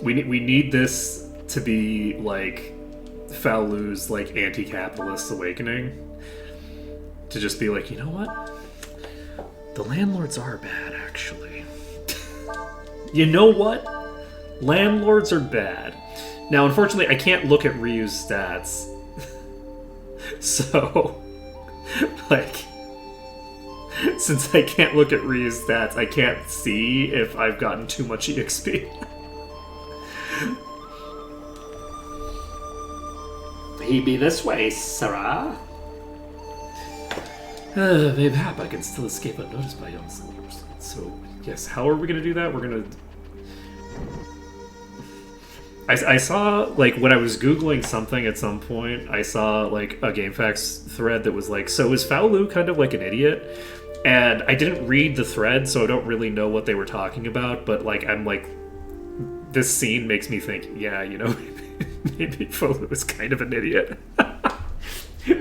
We need this to be like Falu's like anti-capitalist awakening. To just be like, you know what? The landlords are bad, actually. You know what? Landlords are bad. Now, unfortunately, I can't look at Ryu's stats. So, like, since I can't look at Ryu's stats, I can't see if I've gotten too much EXP. He be this way, Sarah. Mayhap I can still escape unnoticed by young soldiers. So, yes, how are we going to do that? We're going to... I saw, like, when I was Googling something at some point, I saw, like, a GameFAQs thread that was like, so is Faolu kind of like an idiot? And I didn't read the thread, so I don't really know what they were talking about, but, like, I'm like, this scene makes me think, yeah, you know, maybe Faolu is kind of an idiot.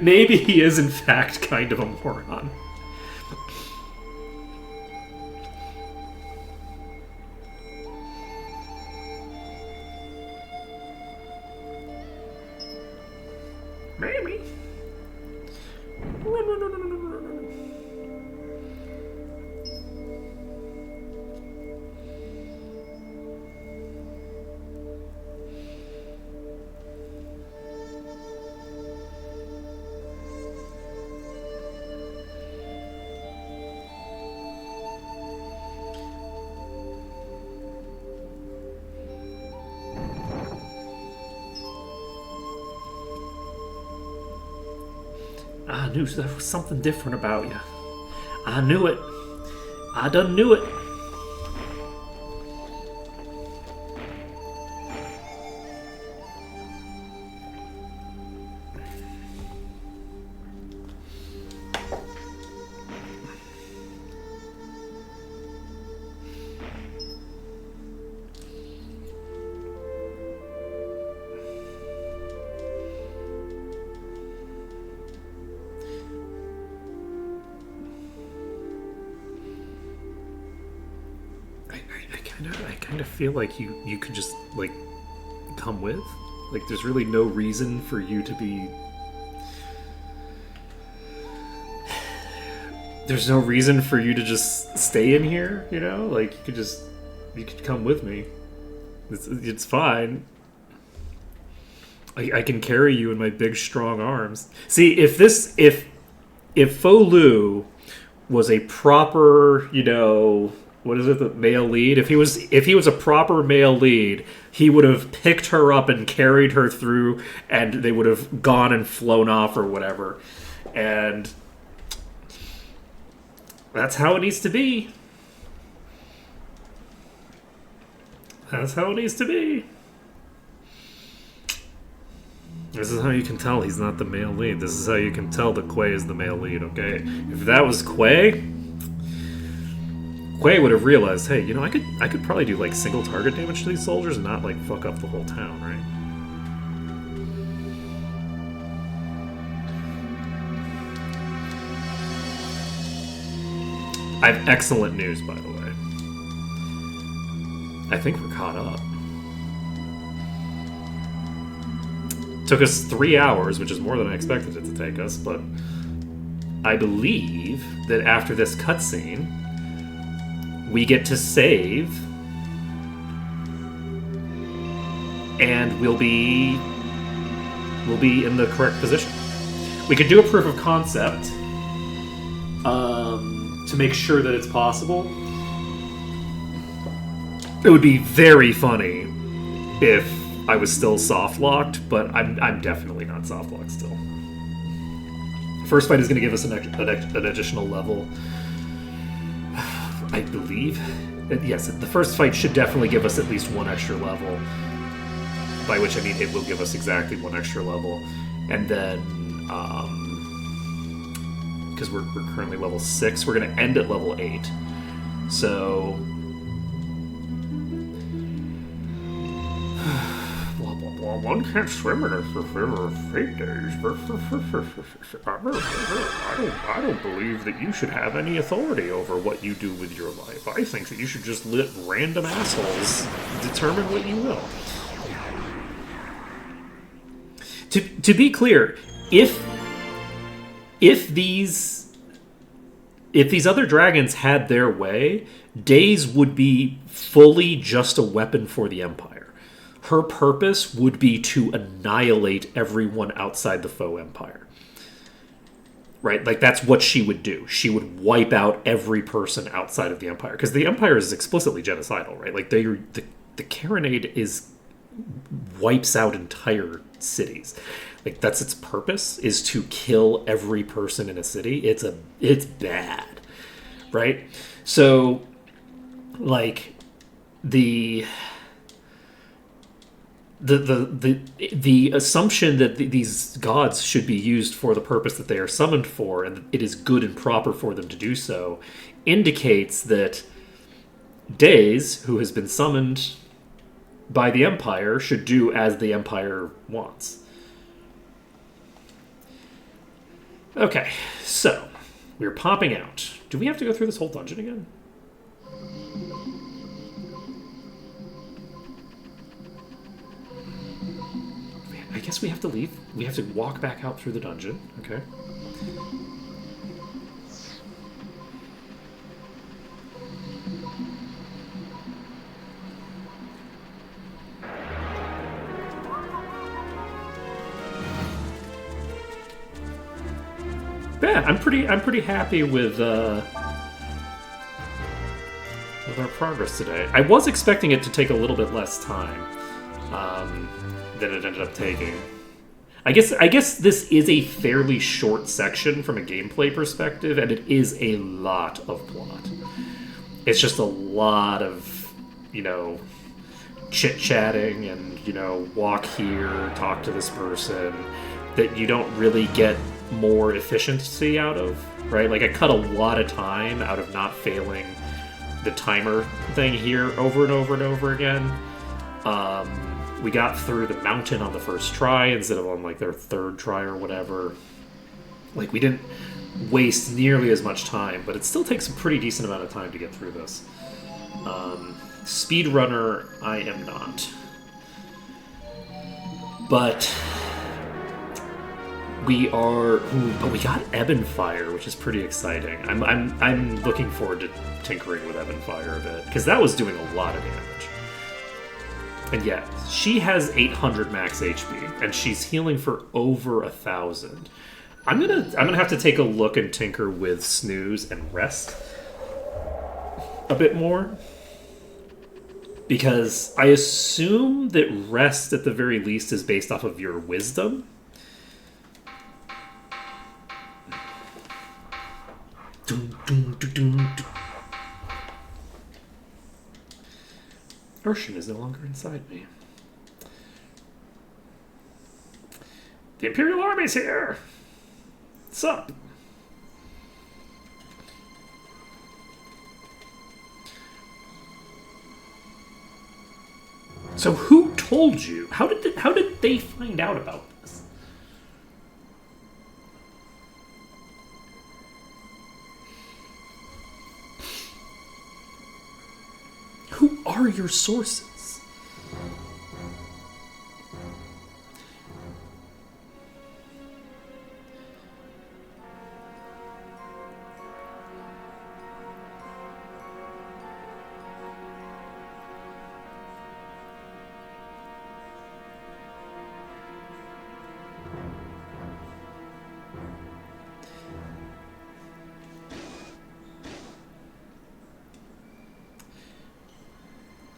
Maybe he is, in fact, kind of a moron. Maybe. I knew there was something different about you. I knew it. I done knew it. I kind of feel like you could just, like, come with. Like, there's really no reason for you to be... There's no reason for you to just stay in here, you know? Like, you could come with me. It's fine. I can carry you in my big, strong arms. See, if Faolu was a proper, you know... What is it, the male lead? If he was a proper male lead, he would have picked her up and carried her through, and they would have gone and flown off or whatever. And that's how it needs to be. That's how it needs to be. This is how you can tell he's not the male lead. This is how you can tell that Quay is the male lead, okay? If that was Quay would have realized, hey, you know, I could probably do, like, single target damage to these soldiers and not, like, fuck up the whole town, right? I have excellent news, by the way. I think we're caught up. Took us 3 hours, which is more than I expected it to take us, but I believe that after this cutscene, we get to save, and we'll be in the correct position. We could do a proof of concept to make sure that it's possible. It would be very funny if I was still soft-locked, but I'm definitely not soft-locked still. First fight is going to give us an additional level. I believe. Yes, the first fight should definitely give us at least one extra level. By which I mean it will give us exactly one extra level. And then, because we're currently level 6, we're going to end at level 8. So... blah, blah, blah. One can't swim in a river of fate days. I don't believe that you should have any authority over what you do with your life. I think that you should just let random assholes determine what you will. To be clear, if these other dragons had their way, Days would be fully just a weapon for the Empire. Her purpose would be to annihilate everyone outside the foe empire. right? Like, that's what she would do. She would wipe out every person outside of the Empire. Because the Empire is explicitly genocidal, right? Like, the Carronade wipes out entire cities. Like, that's its purpose, is to kill every person in a city. It's bad, right? So, like, the assumption that these gods should be used for the purpose that they are summoned for, and it is good and proper for them to do so, indicates that Days, who has been summoned by the Empire, should do as the Empire wants. Okay, so we're popping out. Do we have to go through this whole dungeon again? I guess we have to leave. We have to walk back out through the dungeon. Okay. Yeah, I'm pretty happy with our progress today. I was expecting it to take a little bit less time than it ended up taking. I guess this is a fairly short section from a gameplay perspective, and it is a lot of plot. It's just a lot of, chit-chatting and, walk here, talk to this person, that you don't really get more efficiency out of, right? Like, I cut a lot of time out of not failing the timer thing here over and over and over again. We got through the mountain on the first try instead of on, like, their third try or whatever. Like, we didn't waste nearly as much time, but it still takes a pretty decent amount of time to get through this. Speedrunner, I am not. But we are... but we got Ebon Fire, which is pretty exciting. I'm looking forward to tinkering with Ebon Fire a bit, because that was doing a lot of damage. And yeah, she has 800 max HP, and she's healing for over 1,000. I'm gonna have to take a look and tinker with Snooze and Rest a bit more, because I assume that Rest at the very least is based off of your Wisdom. Urshan is no longer inside me. The Imperial Army's here! What's up? So who told you? How did they find out about this? Who are your sources?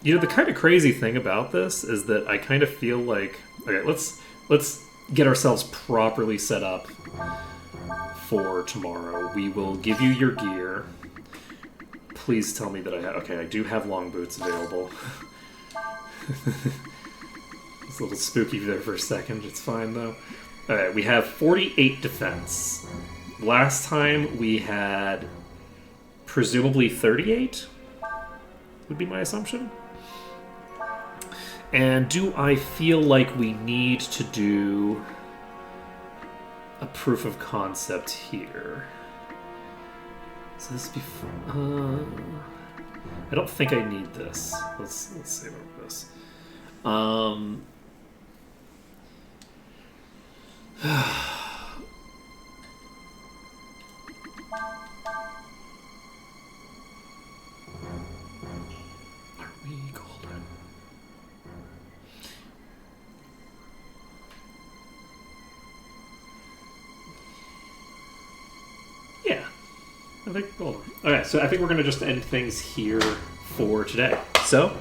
The kind of crazy thing about this is that I kind of feel like, okay, let's get ourselves properly set up for tomorrow. We will give you your gear. Please tell me that I do have long boots available. It's a little spooky there for a second. It's fine though. Alright, we have 48 defense. Last time we had presumably 38, would be my assumption. And do I feel like we need to do a proof of concept here? Is this before? I don't think I need this. Let's see about this. Are we golden? Okay, cool. Okay, so I think we're going to just end things here for today. So,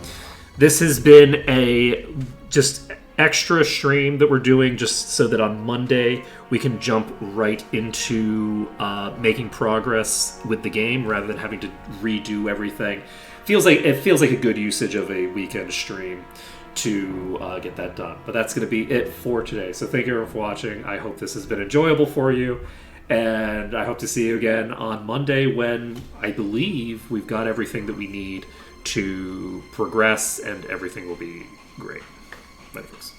this has been a just extra stream that we're doing just so that on Monday we can jump right into making progress with the game rather than having to redo everything. It feels like a good usage of a weekend stream to get that done. But that's going to be it for today. So thank you everyone for watching. I hope this has been enjoyable for you. And I hope to see you again on Monday when I believe we've got everything that we need to progress and everything will be great. Bye, folks.